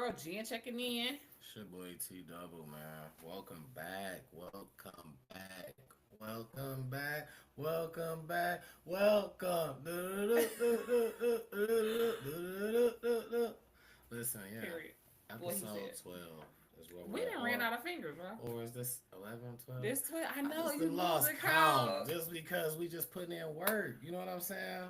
girl Jen checking in. It's your boy T Double, man. Welcome back. Welcome back. Welcome back. Welcome back. Welcome. Listen, yeah. Period. What he Episode said. 12 is where We didn't ran out of fingers, bro. or is this 11, 12? This twin, I I know just you done lost losing count count. just because we just putting in work. You know what I'm saying?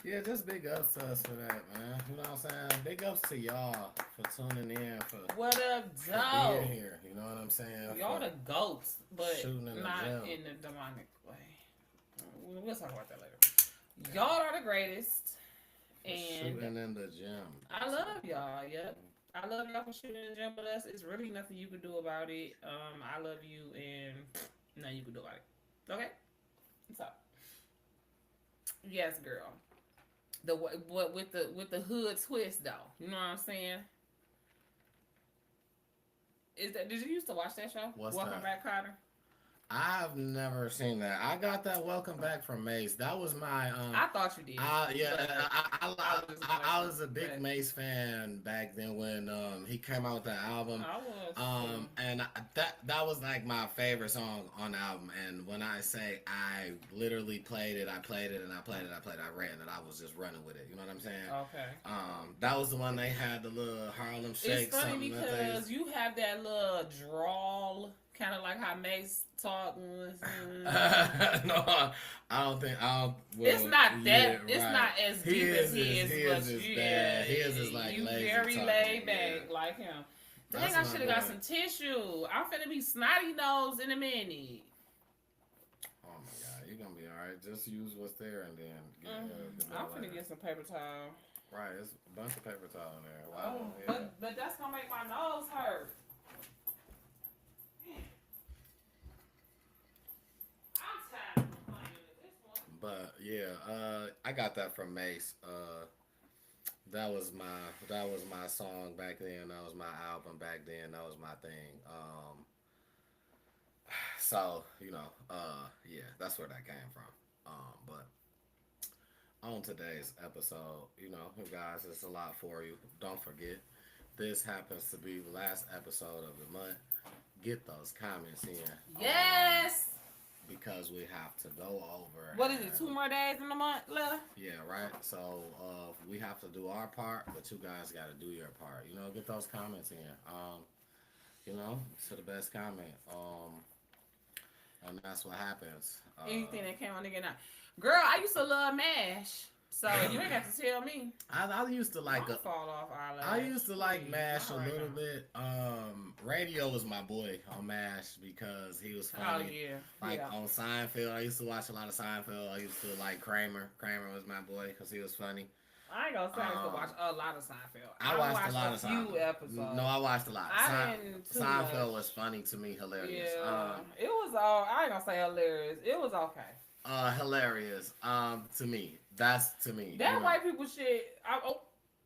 Yeah, just big ups to us for that, man. You know what I'm saying? Big ups to y'all for tuning in, What up, for Joe? being here. You know what I'm saying? Y'all For the goats, but shooting in the not gym. in the demonic way. We'll talk about that later. Y'all are the greatest, For and shooting in the gym. I love y'all. Yep. I love y'all for shooting in the gym with us. It's really nothing you can do about it. I love you, and nothing you can do about it. Okay. So, yes, girl. The what with the hood twist though. You know what I'm saying? Is that did you used to watch that show? What's Welcome that? back, Carter. I've never seen that. I got that welcome back from Mace. That was my I thought you did. yeah, But I was just I was a messing. big Mace fan back then when he came out with that album. I was. And that was like my favorite song on the album. And when I say I literally played it, I played it and I played it, I played it, I ran it. I was just running with it. You know what I'm saying? Okay. That was the one they had the little Harlem Shake. It's funny something because you have that little drawl, kind of like how Mace talk. No, I don't think I'll. Well, It's not that. yeah, It's right. not as deep as his, but is yeah, bad. His is like you lazy very talking, laid back yeah. like him. Dang, That's I my should have got boy. some tissue. I'm finna be snotty nose in a minute. Oh my god, you're gonna be all right. Just use what's there and then get I'm that finna later. get some paper towel. Right, it's a bunch of paper towel in there. Wow, Oh, yeah. but that's gonna make my nose hurt. I'm tired of complaining at this point. But yeah, I got that from Mace. That was my song back then. That was my album back then. That was my thing. So you know, yeah, that's where that came from. But on today's episode, you know, guys, it's a lot for you. Don't forget, this happens to be the last episode of the month. Get those comments in. Yes. Because we have to go over. What is it? 2 more days in the month left. Yeah, right. So we have to do our part, but you guys got to do your part. You know, get those comments in. You know, to the best comment. And that's what happens. Anything that came on nigga now. Girl, I used to love MASH. So you ain't got to tell me. I used to like fall off I used to like MASH a All right little now. bit. Radio was my boy on MASH because he was Oh funny. yeah. Like yeah. on Seinfeld, I used to watch a lot of Seinfeld. I used to like Kramer. Kramer was my boy because he was funny. I ain't gonna say I used to watch a lot of Seinfeld. I watched a lot of few Seinfeld. episodes. No, I watched a lot. I didn't too Seinfeld much. was funny to me, hilarious. Yeah, it was all. I ain't gonna say hilarious. It was okay. Hilarious. To me, that's to me. That you know. white people shit.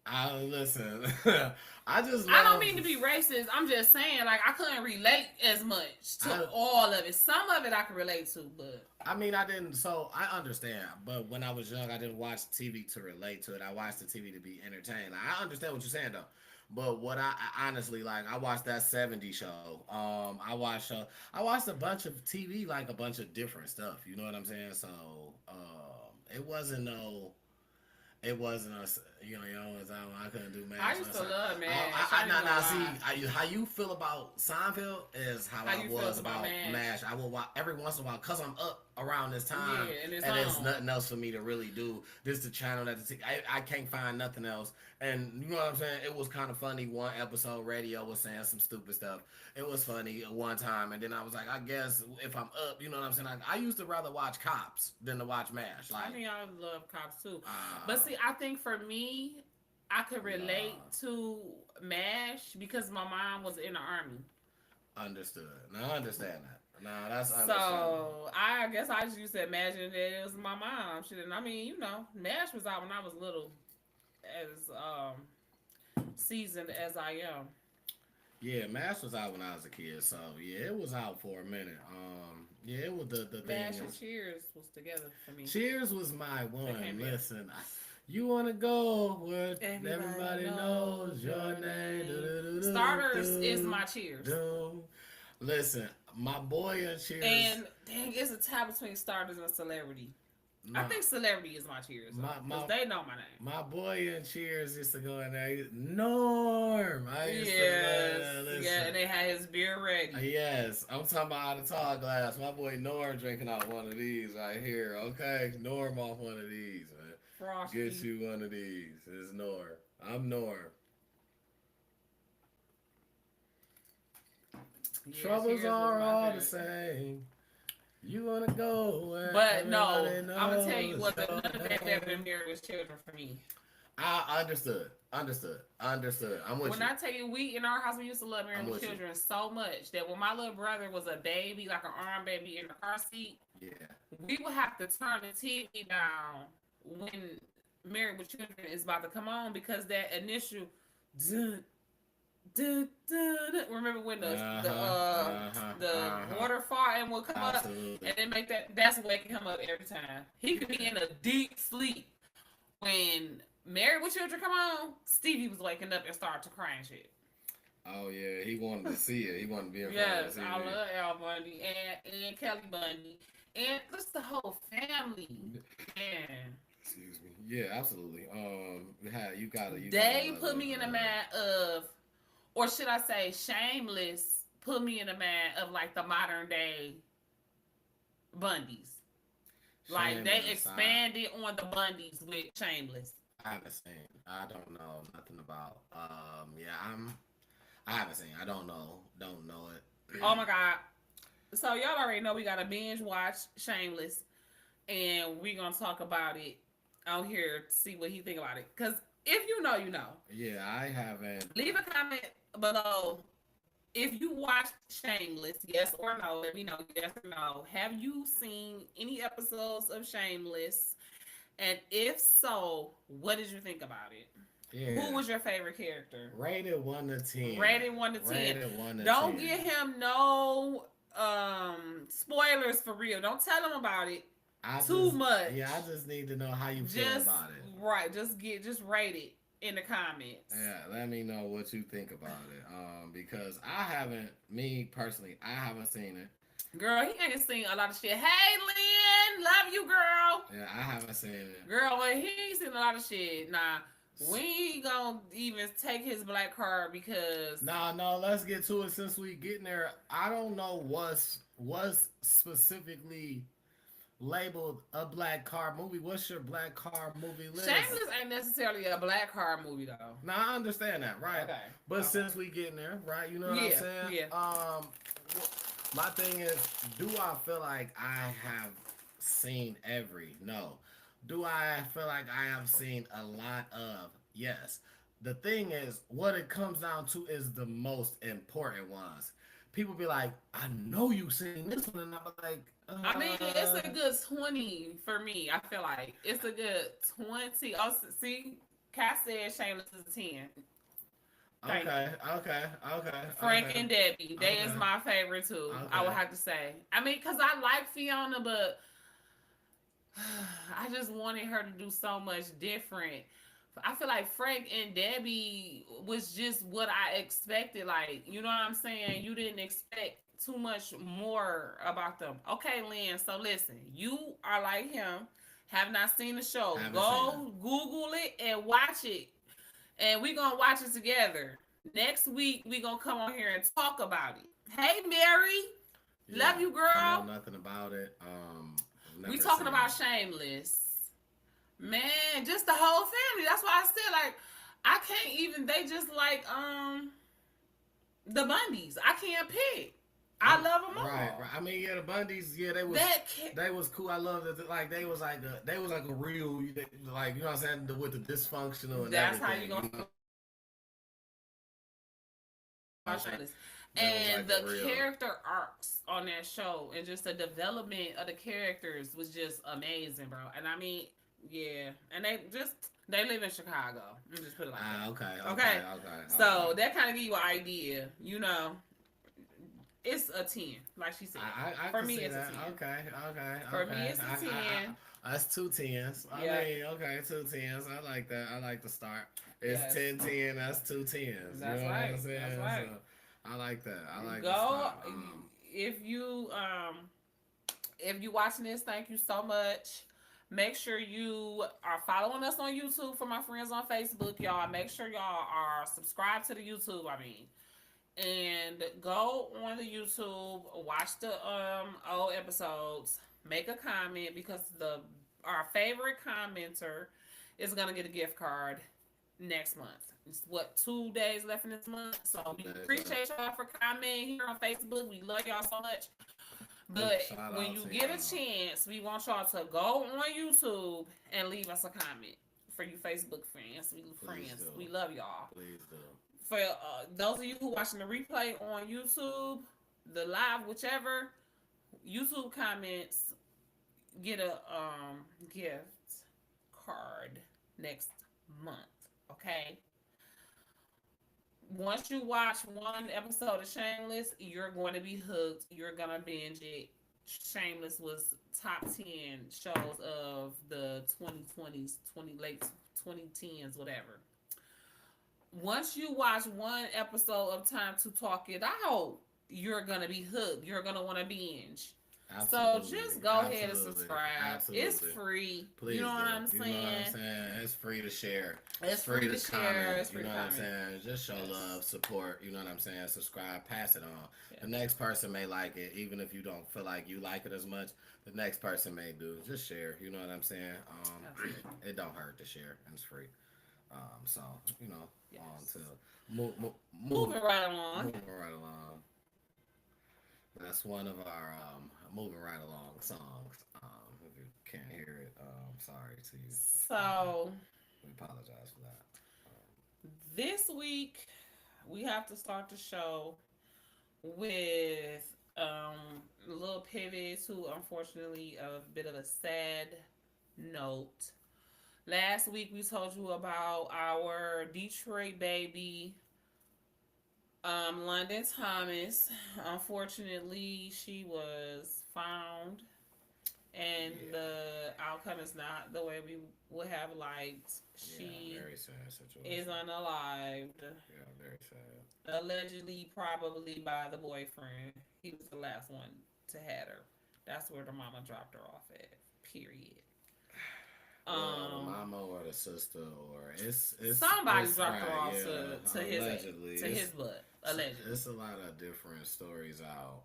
I listen. I just. I don't love- mean to be racist. I'm just saying, like, I couldn't relate as much to I- all of it. Some of it I could relate to, but I mean, I didn't. So I understand, but when I was young, I didn't watch TV to relate to it. I watched the TV to be entertained. I understand what you're saying though. But what I honestly like, I watched that '70s show. I watched a bunch of TV, like a bunch of different stuff. You know what I'm saying? So it wasn't no. It wasn't a, you know, I couldn't do MASH. I used to love MASH. How you feel about Seinfeld is how I you was felt about about MASH. I will watch every once in a while because I'm up around this time, Yeah, and it's there's on. nothing else for me to really do. This is the channel that I can't find nothing else. And you know what I'm saying? It was kind of funny. One episode, radio was saying some stupid stuff. It was funny one time, and then I was like, I guess if I'm up, you know what I'm saying? I used to rather watch Cops than to watch MASH. Like, I mean, I love Cops too. But see, I think for me, I could relate to MASH because my mom was in the army. Understood. Now I understand that. Nah, that's So I guess I just used to imagine that it was my mom. She didn't. I mean, you know, MASH was out when I was little, as seasoned as I am. Yeah, MASH was out when I was a kid, so yeah, it was out for a minute. Yeah, it was the MASH thing. and Cheers was together for me. Cheers was my one. came in. Listen, you want to go where everybody knows your Starters is my Cheers. Listen, my boy in Cheers. And dang, it's a tie between Starters and Celebrity. I think Celebrity is my Cheers. Because they know my name. My boy in Cheers used to go in there. Norm. Yeah, and they had his beer ready. Yes. I'm talking about out of tall glass. My boy Norm drinking out one of these right here. Okay. Norm off one of these, man. Frosty. Get you one of these. It's Norm. I'm Norm. Yeah, troubles are all the same. You wanna go, but no, I'm gonna tell you what. None of that better than Married with Children for me. I understood. I'm with you. When I tell you, we in our house we used to love Married with Children so much that when my little brother was a baby, like an arm baby in the car seat, we would have to turn the TV down when Married with Children is about to come on because that initial. Remember when the waterfall and will come Absolutely. up and then make that's waking him up every time. He could be in a deep sleep when Married with Children come on. Stevie was waking up and started to cry and shit. Oh yeah, he wanted to see it. He wanted to be in front yes, of the TV. I love Al Bundy and Kelly Bundy and just the whole family. Man. Excuse me. Yeah, absolutely. You gotta. They put me in a mad of. Or should I say, Shameless put me in a man of like the modern day Bundys. Like they expanded on the Bundys with Shameless. I haven't seen. I don't know nothing about. I haven't seen. I don't know. Don't know it. Oh my God. So y'all already know we got to binge watch Shameless, and we gonna talk about it out here to see what he think about it. Cause if you know, you know. Yeah, I haven't. Leave a comment below if you watched Shameless, yes or no. Let me know, yes or no. Have you seen any episodes of Shameless? And if so, what did you think about it? Yeah. Who was your favorite character? Rated 1 to 10. Rated 1 to 10. Rated 1 to Don't 10. give him no spoilers for real. Don't tell him about it too much. Yeah, I just need to know how you feel about it. Right. Just rate it in the comments. Yeah, let me know what you think about it. Because me personally, I haven't seen it. Girl, he ain't seen a lot of shit. Hey, Lynn, love you, girl. Yeah, I haven't seen it. Girl, well, he ain't seen a lot of shit. Nah, we ain't gonna even take his black card because. No, let's get to it since we getting there. I don't know what's specifically labeled a black car movie. What's your black car movie list? Shameless ain't necessarily a black car movie though. No, I understand that, right? Okay. But since we getting there, right? You know what I'm saying? Yeah. My thing is, do I feel like I have seen every? No. Do I feel like I have seen a lot of? Yes. The thing is, what it comes down to is the most important ones. People be like, I know you seen this one, and I'm like, I mean, it's a good 20 for me. I feel like it's a good 20. Oh, see, Cass said Shameless is a 10. Okay. Frank and Debbie, they is my favorite too. Okay. I would have to say. I mean, cause I like Fiona, but I just wanted her to do so much different. I feel like Frank and Debbie was just what I expected. Like, you know what I'm saying? You didn't expect too much more about them. Okay, Lynn. So listen, you are like him, have not seen the show. Go Google it and watch it. And we're going to watch it together. Next week, we're going to come on here and talk about it. Hey, Mary. Yeah, love you, girl. I know nothing about it. We talking about Shameless. Man, just the whole family. That's why I said, like, I can't even, they just like, the Bundys. I can't pick. I love them all. Right. I mean, yeah, the Bundys, yeah, they was cool. I love that. Like, they was like a real, like, you know what I'm saying, with the dysfunctional and that's everything. How you gonna. And like the character arcs on that show and just the development of the characters was just amazing, bro. And I mean, yeah, and they live in Chicago. Let me just put it like that. Okay. So that kind of give you an idea, you know. It's a 10, like she said. I for me, it's a 10. Okay. For me, it's a 10. That's two tens. I mean, okay, two tens. I like that. I like the start. It's Yes. 10-10. That's two tens. That's You know what right. I'm saying? That's right. So, I like that. I like the Go start. if you watching this, thank you so much. Make sure you are following us on YouTube for my friends on Facebook, y'all. Make sure y'all are subscribed to the YouTube. I mean, and go on the YouTube, watch the old episodes, make a comment because the our favorite commenter is gonna get a gift card next month. It's what 2 days left in this month, so we appreciate y'all for commenting here on Facebook. We love y'all so much. But when you get a chance, we want y'all to go on YouTube and leave us a comment for you Facebook friends. We love y'all. Please do. For those of you who watching the replay on YouTube, the live, whichever, YouTube comments get a gift card next month. Okay. Once you watch one episode of Shameless, you're going to be hooked. You're gonna binge it. Shameless was top 10 shows of the 2020s, late 2010s, whatever. Once you watch one episode of Time to Talk It Out, you're gonna be hooked. You're gonna want to binge. Absolutely. So just go ahead and subscribe. Absolutely. It's free. Please, you know what I'm saying? You know what I'm saying? It's free to share. It's free to comment. It's free you know what I'm saying? Just show love, support. You know what I'm saying? Subscribe, pass it on. Yeah. The next person may like it, even if you don't feel like you like it as much. The next person may do. Just share. You know what I'm saying? It don't hurt to share, and it's free. So you know, yes. On to moving right along. Moving right along. That's one of our moving right along songs. If you can't hear it, sorry to you. So we apologize for that. This week we have to start the show with a little pivot to, unfortunately, a bit of a sad note. Last week we told you about our Detroit baby, London Thomas. Unfortunately, she was found, and the outcome is not the way we would have liked. She very sad situation. is unalived. Yeah, very sad. Allegedly, probably by the boyfriend. He was the last one to have her. That's where the mama dropped her off at. Period. The mama or the sister or it's somebody it's dropped her off to his butt. Allegedly. It's a lot of different stories out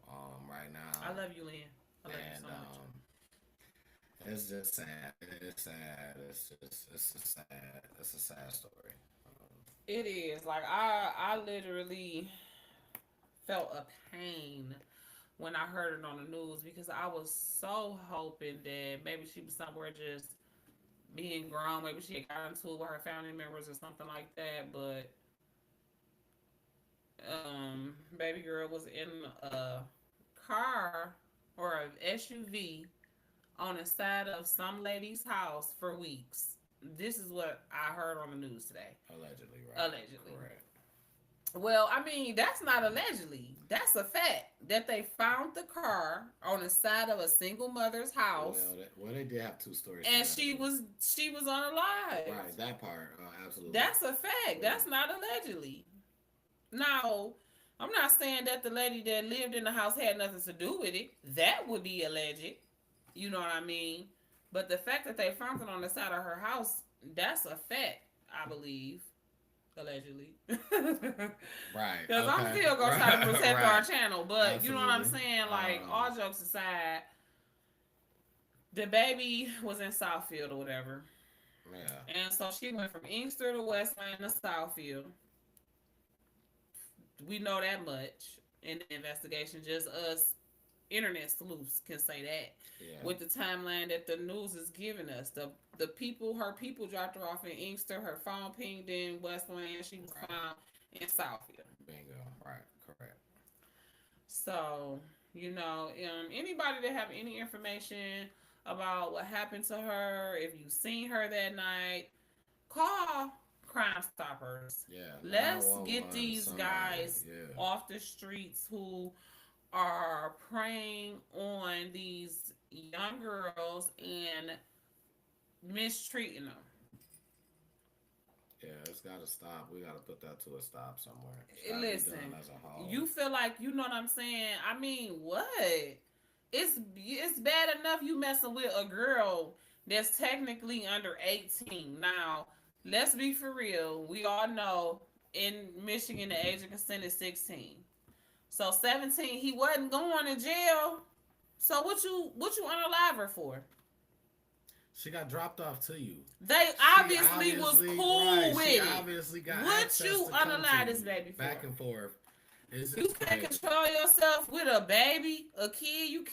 right now. I love you, Lynn. I love you so much. It's just sad. It's sad. It's a sad story. It is. Like I literally felt a pain when I heard it on the news because I was so hoping that maybe she was somewhere just being grown. Maybe she had gotten into it with her family members or something like that. But baby girl was in a car or an SUV on the side of some lady's house for weeks. This is what I heard on the news today. Allegedly, right? Allegedly. Correct. Well, I mean, that's not allegedly. That's a fact that they found the car on the side of a single mother's house. Well, they did have two stories. And she was unalive. Right, that part, absolutely. That's a fact. That's not allegedly. Now, I'm not saying that the lady that lived in the house had nothing to do with it. That would be alleged. You know what I mean? But the fact that they found it on the side of her house, that's a fact, I believe. Allegedly. Right. Because I'm still going to try to protect our channel. But absolutely. You know what I'm saying? Like, all jokes aside, the baby was in Southfield or whatever. Yeah. And so she went from Inkster to Westland to Southfield. We know that much in the investigation. Just us internet sleuths can say that. Yeah. With the timeline that the news is giving us. Her people dropped her off in Inkster. Her phone pinged in Westland. She was found in Southfield. Bingo. Right. Correct. So, you know, anybody that have any information about what happened to her, if you've seen her that night, call Crime Stoppers. Yeah. Let's get these guys off the streets who are preying on these young girls and mistreating them. Yeah, it's got to stop. We got to put that to a stop somewhere. It's gotta be Listen, done as a whole. you feel like you know what I'm saying? I mean, what? It's bad enough you messing with a girl that's technically under 18. Now, let's be for real. We all know in Michigan the age of consent is 16. So 17, he wasn't going to jail. So what you unalive her for? She got dropped off to you. They obviously was cool right, with she it. obviously got What access you to come unalive to this you. baby for? Back and forth. You can't control yourself with a baby, a kid. You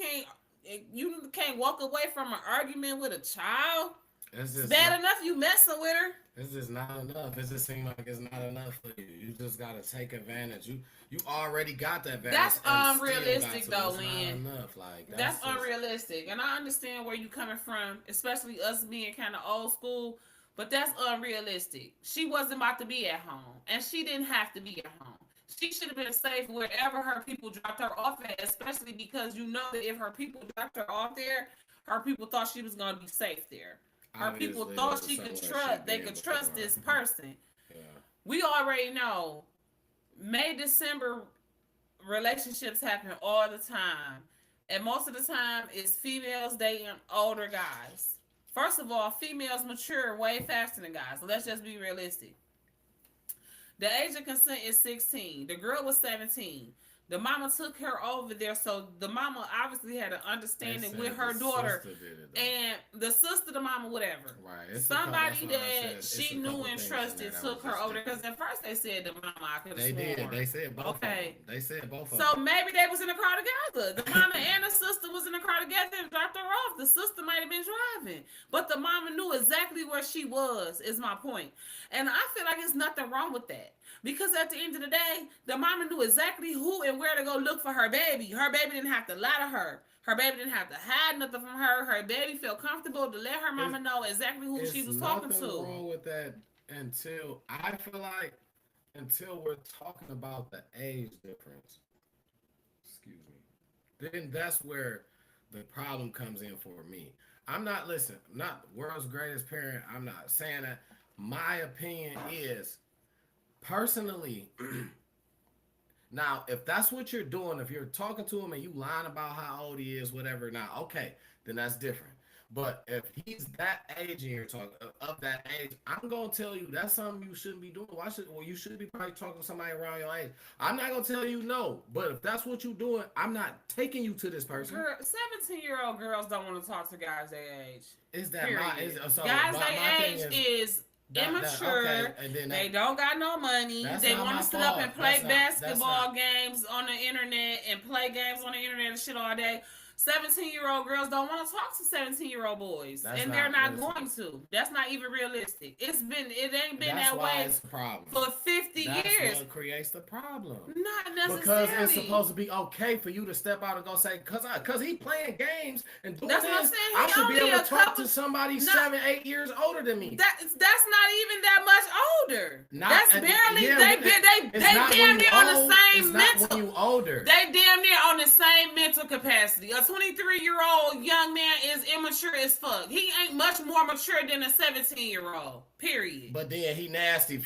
can't walk away from an argument with a child. It's bad enough you messing with her. It's just not enough. It just seems like it's not enough for you. You just gotta take advantage. You already got that advantage. That's unrealistic though, Lynn. Not enough. Like that's unrealistic. And I understand where you coming from, especially us being kind of old school, but that's unrealistic. She wasn't about to be at home, and she didn't have to be at home. She should have been safe wherever her people dropped her off at, especially because you know that if her people dropped her off there, her people thought she was gonna be safe there. Her people thought they could trust this person. Yeah. We already know May, December relationships happen all the time. And most of the time it's females dating older guys. First of all, females mature way faster than guys. So let's just be realistic. The age of consent is 16. The girl was 17. The mama took her over there, so the mama obviously had an understanding with her daughter, and the sister, the mama, whatever. Right. Somebody that she knew and trusted took her over there. Because at first they said the mama, I could have sworn. They did. They said both. Okay. They said both. So maybe they was in the car together. The mama and the sister was in the car together and dropped her off. The sister might have been driving, but the mama knew exactly where she was. Is my point, and I feel like there's nothing wrong with that. Because at the end of the day, the mama knew exactly who and where to go look for her baby. Her baby didn't have to lie to her. Her baby didn't have to hide nothing from her. Her baby felt comfortable to let her mama know exactly who she was talking to. There's nothing wrong with that until we're talking about the age difference. Excuse me. Then that's where the problem comes in for me. I'm not world's greatest parent. I'm not saying that. My opinion is, personally, now, if that's what you're doing, if you're talking to him and you lying about how old he is, whatever, now, okay, then that's different. But if he's that age and you're talking of that age, I'm gonna tell you that's something you shouldn't be doing. You should be probably talking to somebody around your age. I'm not gonna tell you no, but if that's what you're doing, I'm not taking you to this person. 17-year-old girls don't want to talk to guys their age. Is that guys their age is immature. Okay. They don't got no money. They want to sit up and play basketball games on the internet and play games on the internet and shit all day. 17-year-old girls don't want to talk to 17-year-old boys, and they're not going to. That's not even realistic. It ain't been that way for 50 years. That's what creates the problem. Not necessarily. Because it's supposed to be okay for you to step out and go say, because he playing games and doing that's this, what I'm saying. I should be able to talk to somebody 7-8 years older than me. That's not even that much older. That's barely. They damn near on the same mental. When you older. They damn near on the same mental capacity. A 23-year-old young man is immature as fuck. He ain't much more mature than a 17-year-old. Period. But then he nasty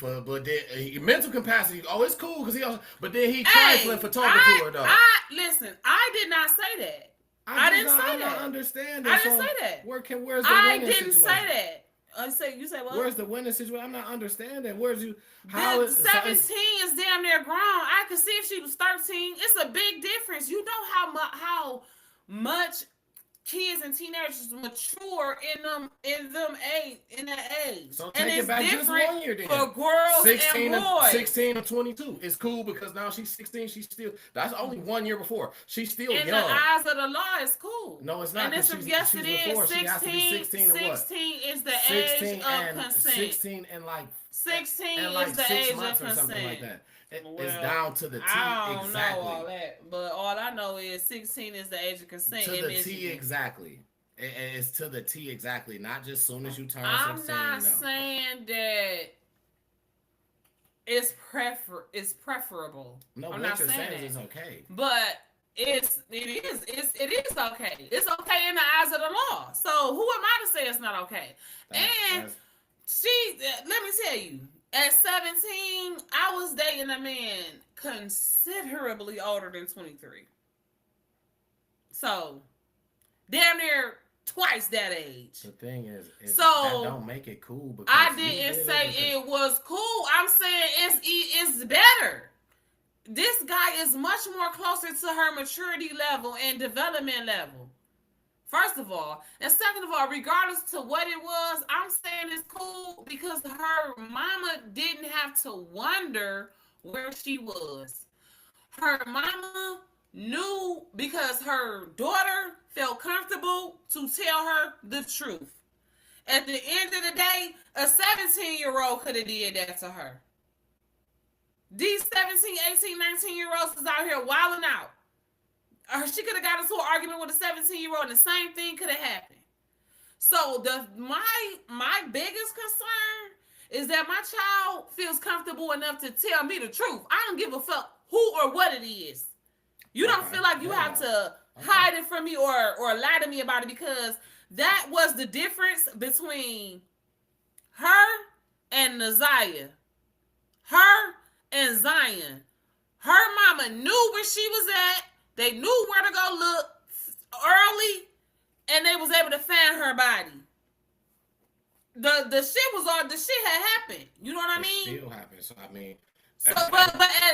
mental capacity. Oh, it's cool because but then he trifling for talking to her though. Listen, I did not say that. I didn't say that. I understand that. I didn't say that. Where's the winning I didn't say that. You say what? Where's the winning situation? I'm not understanding. The 17 is damn near grown. I could see if she was 13. It's a big difference. You know how much kids and teenagers mature in that age. So take it back just 1 year then. For girls 16 and boys. 16 or 22. It's cool because now she's 16. That's only 1 year before. She's still young. In the eyes of the law, it's cool. No, it's not. And it's yes, it is. 16 is the age of consent. 16 and like 16 is the age of consent. Something like that. It's down to the T. I don't know all that, but all I know is 16 is the age of consent. To the T exactly. It's to the T exactly, not just soon as you turn 16. I'm not saying that it's preferable. No, I'm what not you're saying is okay. But it is okay. It's okay in the eyes of the law. So who am I to say it's not okay? And let me tell you, at 17, I was dating a man considerably older than 23. So damn near twice that age. The thing is so that don't make it cool. Because I didn't say it was cool. I'm saying it's better. This guy is much more closer to her maturity level and development level. First of all. And second of all, regardless to what it was, I'm saying it's cool because her mama didn't have to wonder where she was. Her mama knew because her daughter felt comfortable to tell her the truth. At the end of the day, a 17-year-old could have did that to her. These 17, 18, 19-year-olds is out here wilding out. Or she could have got into an argument with a 17-year-old and the same thing could have happened. So my biggest concern is that my child feels comfortable enough to tell me the truth. I don't give a fuck who or what it is. You don't feel like you have to hide it from me or lie to me about it, because that was the difference between her and Naziah. Her and Zion. Her mama knew where she was at. They knew where to go look early, and they was able to find her body. The shit had happened. You know what I mean? It still happened. So I mean,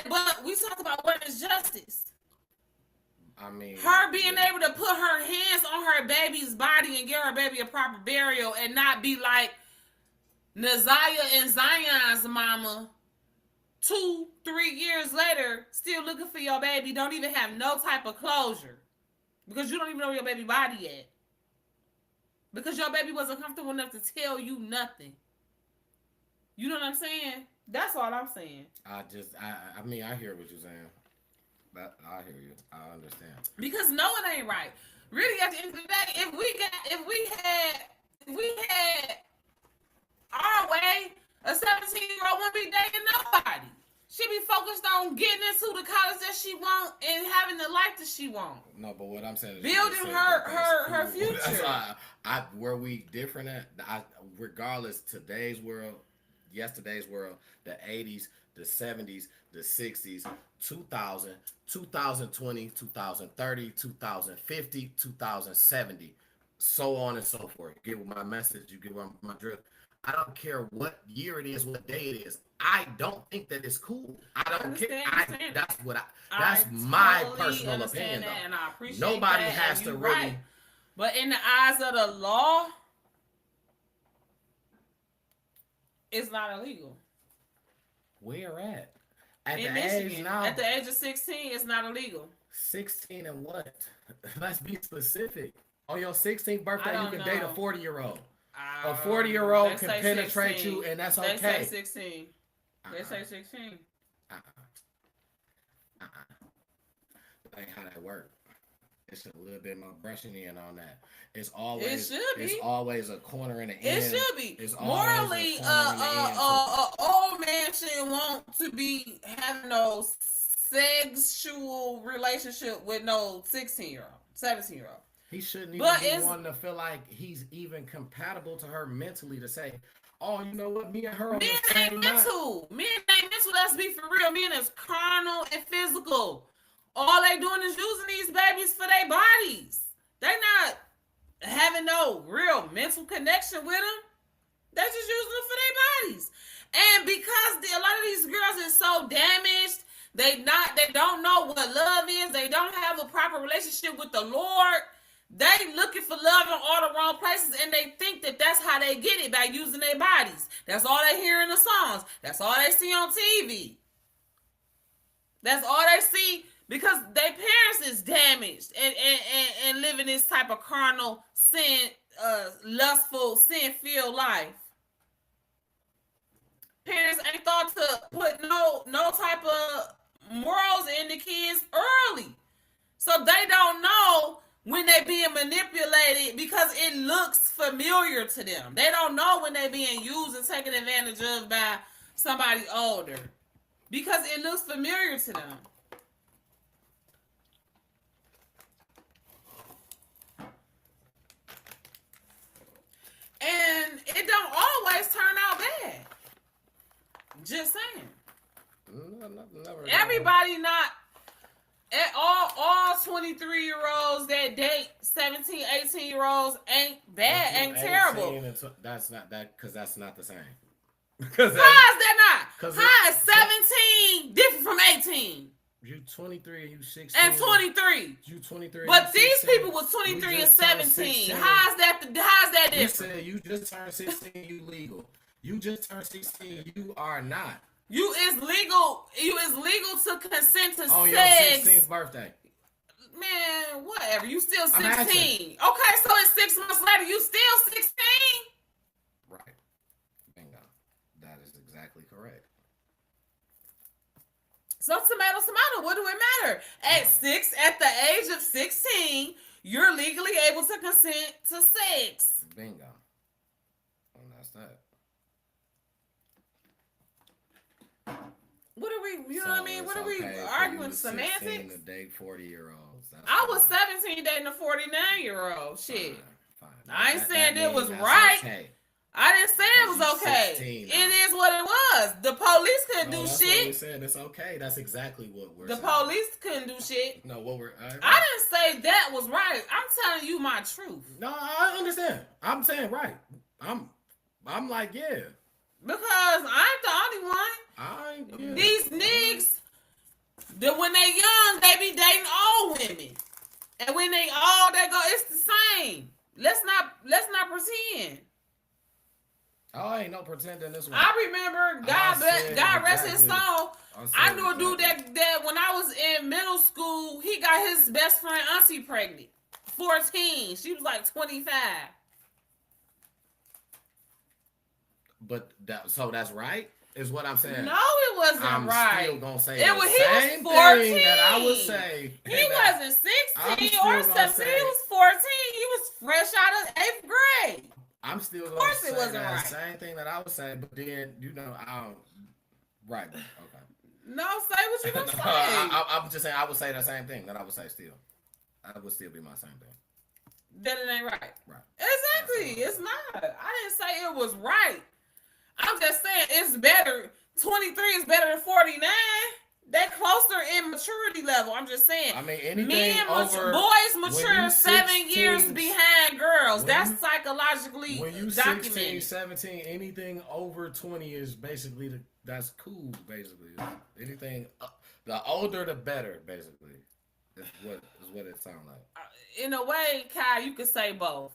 but we talked about what is justice. I mean, her being able to put her hands on her baby's body and give her baby a proper burial, and not be like Naziah and Zion's mama 2-3 years later still looking for your baby, don't even have no type of closure because you don't even know where your baby body at, because your baby wasn't comfortable enough to tell you nothing. You know what I'm saying? That's all I'm saying. I mean, I hear what you're saying. I hear you. I understand. Because no, it ain't right. Really, at the end of the day, if we had our way, a 17-year-old wouldn't be dating nobody. She be focused on getting into the college that she want and having the life that she want. No, but what I'm saying is building her future. Where we different at, regardless, today's world, yesterday's world, the 80s, the 70s, the 60s, 2000, 2020, 2030, 2050, 2070, so on and so forth. You get my message, you get my drift. I don't care what year it is, what day it is. I don't think that it's cool. I don't care. That's my totally personal opinion, though. And I appreciate nobody that, has to really. Right. But in the eyes of the law, it's not illegal. Where at? In Michigan, at the age of 16, it's not illegal. 16 and what? Let's be specific. On your 16th birthday, you can date a 40-year-old. A 40-year-old can penetrate 16. You, and that's okay. They say 16. They say 16. That ain't how that works. It's a little bit more brushing in on that. It's always a corner in the end. It should be. It's morally, old man shouldn't want to be having no sexual relationship with no 16-year-old, 17-year-old. He shouldn't even be wanting to feel like he's even compatible to her mentally to say, oh, you know what, me and her on the same mental. Men ain't mental, let's be for real. Men is carnal and physical. All they doing is using these babies for their bodies. They not having no real mental connection with them. They just using them for their bodies. And because a lot of these girls is so damaged, they don't know what love is. They don't have a proper relationship with the Lord. They looking for love in all the wrong places, and they think that that's how they get it, by using their bodies. That's all they hear in the songs. That's all they see on TV. That's all they see, because their parents is damaged and living this type of carnal, sin, lustful, sin-filled life. Parents ain't thought to put no type of morals in the kids early, so they don't know when they being manipulated, because it looks familiar to them. They don't know when they being used and taken advantage of by somebody older, because it looks familiar to them. Just saying. Never. Everybody not at all 23-year-olds that date 17, 18-year-olds ain't bad, ain't terrible. That's not that because that's not the same. How is that not? How is 17 different from 18? You 23 and you 16. And 23. You 23. But these people was 23 and 17. How's that different? You said you just turned 16, you legal. You just turned 16, you are not. You is legal to consent to on sex. Your 16th birthday. Man, whatever. You still 16. Okay, so it's 6 months later, you still 16? Right. Bingo. That is exactly correct. So tomato, what do it matter? At the age of 16, you're legally able to consent to sex. Bingo. And that's that. What are we, you know what I mean? What are we arguing? Semantics? To date 40-year-olds. I was 17 dating a 49-year-old. Shit. Fine. I ain't saying it was right. Okay. I didn't say it was okay. 16, it is what it was. The police couldn't do that's shit. What we said. It's okay. That's exactly what we're saying. The police couldn't do shit. No, what we're... I didn't say that was right. I'm telling you my truth. No, I understand. I'm saying right. I'm like, yeah. Because I ain't the only one. These niggas, when they young, they be dating old women. And when they old, they go, it's the same. Let's not pretend. Oh, ain't no pretending this one. I remember, God rest his soul. I knew a dude that when I was in middle school, he got his best friend auntie pregnant. 14. She was like 25. But that's right, is what I'm saying. No, it wasn't right. I'm still gonna say he was 14. That I would say. He wasn't 16 or 17. He was 14. He was fresh out of 8th grade. I'm still gonna say that same thing that I would say, but then I don't. Right. Okay. No, say what you gonna say. I'm just saying I would say the same thing that I would say still. That would still be my same thing. That it ain't right. Right. Exactly. It's not. I didn't say it was right. I'm just saying it's better. 23 is better than 49. They're closer in maturity level. I'm just saying. I mean, anything over... Boys mature 7 years behind girls. That's psychologically when you documented. 16, 17, anything over 20 is basically... that's cool, basically. Anything... the older, the better, basically. Is what it sounds like. In a way, Kai, you could say both.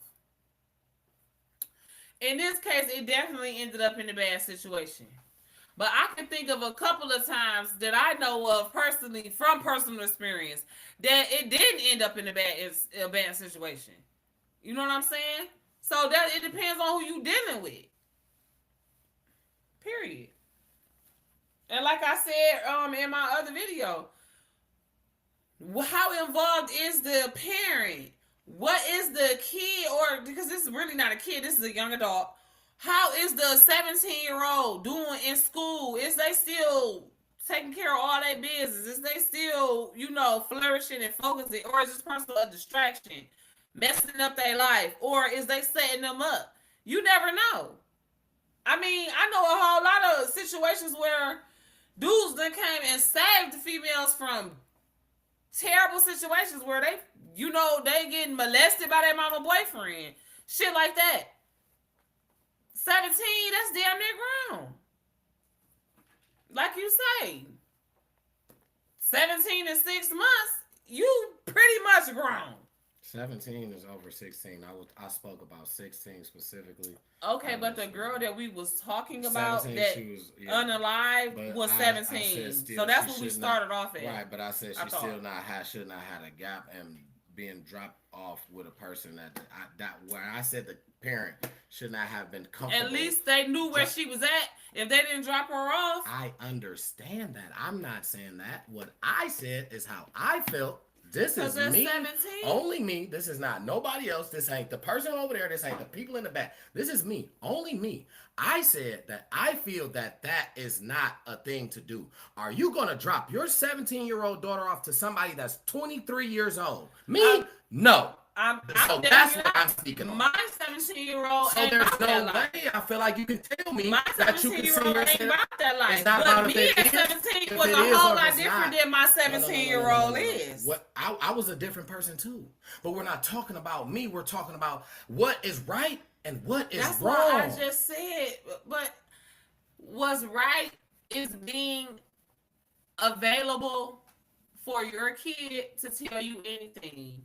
In this case, it definitely ended up in a bad situation. But I can think of a couple of times that I know of personally, from personal experience, that it didn't end up in a bad situation. You know what I'm saying? So that it depends on who you dealing with. Period. And like I said in my other video, how involved is the parent? What is the kid, or because this is really not a kid, this is a young adult. How is the 17-year-old doing in school? Is they still taking care of all their business? Is they still, flourishing and focusing? Or is this person a distraction, messing up their life? Or is they setting them up? You never know. I mean, I know a whole lot of situations where dudes that came and saved the females from terrible situations where they getting molested by their mama boyfriend. Shit like that. 17, that's damn near grown. Like you say. 17 in 6 months, you pretty much grown. 17 is over 16. I spoke about 16 specifically. Okay, but the girl that we was talking about that unalive was 17. So that's what we started off at. Right, but I said she should not have had a gap and being dropped off with a person where I said the parent should not have been comfortable. At least they knew where she was at. If they didn't drop her off. I understand that. I'm not saying that. What I said is how I felt. This is me. 17? Only me. This is not nobody else. This ain't the person over there. This ain't the people in the back. This is me. Only me. I said that I feel that is not a thing to do. Are you going to drop your 17-year-old daughter off to somebody that's 23 years old? Me? No. So that's what I'm speaking on. My 17-year-old So ain't there's about no that life. way I feel like you can tell me My that you can sit 17-year-old here and ain't say about that life. it's not But about me if at it is, 17 if was it a is whole or if lot it's different not. than my No, 17-year-old is. What I was a different person too, but we're not talking about me. We're talking about what is right and what is That's wrong. why I just said. But what's right is being available for your kid to tell you anything.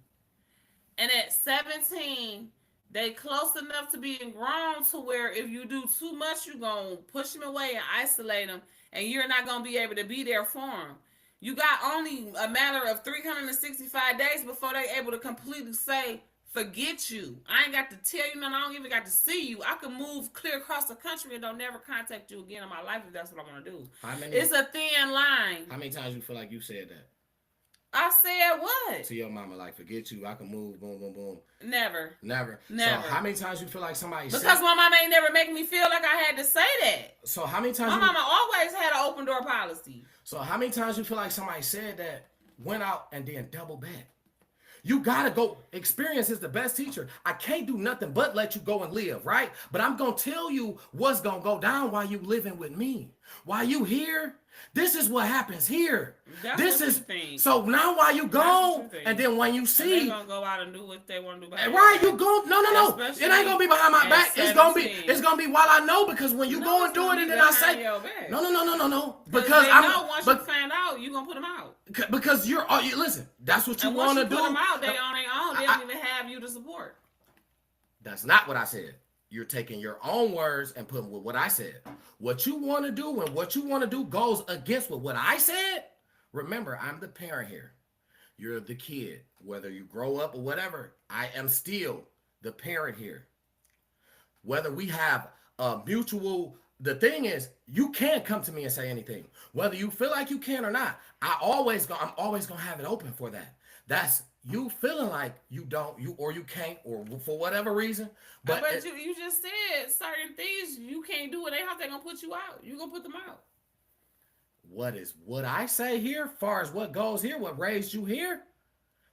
And at 17, they close enough to being grown to where if you do too much, you're going to push them away and isolate them, and you're not going to be able to be there for them. You got only a matter of 365 days before they're able to completely say, forget you. I ain't got to tell you nothing. I don't even got to see you. I can move clear across the country and don't never contact you again in my life if that's what I want to do. It's a thin line. How many times you feel like you said that? I said what? To your mama, like, forget you, I can move, boom, boom, boom. Never. So how many times you feel like somebody because said... my mama ain't never make me feel like I had to say that. So how many times... My mama always had an open door policy. So how many times you feel like somebody said that, went out, and then double back? You gotta go. Experience is the best teacher. I can't do nothing but let you go and live, right? But I'm gonna tell you what's gonna go down while you living with me. While you here, this is what happens here. That's this what is you think. So now while you go, and then when you see, they gonna go out and do what they want to do. Right, you go. No. Especially it ain't gonna be behind my back. 17. It's gonna be while I know, because when you go and do it, and then I say, no, because they know once you find out, you gonna put them out. Because you're listen. That's what you want to do. Put them out, they on their own. They don't even have you to support. That's not what I said. You're taking your own words and putting with what I said. What you want to do and what you want to do goes against what I said. Remember, I'm the parent here. You're the kid. Whether you grow up or whatever, I am still the parent here. Whether we have a mutual... The thing is, you can't come to me and say anything. Whether you feel like you can or not, I'm always gonna have it open for that. That's you feeling like you don't, you can't, or for whatever reason. But you just said certain things you can't do, and they gonna put you out. You gonna put them out. What I say here, far as what goes here, what raised you here?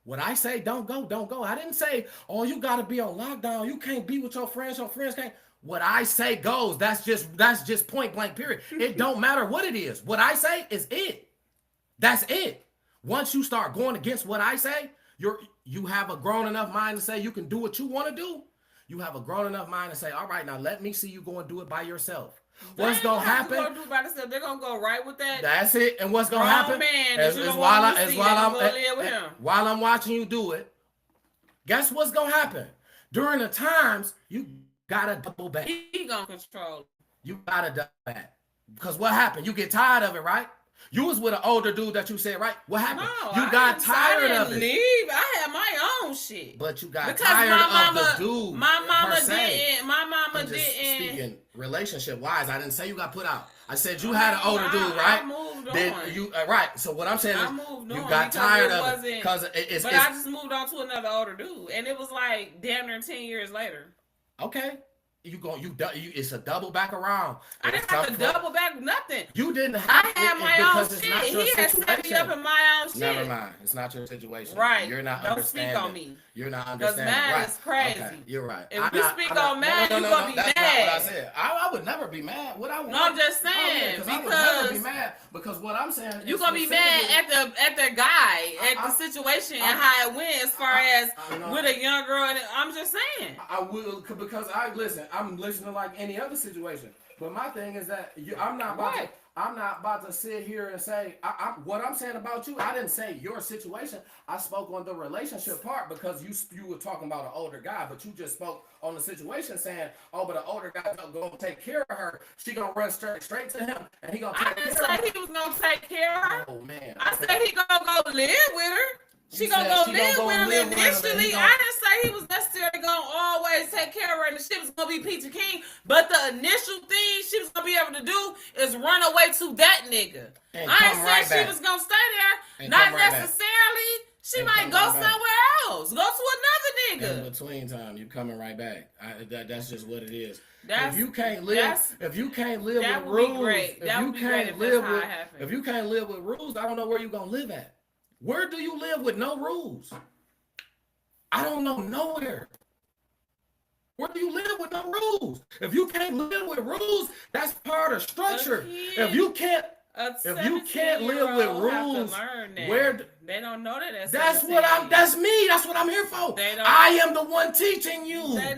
What I say, don't go. I didn't say, oh, you gotta be on lockdown. You can't be with your friends can't. What I say goes. That's just point blank, period. It don't matter what it is. What I say is it. That's it. Once you start going against what I say, you have a grown enough mind to say you can do what you want to do. You have a grown enough mind to say, all right, now let me see you go and do it by yourself. What's gonna happen? They're gonna go right with that. That's it. And what's gonna happen? While I'm watching you do it, guess what's gonna happen? During the times you gotta double back. He gonna control. You gotta double back. Because what happened? You get tired of it, right? You was with an older dude that you said, right? What happened? No, you got tired of it. Leave. I had my own shit. But you got tired of the dude. My mama didn't. My mama didn't. Speaking relationship wise, I didn't say you got put out. I said you had an older dude, right? I moved then on. You right. So what I'm saying is you got tired of it because it's. I just moved on to another older dude, and it was like damn near 10 years later. Okay. It's a double back around. I didn't have to double back nothing. You didn't have. I had my own shit. He had set me up in my own shit. Never mind. It's not your situation. Right. You're not Don't understanding. Don't speak on me. You're not understanding. Because mad is crazy. Okay. You're right. If you speak on mad, you're going to be mad. That's not what I said. I would never be mad. What I want. No, I'm just saying. Because I would never be mad. Because what I'm saying is. You're going to be mad at the guy, at the situation, and how it went as far as with a young girl. And I'm just saying. I will, because I'm listening like any other situation. But my thing is that I'm not about to sit here and say what I'm saying about you. I didn't say your situation. I spoke on the relationship part because you were talking about an older guy, but you just spoke on the situation saying, oh, but the older guy's gonna take care of her. She gonna run straight to him, and he gonna take care of her. I didn't say he was gonna take care of her. Oh man! I said he gonna go live with her. She gonna go live with him initially. I didn't say he was necessarily gonna always take care of her and the shit was gonna be Peachy King. But the initial thing she was gonna be able to do is run away to that nigga. I ain't said she was gonna stay there. Not necessarily. She might go somewhere else. Go to another nigga. In between time, you coming right back. That's just what it is. If you can't live with rules, if you can't live with rules, I don't know where you gonna live at. Where do you live with no rules? I don't know nowhere. Where do you live with no rules? If you can't live with rules, that's part of structure. If you can't, a if you can't live with have to rules, learn that. where they don't know that at that's 17. what I'm. That's me. That's what I'm here for. I am the one teaching you. They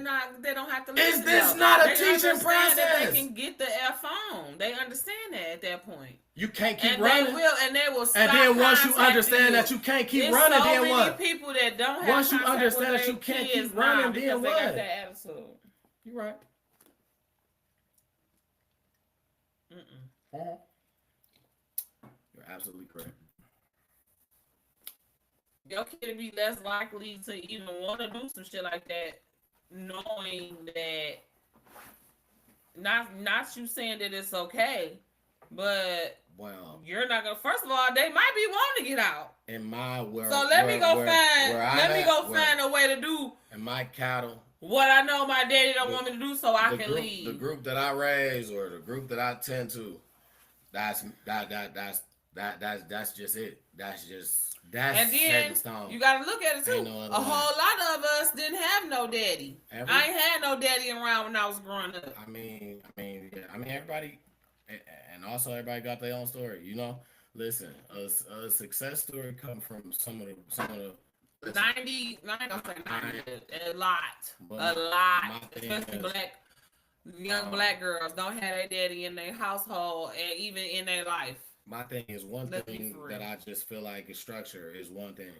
don't have to listen. Is this not a they teaching process? That they can get the F on. They understand that at that point. You can't keep running. They will stop. And then once you understand that you can't keep running, then what? People that don't have once you understand that you can't keep running, then what? They got that attitude. You're right. You're absolutely correct. Your kid be less likely to even want to do some shit like that, knowing that not you saying that it's okay, but you're not gonna. First of all, they might be wanting to get out. In my world, so let me go find a way to do. In my cattle, what I know my daddy don't want me to do, so I can leave. The group that I raise or the group that I tend to, that's just it. That's and then you gotta look at it too. A whole lot of us didn't have no daddy. I ain't had no daddy around when I was growing up. I mean, everybody, and also everybody got their own story. You know, listen, a success story come from some of the 90, a lot, especially young black girls don't have their daddy in their household and even in their life. My thing is one thing that I just feel like is structure is one thing,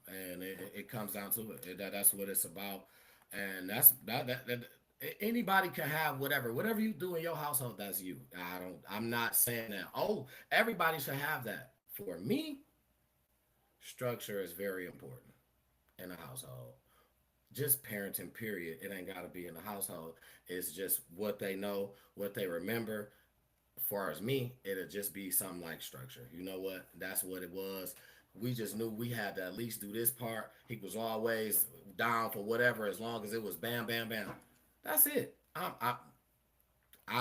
and it comes down to it. That's what it's about, and that anybody can have whatever you do in your household. That's you. I'm not saying that. Oh, everybody should have that. For me, structure is very important in a household. Just parenting, period. It ain't got to be in the household. It's just what they know, what they remember. As far as me, it'll just be something like structure. You know what? That's what it was. We just knew we had to at least do this part. He was always down for whatever, as long as it was bam, bam, bam. That's it. I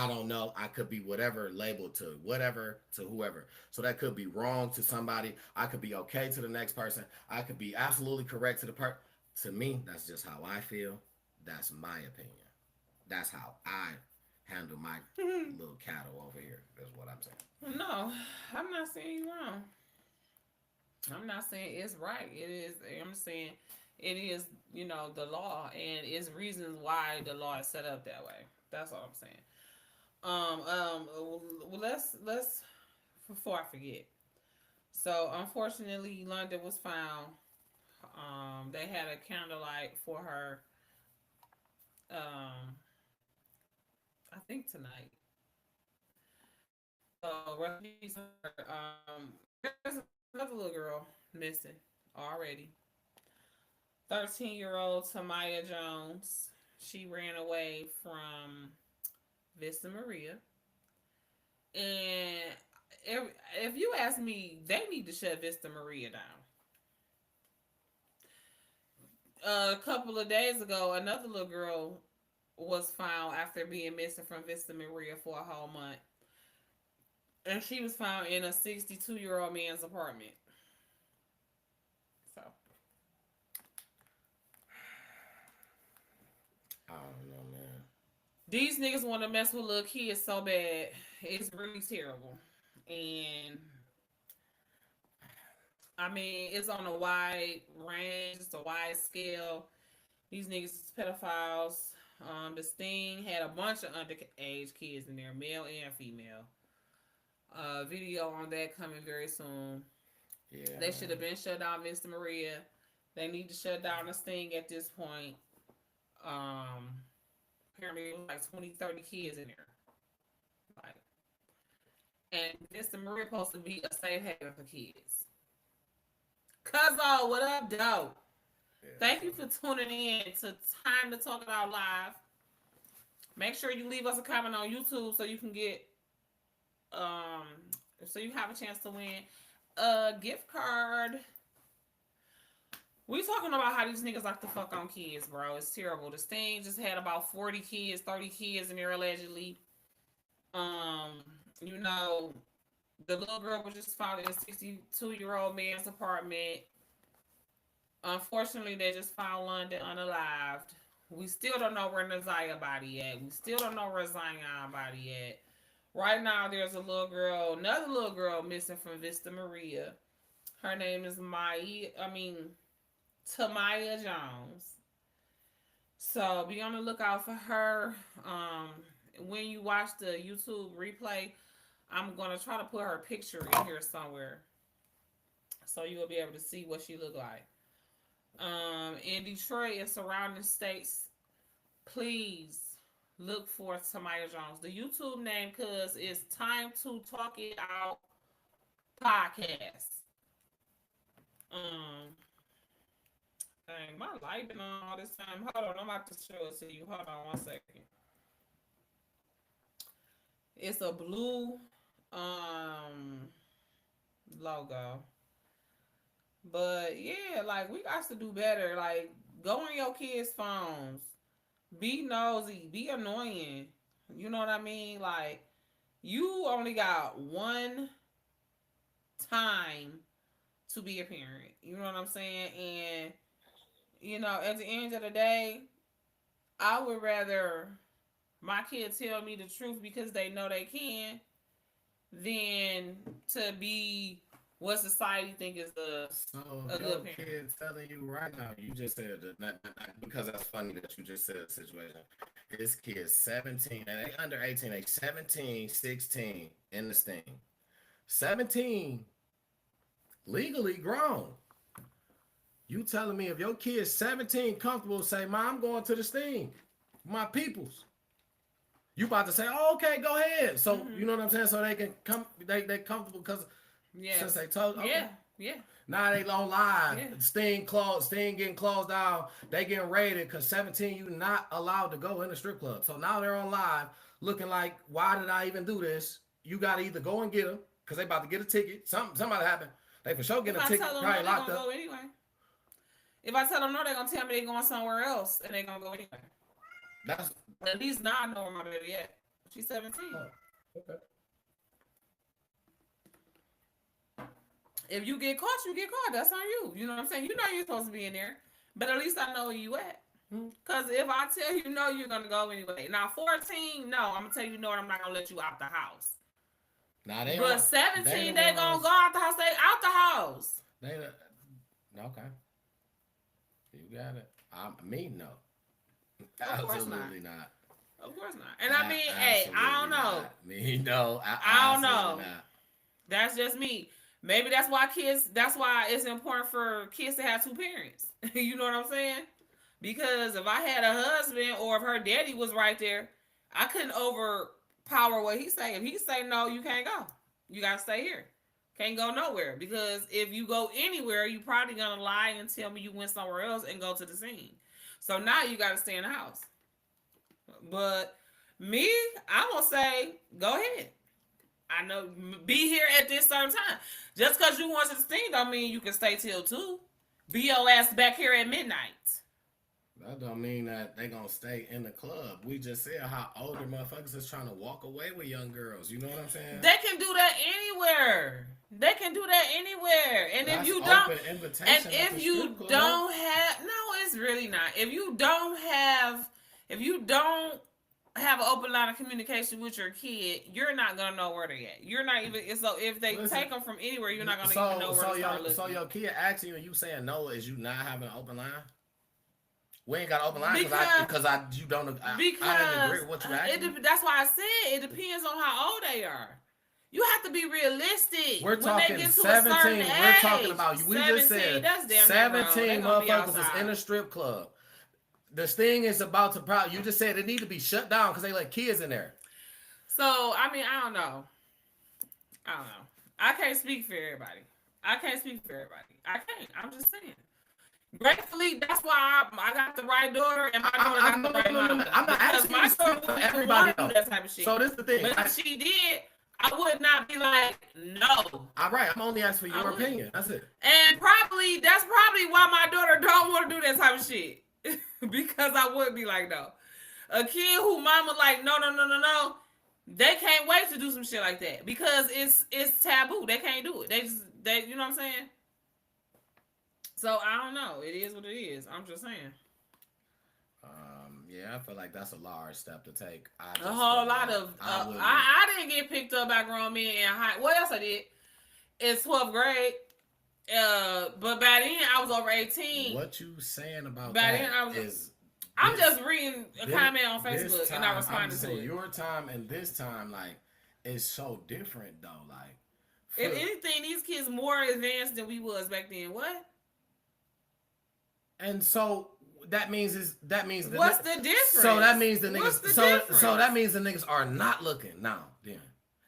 don't know. I could be whatever labeled to whatever to whoever. So that could be wrong to somebody. I could be okay to the next person. I could be absolutely correct to the part. To me, that's just how I feel. That's my opinion. That's how I handle my little cattle over here. That's what I'm saying. No, I'm not saying you're wrong. I'm not saying it's right. It is. I'm saying it is. You know, the law, and it's reasons why the law is set up that way. That's all I'm saying. Let's before I forget. So unfortunately, London was found. They had a candlelight for her. I think tonight. So there's another little girl missing already. 13-year-old Tamaya Jones. She ran away from Vista Maria. And if you ask me, they need to shut Vista Maria down. A couple of days ago, another little girl was found after being missing from Vista Maria for a whole month. And she was found in a 62-year-old man's apartment. So. I don't know, man. These niggas want to mess with little kids so bad. It's really terrible. And I mean, it's on a wide range. It's a wide scale. These niggas is pedophiles. The Sting had a bunch of underage kids in there, male and female. Video on that coming very soon. Yeah, they should have been shut down Vista Maria. They need to shut down the Sting at this point. Apparently it was like 20, 30 kids in there. Like, and Vista Maria supposed to be a safe haven for kids. Cuzzo, what up, dope? Yeah. Thank you for tuning in to Time to Talk About Live. Make sure you leave us a comment on YouTube so you can get so you have a chance to win a gift card. We talking about how these niggas like to fuck on kids, bro. It's terrible. The Sting just had about 40 kids, 30 kids in there allegedly. You know, the little girl was just found in a 62-year-old man's apartment. Unfortunately, they just found London unalived. We still don't know where Naziah body at. We still don't know where Zion body at. Right now, there's a little girl, another little girl missing from Vista Maria. Her name is Tamaya Jones. So be on the lookout for her. When you watch the YouTube replay, I'm gonna try to put her picture in here somewhere, so you will be able to see what she looked like. In Detroit and surrounding states, please look for Tamaya Jones. The YouTube name, cause it's Time to Talk It Out podcast. Um, Dang, my light been on all this time. Hold on, I'm about to show it to you. Hold on 1 second. It's a blue logo. But yeah, like we got to do better. Like go on your kids' phones. Be nosy. Be annoying. You know what I mean? Like you only got one time to be a parent. You know what I'm saying? And at the end of the day, I would rather my kids tell me the truth because they know they can than to be what society think is a good parent. Kid telling you right now, you just said that because that's funny that you just said the situation. This kid's 17 and they under 18, they 17, 16 in the sting. 17 legally grown. You telling me if your kid's 17 comfortable, say, "Mom, I'm going to the sting, my peoples." You about to say, "Oh, okay, go ahead." So you know what I'm saying? So they can come, they comfortable because since they told, okay. Yeah. Now they on live. Yeah. Sting getting closed down. They getting raided because 17, you not allowed to go in the strip club. So now they're on live, looking like, why did I even do this? You got to either go and get them because they about to get a ticket. Somebody happened. They for sure getting a ticket. Probably locked up. Go anyway. If I tell them no, they're gonna tell me they're going somewhere else and they're gonna go anyway. That's at least now I know where my baby at. She's 17. Oh, okay. If you get caught, you get caught. That's on you. You know what I'm saying? You know you're supposed to be in there. But at least I know where you at. Because if I tell you no, you're going to go anyway. Now, 14, no. I'm going to tell you no, and I'm not going to let you out the house. Now they but 17, they going to go out the house. They out the house. Okay. You got it. No. Absolutely not. Of course not. And I mean, hey, I don't know. Me, no. I don't know. Not. That's just me. Maybe that's why it's important for kids to have two parents. You know what I'm saying? Because if I had a husband or if her daddy was right there, I couldn't overpower what he say. If he say no, you can't go. You got to stay here. Can't go nowhere. Because if you go anywhere, you probably going to lie and tell me you went somewhere else and go to the scene. So now you got to stay in the house. But me, I'm going to say, go ahead. I know, be here at this certain time. Just because you want to sting don't mean you can stay till 2. Be your ass back here at midnight. That don't mean that they gonna stay in the club. We just said how older motherfuckers is trying to walk away with young girls. You know what I'm saying? They can do that anywhere. And that's if you don't have, no, it's really not. If you don't have an open line of communication with your kid, you're not gonna know where they're at. You're not even. So if they take them from anywhere, you're not gonna even know where to start looking. So your kid asking you, and you saying no, is you not having an open line? We ain't got an open line because I didn't agree with what you asking. That's why I said it depends on how old they are. You have to be realistic. We're talking 17. We're talking about we 17, just said 17 motherfuckers is in a strip club. This thing is about to you just said it need to be shut down because they let kids in there. So I mean, I don't know. I can't speak for everybody. I can't. I'm just saying. Gratefully, that's why I got the right daughter and my daughter got the right mom. I'm not asking my daughter for everybody else. That type of shit. So this is the thing. But if she did, I would not be like, no. All right, I'm only asking for your opinion. That's it. And that's probably why my daughter don't want to do that type of shit. Because I would be like, no. A kid who mama like, no, they can't wait to do some shit like that because it's taboo. They can't do it. They you know what I'm saying? So I don't know. It is what it is. I'm just saying. Yeah, I feel like that's a large step to take. I A just whole feel lot like of I wouldn't. I didn't get picked up by grown men in high. What else I did? In 12th grade. But by then I was over 18. What you saying about By then that I was. is I'm this just reading a this comment on this Facebook and I time. I'm responded just to saying it. your time and this time like is so different though. Like If for anything, these kids more advanced than we was back then. What? and so that means What's the so that difference? means the What's niggas the so difference? that means the niggas are not looking now. Then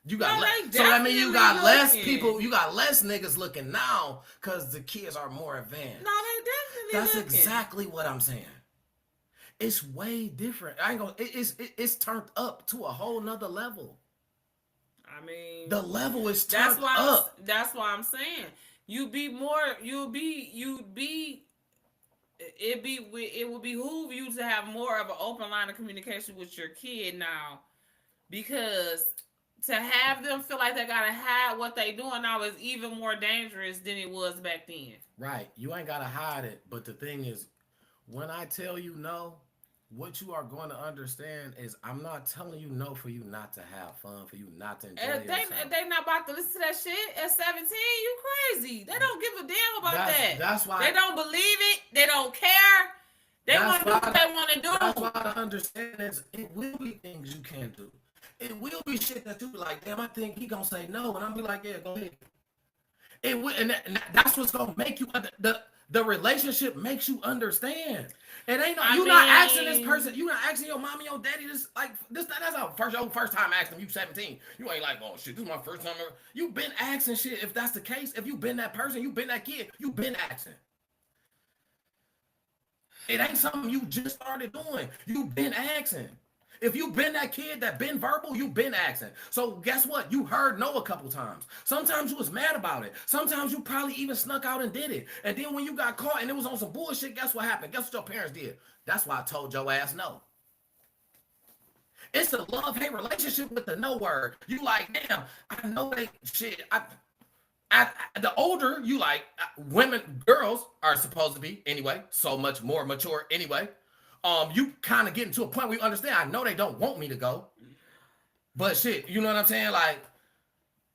you No, got they so that means you definitely got less looking. people. You got less niggas looking now because the kids are more No, advanced. they That's definitely looking. exactly what I'm saying. It's way different. I ain't gonna. It's turned up to a whole nother level. I mean, The level is turned up. that's why I'm saying you be more. You'd be. It would behoove you to have more of an open line of communication with your kid now, because to have them feel like they gotta hide what they doing now is even more dangerous than it was back then. Right. You ain't gotta hide it. But the thing is, when I tell you no, what you are going to understand is I'm not telling you no for you not to have fun, for you not to enjoy And yourself. they not about to listen to that shit at 17. You crazy. They don't give a damn about that. That's why They don't believe it. They don't care. They that's want to do what why they want to that's do. why I understand is it will be things you can do. It will be shit that you be like, damn, I think he gonna say no, and I'm be like, yeah, go ahead. It will, that's what's gonna make you the relationship makes you understand. It ain't no, I you not asking this mean, person, you not asking your mom and your daddy this like this. That's our first time asking them. You 17, you ain't like, oh shit, this is my first time ever. You been asking shit. If that's the case, if you been that person, you been that kid, you been asking. It ain't something you just started doing. You been asking. If you been that kid that been verbal, you been asking. So guess what? You heard no a couple times. Sometimes you was mad about it. Sometimes you probably even snuck out and did it. And then when you got caught and it was on some bullshit, guess what happened? Guess what your parents did? That's why I told your ass no. It's a love-hate relationship with the no word. You like, damn, I know they shit. The older you like, women, girls are supposed to be anyway, so much more mature anyway. You kind of getting to a point where you understand. I know they don't want me to go, but shit, you know what I'm saying? Like,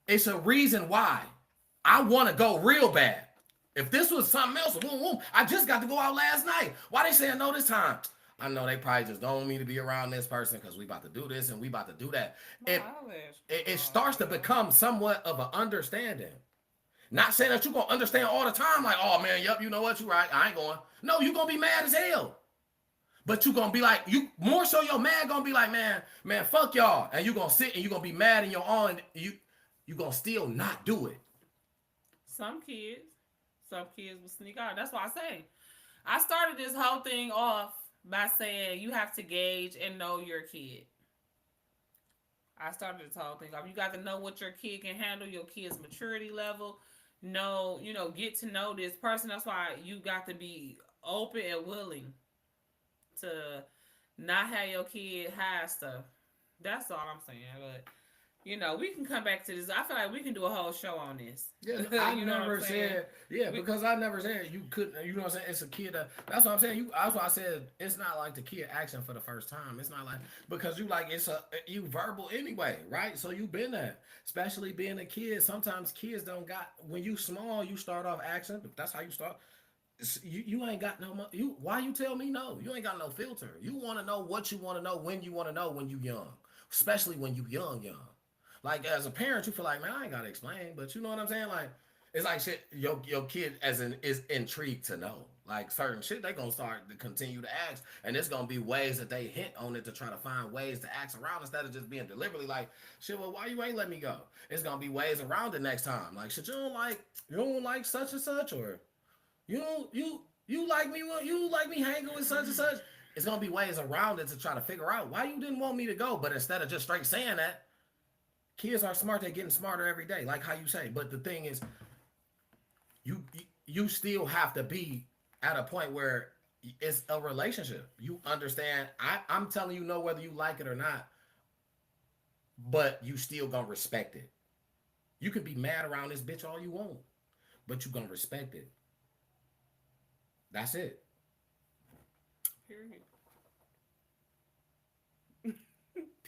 it's a reason why I want to go real bad. If this was something else, boom, boom, I just got to go out last night. Why they saying no this time? I know they probably just don't want me to be around this person because we about to do this and we about to do that. It starts to become somewhat of an understanding. Not saying that you're gonna understand all the time, like, oh man, yep, you know what, you right, I ain't going. No, you gonna be mad as hell. But you gonna be like, you more so your man gonna be like, man, fuck y'all. And you gonna sit and you gonna be mad in your own, you gonna still not do it. some kids, some kids will sneak out. That's why I say I started this whole thing off by saying you have to gauge and know your kid. I started this whole thing off. You got to know what your kid can handle, your kid's maturity level. Know, get to know this person. That's why you got to be open and willing to not have your kid hide stuff. That's all I'm saying. But we can come back to this. I feel like we can do a whole show on this. Yeah, I You know what I'm never saying? said, because I never said you couldn't, you know what I'm saying? It's a kid that's what I'm saying. That's why I said it's not like the kid action for the first time. It's not like, because you like, you verbal anyway, right? So you been there, especially being a kid. Sometimes kids don't got, when you small, you start off action. That's how you start. You ain't got no, why you tell me no? You ain't got no filter. You want to know what you want to know when you want to know when you young, especially when you young. Like as a parent, you feel like, man, I ain't gotta explain, but you know what I'm saying? Like it's like shit. Your kid is intrigued to know. Like certain shit, they gonna start to continue to ask, and it's gonna be ways that they hint on it to try to find ways to ask around instead of just being deliberately like, shit. Well, why you ain't let me go? It's gonna be ways around it next time. Like shit, you don't like such and such, or you like me? You like me hanging with such and such? It's gonna be ways around it to try to figure out why you didn't want me to go, but instead of just straight saying that. Kids are smart. They're getting smarter every day, like how you say. But the thing is, you still have to be at a point where it's a relationship. You understand? I'm telling you no whether you like it or not, but you still gonna respect it. You can be mad around this bitch all you want, but you gonna respect it. That's it. Period.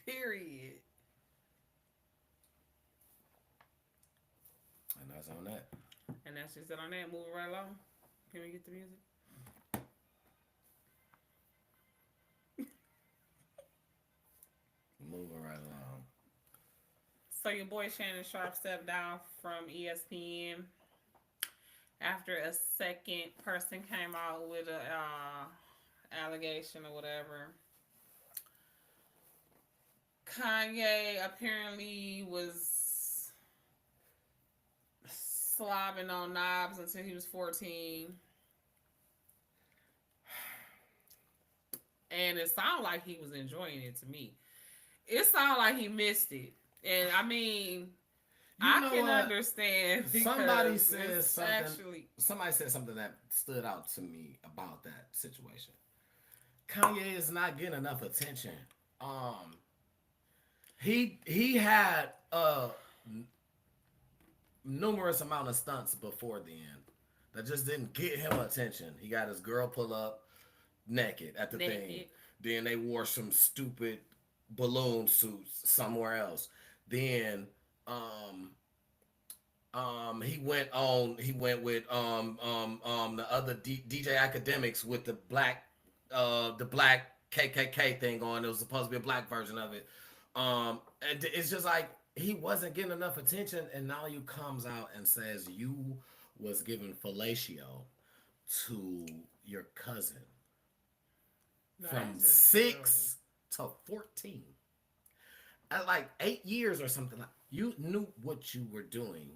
Period. And that's on that. And that's just it on that. Moving right along. Can we get the music? Moving right along. So your boy Shannon Sharp stepped down from ESPN after a second person came out with a allegation or whatever. Kanye apparently was slobbing on knobs until he was 14. And it sounded like he was enjoying it to me. It sounded like he missed it. And I mean, I can understand. Somebody said something. Actually, somebody said something that stood out to me about that situation. Kanye is not getting enough attention. He had numerous amount of stunts before then that just didn't get him attention. He got his girl pull up naked at the thing. Then they wore some stupid balloon suits somewhere else. Then he went with the other DJ Academics with the black KKK thing on. It was supposed to be a black version of it. And it's just like he wasn't getting enough attention, and now you comes out and says you was giving fellatio to your cousin from 6 to 14. At like 8 years or something. Like, you knew what you were doing.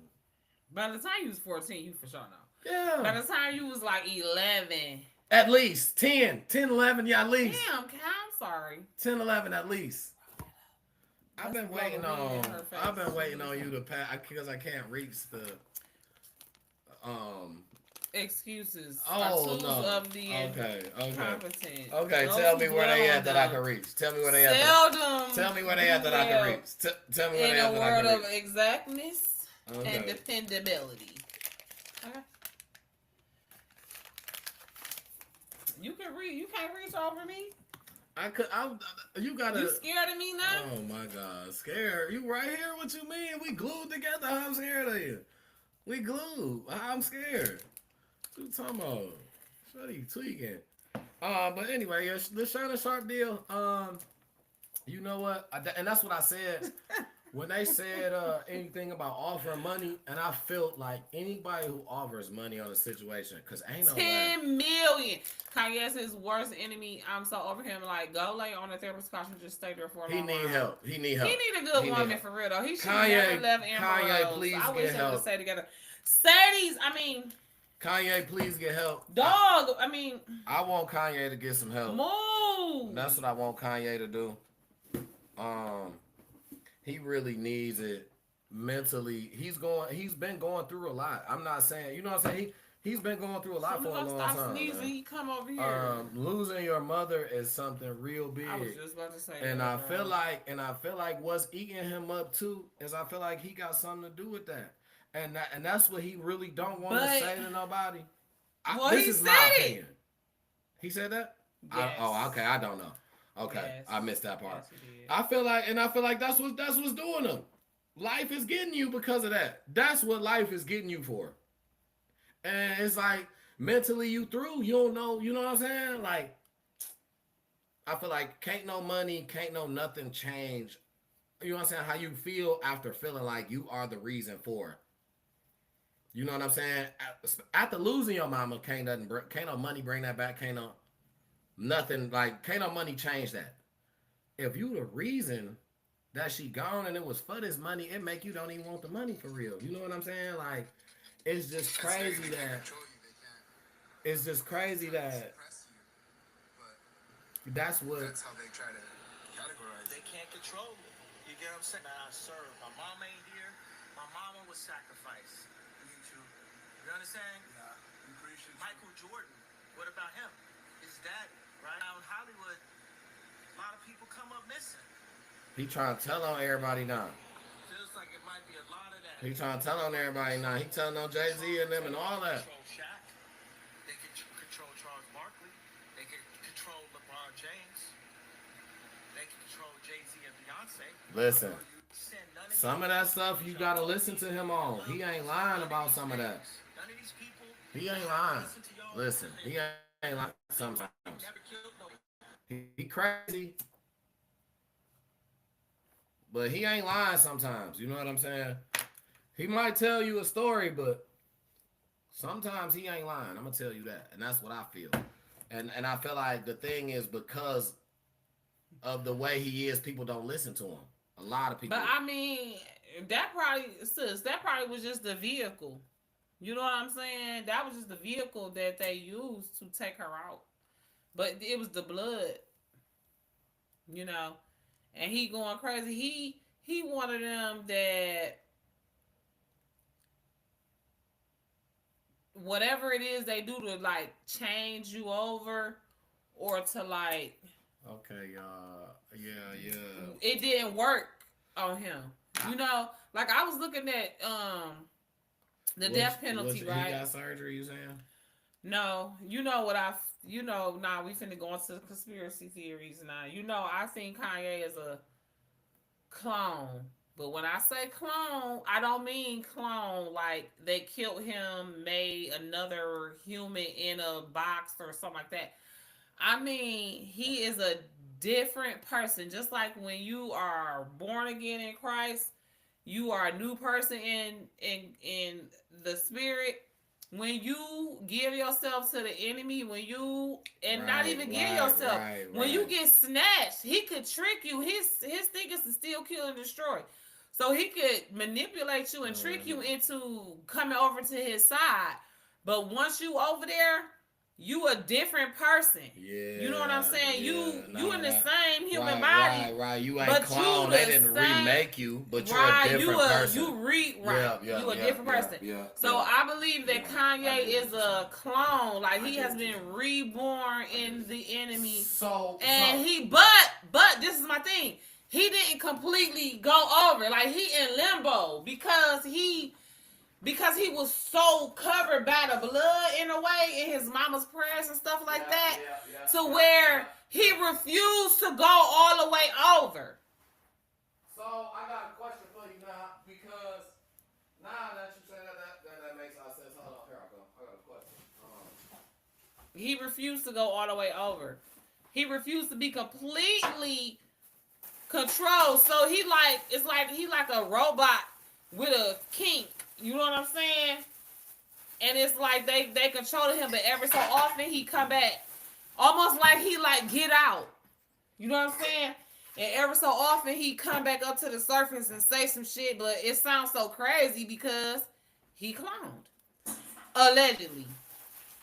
By the time you was 14, you for sure know. Yeah. By the time you was like 11. At least 10, 11, yeah, at least. Damn, I'm sorry. 10, 11 at least. I've been waiting on you to pass because I can't reach the excuses. Oh no. Of the competent. Okay, tell me where they at that I can reach. Tell me where they at. Tell me where they at that I can reach. Tell me where they at that I can reach. In a word of exactness and dependability. Okay. You can read. You can't reach over me. You gotta. You scared of me now? Oh my God, scared? You right here? What you mean? We glued together. How I'm scared of you? We glued. I'm scared. What you talking about? Shorty tweaking. But anyway, the Shannon Sharp deal. You know what? And that's what I said when they said anything about offering money, and I felt like anybody who offers money on a situation, because ain't no 10 million. Kanye's his worst enemy. I'm so over him. Like, go lay on a therapist couch and just stay there for a long time. Help. He need help. He need a good woman for real though. He should never left Amber Rose. Please I wish get help. They would stay together. Sadie's. I mean. Kanye, please get help. Dog. I mean. I want Kanye to get some help. Move. That's what I want Kanye to do. He really needs it mentally. He's been going through a lot. I'm not saying, you know what I'm saying? He's been going through a lot for a long time. Stop sneezing. He come over here. Losing your mother is something real big. I was just about to say and that. I feel like what's eating him up too is I feel like he got something to do with that. And that's what he really don't want to say to nobody. This is my opinion. He said that? Yes. Okay. I don't know. Okay, yes. I missed that part. Yes, I feel like that's what's doing him. Life is getting you because of that. That's what life is getting you for. And it's like mentally you through. You don't know. You know what I'm saying? Like, I feel like can't no money, can't no nothing change. You know what I'm saying? How you feel after feeling like you are the reason for it. You know what I'm saying? After losing your mama, can't no money bring that back. Can't no nothing, like, can't no money change that. If you the reason that she gone and it was for this money, it make you don't even want the money for real. You know what I'm saying? Like, it's just crazy that that's how they try to categorize. They can't control me. You get what I'm saying? I serve. My mom ain't here. My mama was sacrificed. You understand? Yeah. Michael Jordan. What about him? His daddy. Right now in Hollywood, a lot of people come up missing. He trying to tell on everybody now. Feels like it might be a lot of that. He trying to tell on everybody now. He telling on Jay-Z and them and all that. They can control Shaq. They can control James. They can control Jay-Z and Beyonce. Listen, Send none of some of that stuff you gotta listen to him on. He ain't lying about some of that. None of these people He ain't lying. listen to y'all. Listen, he ain't lying sometimes. Never killed no. He crazy, but he ain't lying sometimes. You know what I'm saying? He might tell you a story, but sometimes he ain't lying. I'm gonna tell you that, and that's what I feel. And I feel like the thing is because of the way he is, people don't listen to him. A lot of people. But I mean, that probably was just the vehicle. You know what I'm saying? That was just the vehicle that they used to take her out. But it was the blood, you know. And he going crazy. He one of them that whatever it is they do to like change you over or to like Okay, y'all. Yeah. it didn't work on him. You know, like I was looking at the death penalty, right? He got surgery, you saying? No, nah, we finna go into conspiracy theories now. You know, I think Kanye is a clone. But when I say clone, I don't mean clone like they killed him, made another human in a box or something like that. I mean, he is a different person. Just like when you are born again in Christ, you are a new person in the spirit. When you give yourself to the enemy, not even give yourself, when you get snatched, he could trick you. His thing is to steal, kill, and destroy. So he could manipulate you and trick you into coming over to his side. But once you over there, you a different person. Yeah. You know what I'm saying? Yeah, you in the same human body. Right. You ain't clone. They didn't remake you, but you're a different person. You a different person. So I believe that Kanye is a clone. Like he has been reborn in the enemy. But this is my thing. He didn't completely go over. Like he in limbo because he was so covered by the blood in a way in his mama's prayers and stuff like that, to where he refused to go all the way over. So I got a question for you now, because now that you say that makes a lot of sense. Hold on, here I go. I got a question. He refused to go all the way over. He refused to be completely controlled. So he like a robot with a kink. You know what I'm saying? And it's like they controlling him, but every so often he come back, almost like he like get out. You know what I'm saying? And every so often he come back up to the surface and say some shit, but it sounds so crazy because he cloned, allegedly.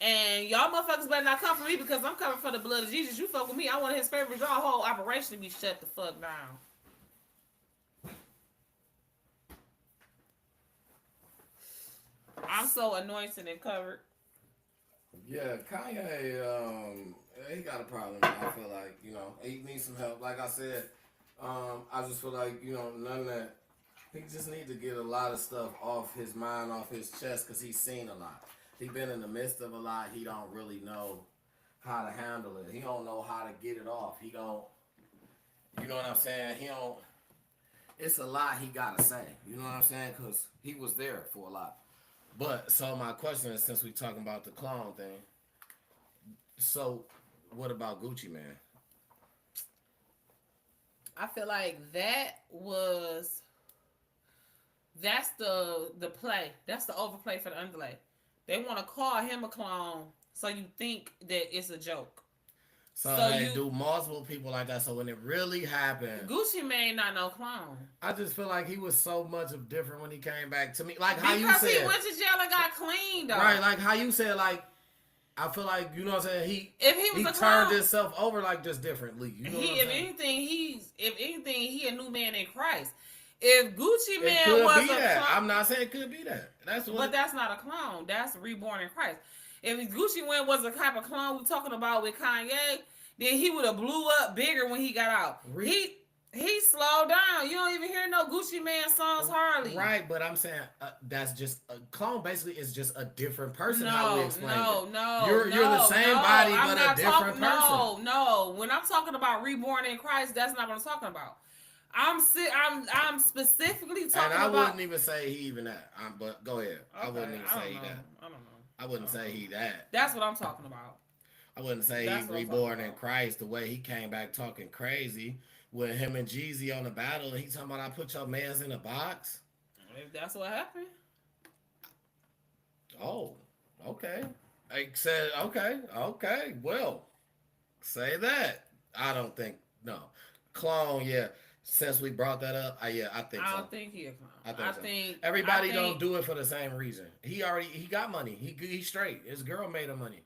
And y'all motherfuckers better not come for me because I'm coming for the blood of Jesus. You fuck with me, I want his favorite draw whole operation to be shut the fuck down. I'm so anointed and covered. Yeah, Kanye, he got a problem. I feel like, he needs some help. Like I said, I just feel like, none of that. He just needs to get a lot of stuff off his mind, off his chest, because he's seen a lot. He been in the midst of a lot. He don't really know how to handle it. He don't know how to get it off. He don't, you know what I'm saying? It's a lot he got to say. You know what I'm saying? Because he was there for a lot. But, so my question is, since we talking about the clone thing, so what about Gucci Mane? I feel like that's the play. That's the overplay for the underlay. They want to call him a clone, so you think that it's a joke. So they do multiple people like that. So when it really happened, Gucci Mane not no clone. I just feel like he was so much of different when he came back to me. Like how because you said, he went to jail and got clean though. Right, like how you said, like I feel like you know what I'm saying. He turned clone, himself over like just differently. You know what I'm saying? If anything, he a new man in Christ. If Gucci Mane was a clone, I'm not saying it could be that. But that's not a clone. That's reborn in Christ. If Gucci Mane was a type of clone we talking about with Kanye, then he would have blew up bigger when he got out. He slowed down. You don't even hear no Gucci Man songs hardly. Right, but I'm saying that's just a clone. Basically, is just a different person. How we explain it. You're the same body, but a different person. No. When I'm talking about reborn in Christ, that's not what I'm talking about. I'm specifically talking about. And I wouldn't even say he even that. But go ahead. Okay, I wouldn't even say that. I don't know. I wouldn't say he that. That's what I'm talking about. I wouldn't say he reborn in Christ the way he came back talking crazy with him and Jeezy on the battle. And he talking about I put your mans in a box. If that's what happened. Oh, okay. I said okay. Well, say that. I don't think no clone. Yeah. Since we brought that up, I think so. I don't think he a clown. I think everybody don't do it for the same reason. He got money. He's straight. His girl made him money.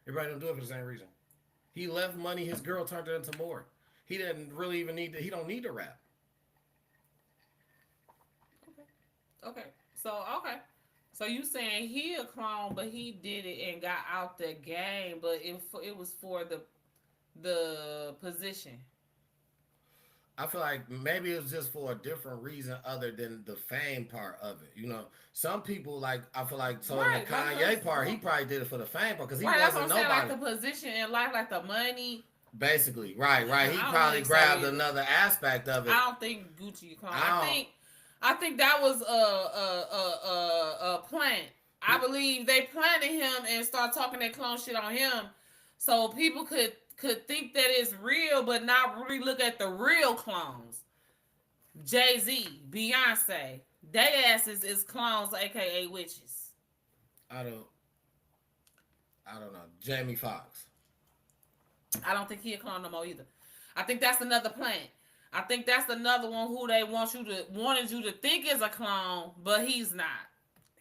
Everybody don't do it for the same reason. He left money. His girl turned it into more. He didn't really even need to. He don't need to rap. Okay. So you saying he a clone, but he did it and got out the game, but it was for the position. I feel like maybe it was just for a different reason other than the fame part of it. You know, some people like I feel like in the Kanye part, he probably did it for the fame part because he wasn't nobody. Like the position in life, like the money. Basically, right. He probably grabbed another aspect of it. I don't think Gucci clone. I think that was a plant. I believe they planted him and start talking that clone shit on him, so people could think that it's real, but not really look at the real clones. Jay-Z, Beyonce, they asses is clones, aka witches. I don't know. Jamie Foxx. I don't think he a clone no more either. I think that's another plant. I think that's another one who they wanted you to think is a clone, but he's not.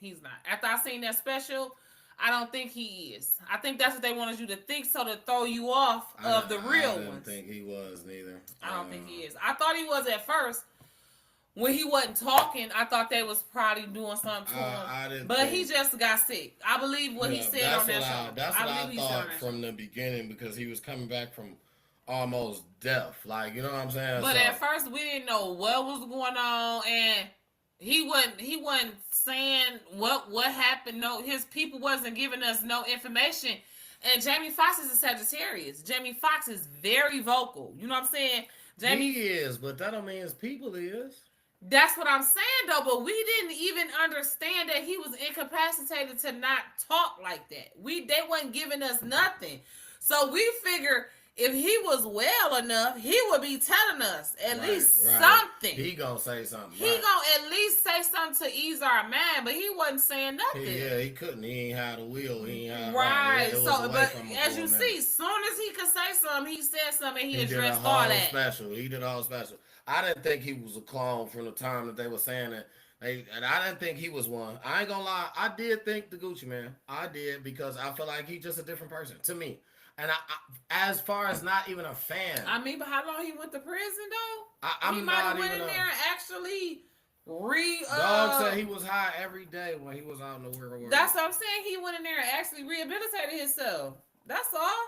He's not. After I seen that special, I don't think he is. I think that's what they wanted you to think, so to throw you off of the real ones. I didn't think he was neither. I don't think he is. I thought he was at first. When he wasn't talking, I thought they was probably doing something to him. But he just got sick. I believe what he said on that show. That's what I thought from the beginning because he was coming back from almost death. Like, you know what I'm saying? But at first, we didn't know what was going on, and he wasn't saying what happened. No, his people wasn't giving us no information. And Jamie Foxx is a Sagittarius. Jamie Foxx is very vocal. You know what I'm saying? He is, but that don't mean his people is. That's what I'm saying, though. But we didn't even understand that he was incapacitated to not talk like that. They wasn't giving us nothing. So we figure if he was well enough, he would be telling us at least something. He gonna say something. He gonna at least say something to ease our mind, but he wasn't saying nothing. He couldn't. He ain't had a wheel. He ain't had so, but as you see, soon as he could say something, he said something. He addressed all that. He did all special. I didn't think he was a clone from the time that they were saying that. And I didn't think he was one. I ain't gonna lie. I did think the Gucci Man. I did because I feel like he's just a different person to me. And I, as far as not even a fan. I mean, but how long he went to prison though? He might have went in there and actually Dog said he was high every day when he was out in the real world. That's what I'm saying. He went in there and actually rehabilitated himself. That's all.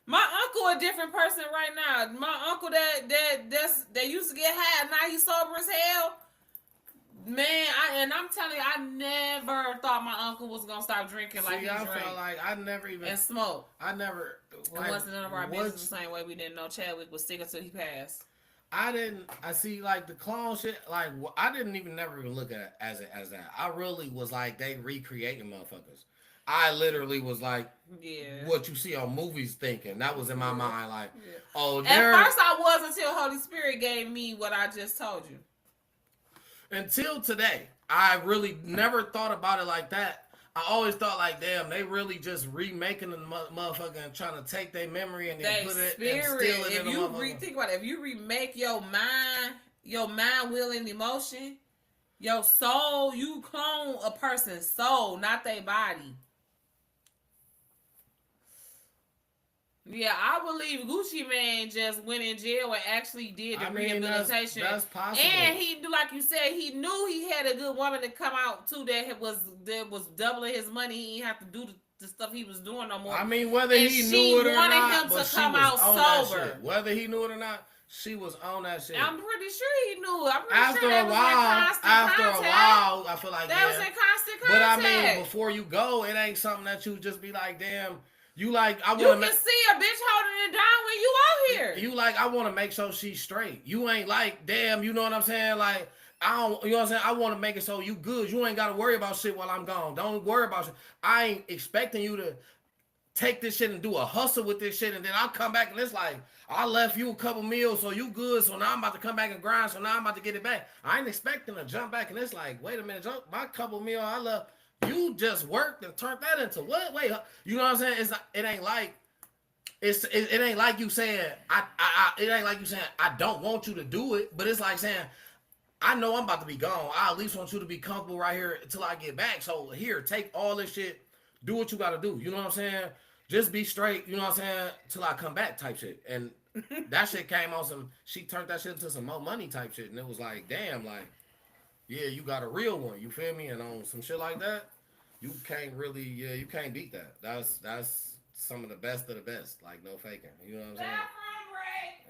My uncle a different person right now. My uncle that used to get high, now he's sober as hell. Man, I'm telling you, I never thought my uncle was gonna stop drinking like he drank. I felt like I never even and smoke. I never. It wasn't none of our business the same way we didn't know Chadwick was sick until he passed. I see like the clone shit. Like I didn't even never even look at it as that. I really was like they recreating motherfuckers. I literally was like, what you see on movies thinking. That was in my mind. Like, oh, at first I was until Holy Spirit gave me what I just told you. Until today, I really never thought about it like that. I always thought like, damn, they really just remaking the motherfucker and trying to take their memory and then put it and steal it in the motherfucker. Think about it. If you remake your mind, will, and emotion, your soul, you clone a person's soul, not their body. Yeah, I believe Gucci Man just went in jail and actually did the rehabilitation. That's possible. And he, like you said, he knew he had a good woman to come out too that was doubling his money. He didn't have to do the stuff he was doing no more. I mean, whether he knew it or not, him to come out sober. Whether he knew it or not, She was on that shit. I'm pretty sure he knew. I'm pretty After sure they a was while, in constant contact. I feel like That was in constant But I contact. mean, before you go, it ain't something that you just be like, damn. You like I You want to can see a bitch holding it down when you out here. You like I want to make sure she's straight. You ain't like damn. You know what I'm saying? Like I don't. You know what I'm saying? I want to make it so you good. You ain't got to worry about shit while I'm gone. Don't worry about shit. I ain't expecting you to take this shit and do a hustle with this shit, and then I'll come back and it's like I left you a couple meals, so you good. So now I'm about to come back and grind. So now I'm about to get it back. I ain't expecting to jump back, and it's like, wait a minute, my couple meal I love. You just worked and turned that into what? Wait, you know what I'm saying? It's not, it ain't like it ain't like you saying it ain't like you saying I don't want you to do it, but it's like saying I know I'm about to be gone. I at least want you to be comfortable right here until I get back. So here, take all this shit, do what you got to do. You know what I'm saying? Just be straight. You know what I'm saying? Till I come back, type shit. And that shit came on some. She turned that shit into some more money type shit, and it was like, damn, like, yeah, you got a real one. You feel me? And on some shit like that, you can't really, you can't beat that. That's some of the best of the best. Like no faking. You know what I'm saying?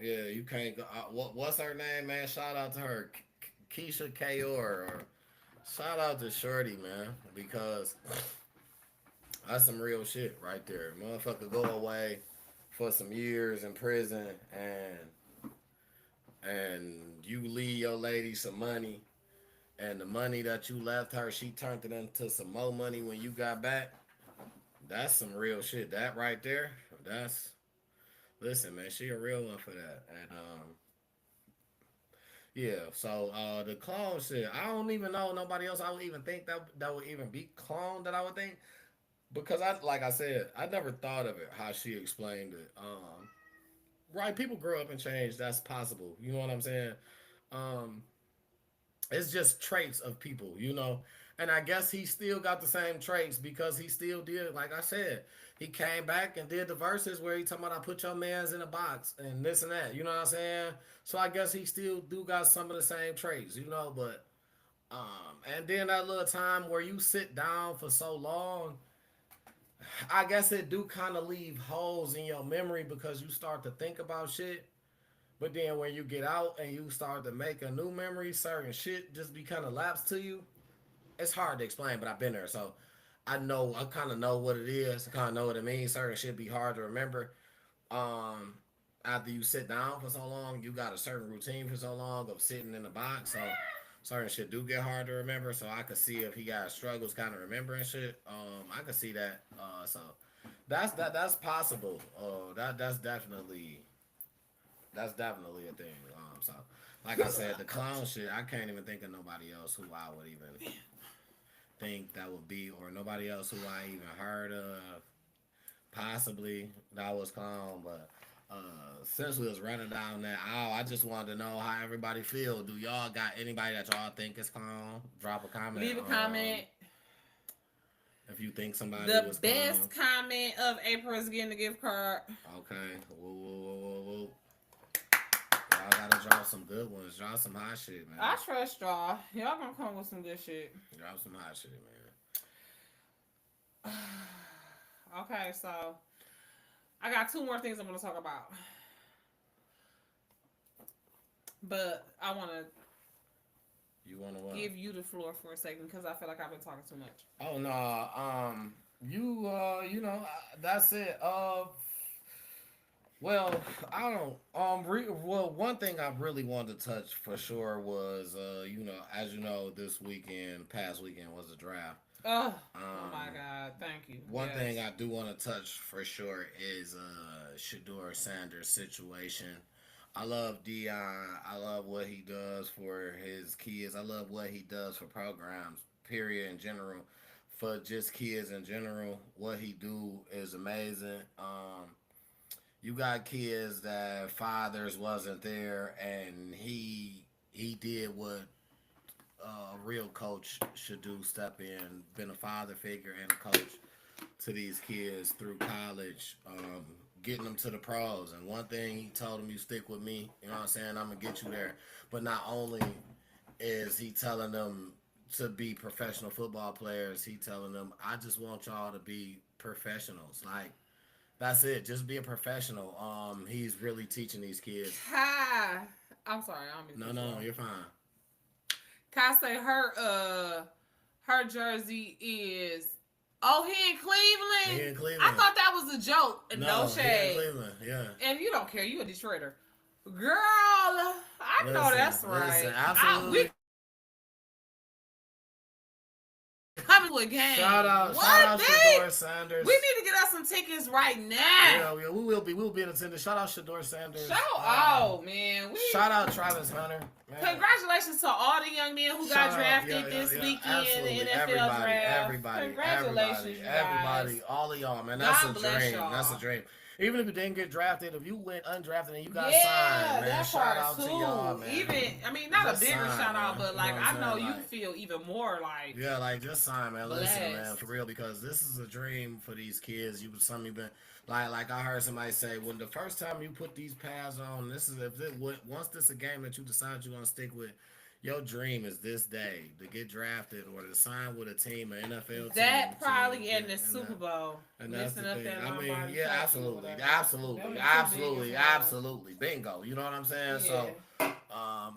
Yeah, you can't go. What's her name, man? Shout out to her, Keisha Kayor, or shout out to Shorty, man, because that's some real shit right there. Motherfucker go away for some years in prison, and you leave your lady some money, and the money that you left her, she turned it into some more money when you got back. That's some real shit. That right there, that's, listen, man, she a real one for that. And yeah, so the clone shit, I don't even know nobody else I would even think that would even be clone that I would think, because like I said, I never thought of it how she explained it. Right, people grow up and change, that's possible. You know what I'm saying? Um it's just traits of people, you know. And I guess he still got the same traits because he still did, like I said, he came back and did the verses where he talking about I put your mans in a box and this and that. You know what I'm saying? So I guess he still do got some of the same traits, you know. But and then that little time where you sit down for so long, I guess it do kind of leave holes in your memory because you start to think about shit. But then when you get out and you start to make a new memory, certain shit just be kind of lapsed to you. It's hard to explain, but I've been there, so I kind of know what it is. I kind of know what it means. Certain shit be hard to remember. After you sit down for so long, you got a certain routine for so long of sitting in the box. So certain shit do get hard to remember. So I could see if he got struggles kind of remembering shit. I could see that. So that's possible. That's definitely a thing. So like I said, the clown shit, I can't even think of nobody else who I would even think that would be, or nobody else who I even heard of. Possibly that was clown, but since we was running down that aisle, I just wanted to know how everybody feel. Do y'all got anybody that y'all think is clown? Drop a comment. Leave a comment. If you think somebody The was best clown. comment of April is getting a gift card. Okay. Whoa. Y'all gotta drop some good ones. Drop some hot shit, man. I trust y'all. Y'all gonna come with some good shit. Drop some hot shit, man. Okay, so I got two more things I'm gonna talk about. But I wanna give you the floor for a second because I feel like I've been talking too much. Oh no, you know, that's it. Well, I don't. Well, one thing I really wanted to touch for sure was, you know, as you know, past weekend was the draft. Oh my God! Thank you. One thing I do want to touch for sure is Shedeur Sanders' situation. I love Dion. I love what he does for his kids. I love what he does for programs. Period. In general, for just kids in general, what he do is amazing. You got kids that fathers wasn't there, and he did what a real coach should do: step in, been a father figure and a coach to these kids through college, getting them to the pros. And one thing he told them: you stick with me, you know what I'm saying, I'm gonna get you there. But not only is he telling them to be professional football players, he telling them, I just want y'all to be professionals. Like, That's it. Just be a professional. He's really teaching these kids. Kai, I'm sorry, I don't mean to No, cut you no, off. you're fine. Kai say her jersey is he in Cleveland. He in Cleveland. I thought that was a joke. No he in shade. Cleveland. Yeah. And you don't care. You a Detroiter. Girl, I know that's right. Listen, absolutely. We coming to a game. Shout out What, Shador Sanders. We need to get us some tickets right now. Yeah, we will be. We'll be in attendance. Shout out Shador Sanders. Shout out, man. Shout out Travis Hunter. Man. Congratulations to all the young men who got drafted this weekend in the NFL draft. Everybody, Congratulations, you everybody, guys. all of y'all, man. That's God a bless dream. y'all. That's a dream. Even if you didn't get drafted, if you went undrafted and you got Yeah, signed, man, that shout part out too. to y'all, man. Even, I mean, not Just a bigger sign, shout out, man. but like You know what I I'm know saying? you Like- feel even more like Yeah, like just sign, man. Listen, man, Blessed. for real, because this is a dream for these kids. You been like I heard somebody say when the first time you put these pads on, this is once this is a game that you decide you're gonna stick with. Your dream is this day to get drafted or to sign with a team, an NFL team. that probably to in get- the and Super that- Bowl. And that's the Mixing up thing. that I mean, Lombardi yeah, trophy or absolutely, whatever. absolutely, Them the two absolutely, biggest ones. absolutely, bingo. You know what I'm saying? So,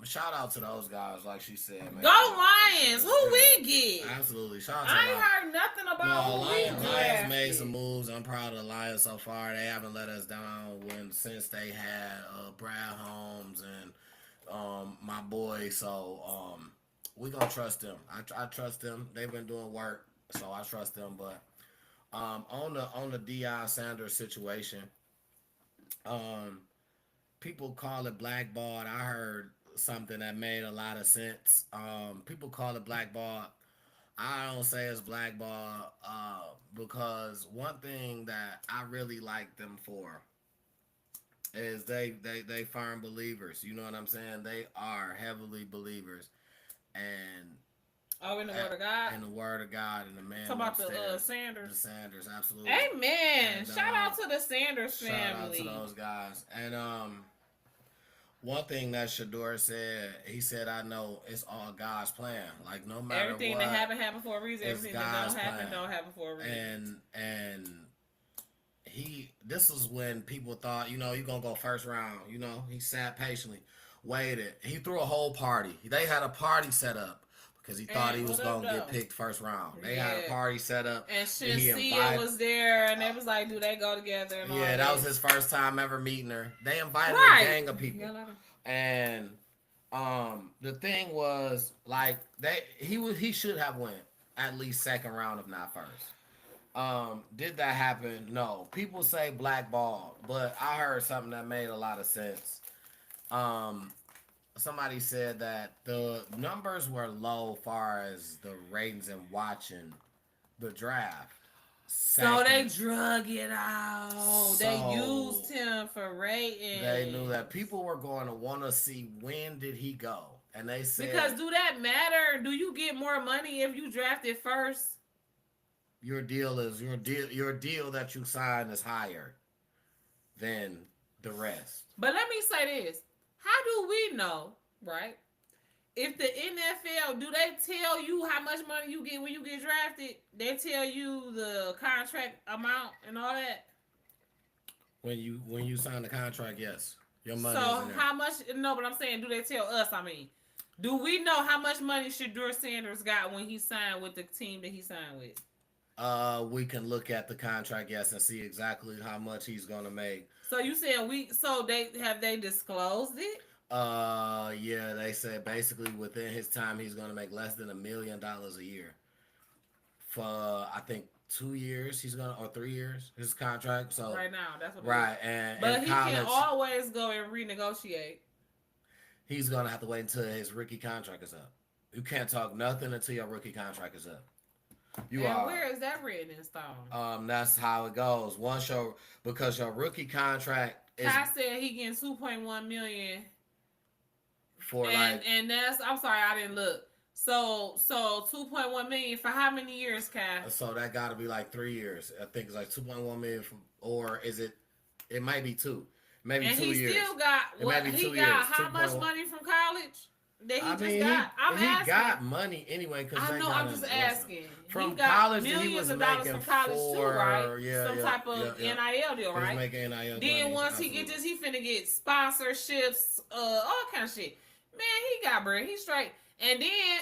shout out to those guys, like she said, man. Go Lions! Who we get? Absolutely, shout out to I ain't Lions. heard nothing about No, who Lions we made drafted. some moves. I'm proud of the Lions so far. They haven't let us down since they had Brad Holmes and my boy. So we gonna trust them. I trust them. They've been doing work, so I trust them. But on the Deion Sanders situation, people call it blackballed. I heard something that made a lot of sense. People call it blackballed. I don't say it's blackball because one thing that I really like them for is they firm believers. You know what I'm saying? They are heavily believers, and In the Word of God. in the Word of God and the man Talk about the upstairs. The Sanders. Sanders, absolutely. Amen. And, Shout out to the Sanders Shout out family. to those guys. And one thing that Shador said, he said, "I know it's all God's plan. Like no matter Everything what, that happened for a reason. it's Everything that God's don't happen plan. don't happen for a reason. And this is when people thought, you're gonna go first round. He sat patiently, waited. He threw a whole party. They had a party set up because he thought he was what up, gonna get though? picked first round. They had a Yeah. party set up. And he Shansia invited- was there, and they was like, "Do they go together?" And all Yeah, that was his first time ever meeting her. They invited Right. a gang of people. Yeah, let 'em- And the thing was like he should have went at least second round if not first. Did that happen? No. People say blackball, but I heard something that made a lot of sense. Somebody said that the numbers were low far as the ratings and watching the draft. So they drug it out. They So- used him for ratings. They knew that people were going to want to see when did he go, and they said Because do that matter? Do you get more money if you drafted first? your deal that you signed is higher than the rest. But let me say this. How do we know, right? If the NFL, do they tell you how much money you get when you get drafted? They tell you the contract amount and all that? When you sign the contract, yes, your money is So in there. how much, no, but I'm saying, do they tell us, do we know how much money Shador Sanders got when he signed with the team that he signed with? We can look at the contract, yes, and see exactly how much he's gonna make. So you said they disclosed it? Yeah, they said basically within his time he's gonna make less than $1 million a year. For I think 2 years or 3 years his contract. So Right now, that's what. right, and But in he college, can always go and renegotiate. he's gonna have to wait until his rookie contract is up. You can't talk nothing until your rookie contract is up. Where is that written in stone? That's how it goes. Because your rookie contract is Kai said he getting 2.1 million, for and that's, I'm sorry, I didn't look. So 2.1 million for how many years, Kai? so that got to be like 3 years. I think it's like 2.1 million or is it? It might be 2. Maybe And 2 he years. still got It what might be he 2 got? years, How much 2.1. money from college? that he I just mean, got? I'm he asking. got money anyway. Cause I they know. got I'm just listen, asking. from He got college, he millions was of dollars making from college too, right? yeah, Some type of NIL deal, He was right? making NIL Then money. once he get this, he finna get sponsorships, all kind of shit. Man, he got bread. He's straight. And then,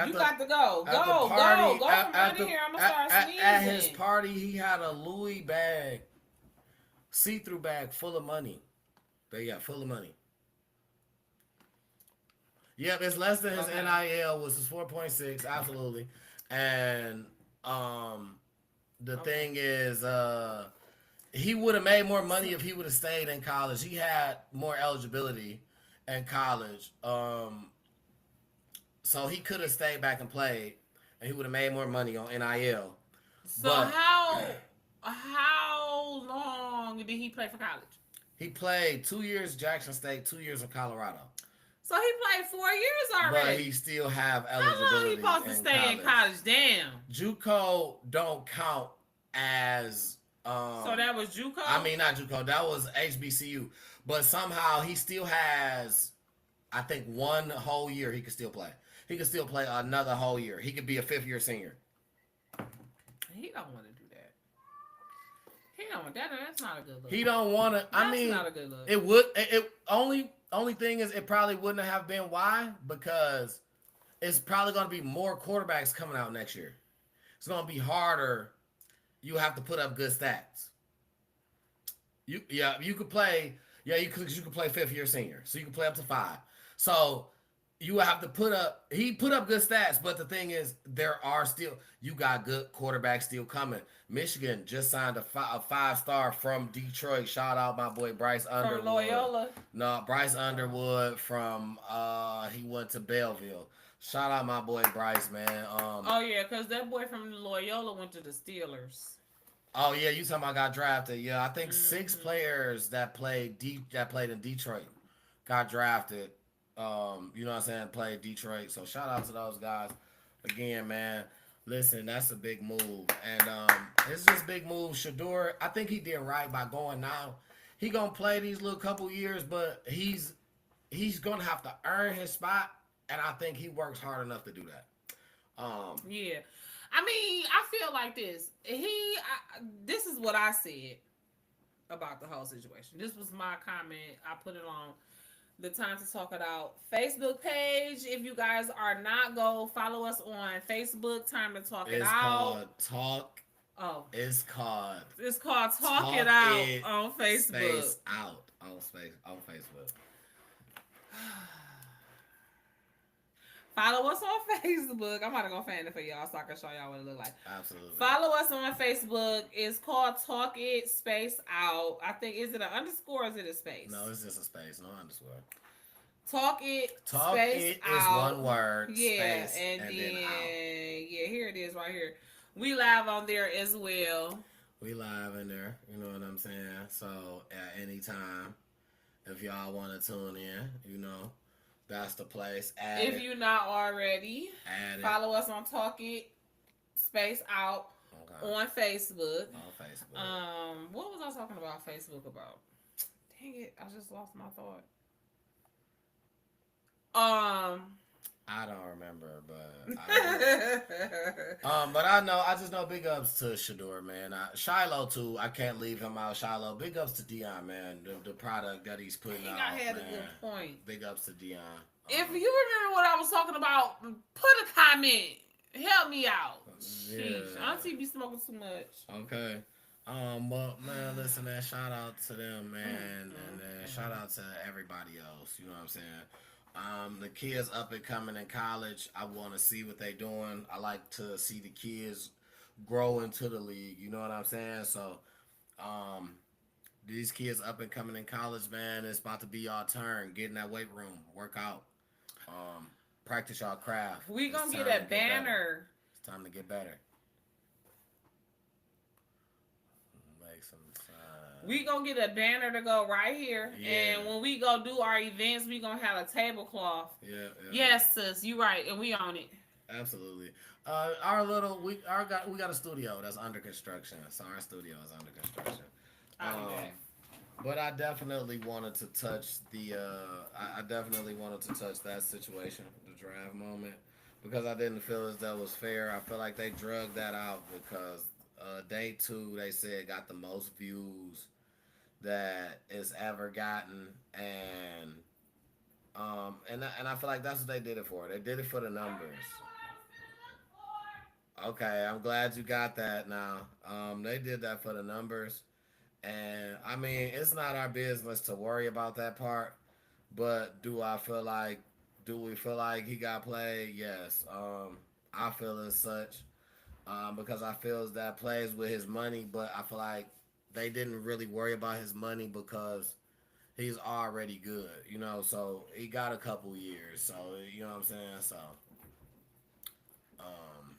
you got to go. Go from right in here. I'm gonna start sneezing. At his party, he had a Louis bag, see-through bag full of money. But yeah, full of money. Yep, it's less than his NIL, which is 4.6, absolutely. And the thing is, he would have made more money if he would have stayed in college. He had more eligibility in college. So he could have stayed back and played, and he would have made more money on NIL. So how long did he play for college? He played 2 years Jackson State, 2 years in Colorado. So he played 4 years already. But he still have eligibility. How long he supposed to stay in college? Damn. JUCO don't count as. So that was JUCO? I mean, not JUCO. That was HBCU. But somehow he still has, I think, 1 whole year he could still play. He could still play another whole year. He could be a 5th-year senior. He don't want to do that. He don't want that. That's not a good look. He don't want to. I mean, not a good look. It would. It only thing is, it probably wouldn't have been why, because it's probably going to be more quarterbacks coming out next year. It's going to be harder. You have to put up good stats. You could play. Yeah, you could play 5th-year senior, so you can play up to 5. So you have to put up. He put up good stats, but the thing is, you got good quarterbacks still coming. Michigan just signed a 5-star from Detroit. Shout out my boy Bryce Underwood. From Loyola. No, Bryce Underwood from he went to Belleville. Shout out my boy Bryce, man. Oh yeah, because that boy from Loyola went to the Steelers. Oh yeah, you talking about got drafted? Yeah, I think 6 players that played in Detroit got drafted. You know what I'm saying? Played Detroit. So shout out to those guys. Again, man. Listen, that's a big move, and it's just big move. Shedeur, I think he did right by going now. He gonna play these little couple years, but he's gonna have to earn his spot, and I think he works hard enough to do that. Yeah, I mean, I feel like this. This is what I said about the whole situation. This was my comment. I put it on the Time to Talk It Out Facebook page. If you guys are not, go follow us on Facebook. Time to Talk It Out. It's called Talk It Out on Facebook. Space out on Facebook. Follow us on Facebook. I'm about to go fan it for y'all so I can show y'all what it look like. Absolutely. Follow us on Facebook. It's called Talk It Space Out. I think, is it an underscore or is it a space? No, it's just a space, no underscore. Talk It Talk Space It Out. is one word. Yeah, space, and then out. Yeah, here it is right here. We live on there as well. We live in there. You know what I'm saying? So at any time, if y'all want to tune in, you know, that's the place. If you're not already, follow us on Talk It Space Out on Facebook. What was I talking about Facebook about? Dang it, I just lost my thought. I don't remember, but I know. I just know big ups to Shedeur, man. Shiloh too. I can't leave him out. Shiloh. Big ups to Dion, man. The product that he's putting out. I had man. a good point. Big ups to Dion. If you remember what I was talking about, put a comment. Help me out. Sheesh. Auntie be smoking too much. Okay. But man, listen, man. Shout out to them, man, and then shout out to everybody else. You know what I'm saying? The kids up and coming in college, I want to see what they doing. I like to see the kids grow into the league. You know what I'm saying? So, these kids up and coming in college, man, it's about to be y'all turn. Get in that weight room, work out, practice y'all craft. We gonna get a banner. It's time to get better. We gonna get a banner to go right here, and when we go do our events, we gonna have a tablecloth. Yeah. Yes, sis, you right, and we own it. Absolutely. We got a studio that's under construction, so our studio is under construction. But I definitely wanted to touch the. I definitely wanted to touch that situation, the draft moment, because I didn't feel as though it was fair. I feel like they drugged that out because day two they said got the most views that it's ever gotten, and I feel like that's what they did it for. They did it for the numbers. Okay, I'm glad you got that now. They did that for the numbers. And I mean, it's not our business to worry about that part. But do we feel like he got played? Yes. I feel as such. Because I feel that plays with his money, but I feel like they didn't really worry about his money because he's already good, so he got a couple years. So, you know what I'm saying? So, um,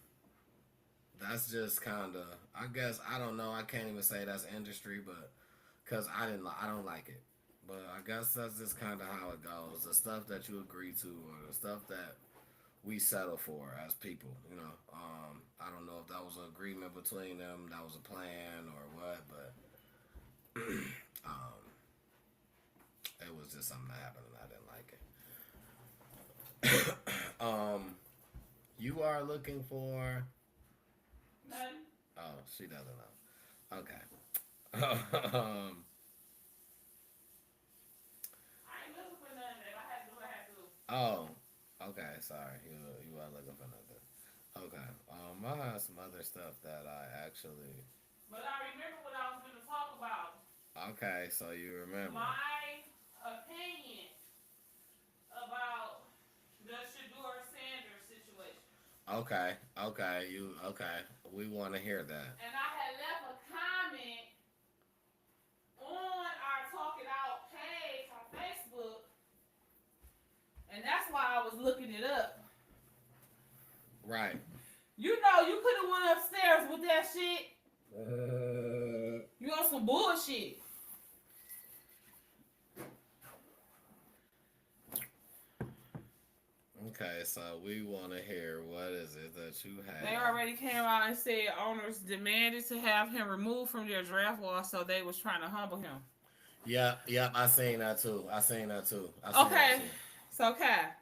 that's just kind of, I guess, I don't know. I can't even say that's industry, but because I don't like it. But I guess that's just kind of how it goes. The stuff that you agree to, or the stuff that we settle for as people. I don't know if that was an agreement between them, that was a plan or what, but um, it was just something that happened and I didn't like it. You are looking for. Nothing. Oh, she doesn't know. Okay. I ain't looking for nothing. If I had to do, I had to do. Oh, okay. Sorry, you are looking for nothing. Okay. I have some other stuff that I actually. But I remember what I was going to talk about. Okay, so you remember. My opinion about the Shador Sanders situation. Okay. We want to hear that. And I had left a comment on our Talk It Out page on Facebook. And that's why I was looking it up. Right. You know, you could have went upstairs with that shit. You on some bullshit. Okay, so we want to hear what is it that you have. They already came out and said owners demanded to have him removed from their draft law, so they was trying to humble him. Yeah, I seen that too. Okay, so Kai,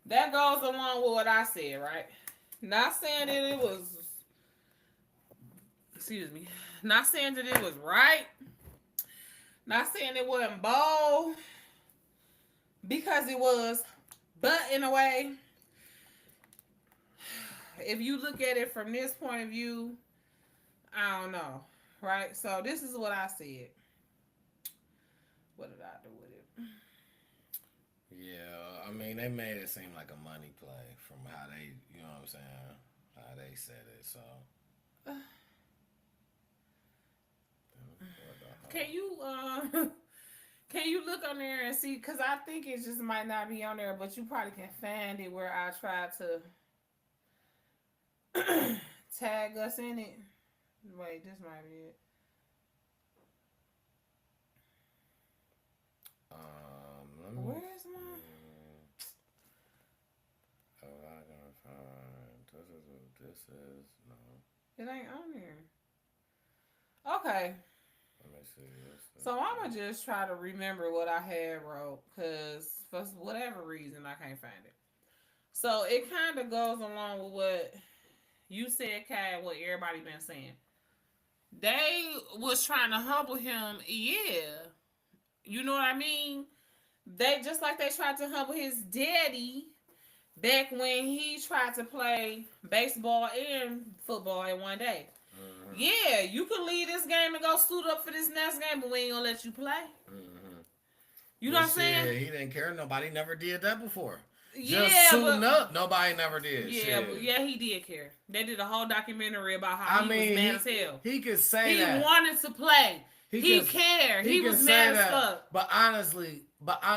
that goes along with what I said, right? Not saying that it was, not saying that it was right, not saying it wasn't bold, because it was, but in a way, if you look at it from this point of view, I don't know, right? So this is what I said. What did I do with it? Yeah, I mean, they made it seem like a money play from how they, you know what I'm saying, how they said it, so. Can you look on there and see? Because I think it just might not be on there, but you probably can find it where I tried to tag us in it. Wait, this might be it. Where's mine? Oh, I gotta find. This is no. It ain't on there. Okay. Let me see. So I'm gonna just try to remember what I had wrote, because for whatever reason I can't find it. So it kind of goes along with what you said, Kai, what everybody been saying. They was trying to humble him, yeah. You know what I mean? They just like they tried to humble his daddy back when he tried to play baseball and football in one day. Mm-hmm. Yeah, you can leave this game and go suit up for this next game, but we ain't gonna let you play. Mm-hmm. You know what I'm saying? He didn't care. Nobody never did that before. Yeah, just suiting up. Nobody never did. Yeah, he did care. They did a whole documentary about how he was mad as hell. He could say that. He wanted to play. He cared. He was mad as fuck. But honestly,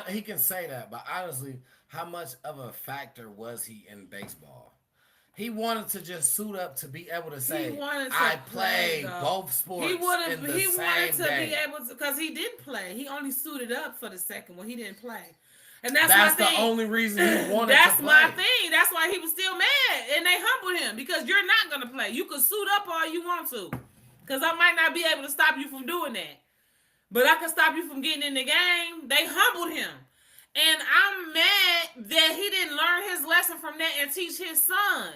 he can say that. But honestly, how much of a factor was he in baseball? He wanted to just suit up to be able to say, I played both sports in the same wanted to day. be able to, because he didn't play. He only suited up for the second one. He didn't play. And that's the only reason he wanted to play. That's my thing. That's why he was still mad. And they humbled him, because you're not going to play. You can suit up all you want to, because I might not be able to stop you from doing that. but I can stop you from getting in the game. They humbled him. And I'm mad that he didn't learn his lesson from that and teach his son.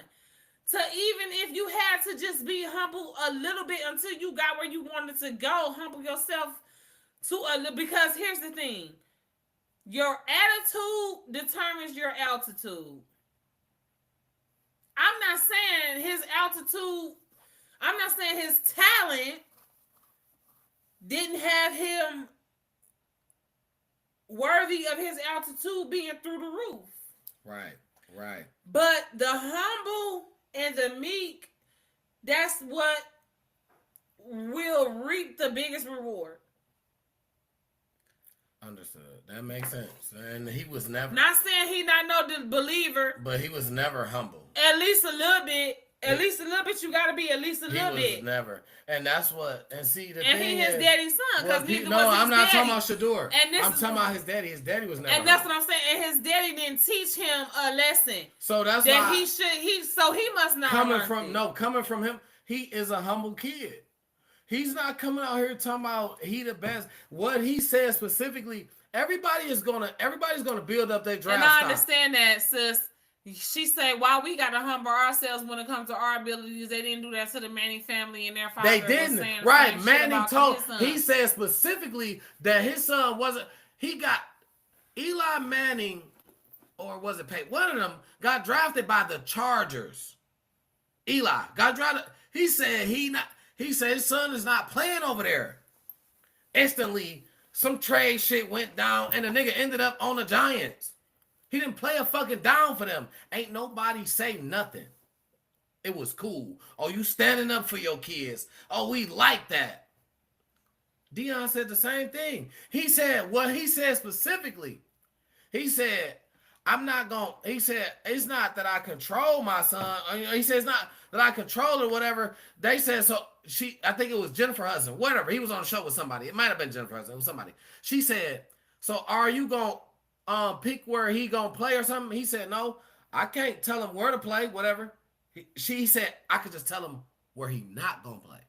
To even if you had to just be humble a little bit until you got where you wanted to go, humble yourself to a little. Because here's the thing. Your attitude determines your altitude. I'm not saying his altitude, I'm not saying his talent didn't have him worthy of his altitude being through the roof. Right, right. But the humble and the meek, that's what will reap the biggest reward. Understood. That makes sense. And he was never. Not saying he not no believer. But he was never humble. At least a little bit. At least a little bit. You got to be at least a little bit. He was never. And that's what. And see, the and thing he his daddy's son. Well, no, I'm not talking about Shador. I'm talking about his daddy. His daddy was never. And that's what I'm saying. And his daddy didn't teach him a lesson. So that's that why he should. So he must not. Coming from him, he is a humble kid. He's not coming out here talking about he the best. What he said specifically. Everybody's gonna build up their draft. And I understand that, sis. She said, "Why we gotta humble ourselves when it comes to our abilities? They didn't do that to the Manning family and their father." They didn't, right? Manning told. He said specifically that his son wasn't. He got Eli Manning, or was it Peyton? One of them got drafted by the Chargers. Eli got drafted. He said He said his son is not playing over there. Instantly. Some trade shit went down, and the nigga ended up on the Giants. He didn't play a fucking down for them. Ain't nobody say nothing. It was cool. Oh, you standing up for your kids. Oh, we like that. Deion said the same thing. He said what he said specifically. He said, he said, it's not that I control my son. He said, it's not that I control or whatever. They said, so I think it was Jennifer Hudson, whatever. He was on the show with somebody. It might have been Jennifer Hudson. It was somebody. She said, so are you going to pick where he going to play or something? He said, no, I can't tell him where to play, whatever. She said, I could just tell him where he not going to play.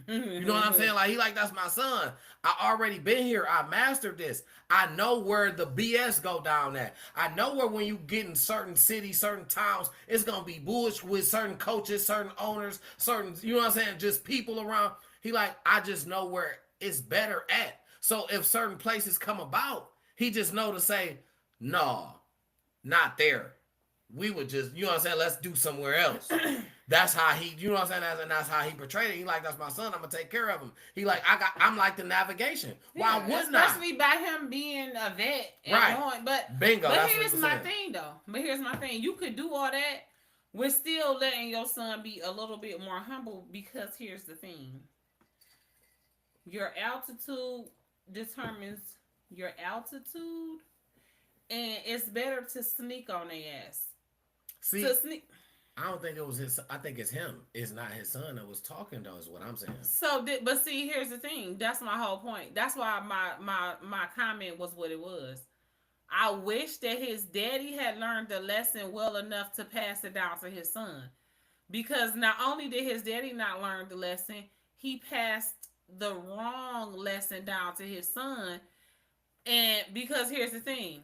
You know what I'm saying? Like, that's my son. I already been here. I mastered this. I know where the BS go down at. I know where when you get in certain cities, certain towns, it's going to be bullshit with certain coaches, certain owners, you know what I'm saying? Just people around. He like, I just know where it's better at. So if certain places come about, he just know to say, no, not there. We would just, you know what I'm saying? Let's do somewhere else. That's how he, you know what I'm saying? And that's how he portrayed it. He like, that's my son. I'm gonna take care of him. He like, I'm like the navigation. Why wouldn't I? Especially by him being a vet and right. But bingo. But here's my thing though. You could do all that with still letting your son be a little bit more humble, because here's the thing. Your altitude determines your altitude, and it's better to sneak on their ass. See, I don't think it was his. I think it's him. It's not his son that was talking though. Is what I'm saying. So, but see, here's the thing. That's my whole point. That's why my comment was what it was. I wish that his daddy had learned the lesson well enough to pass it down to his son, because not only did his daddy not learn the lesson, he passed the wrong lesson down to his son. And because here's the thing,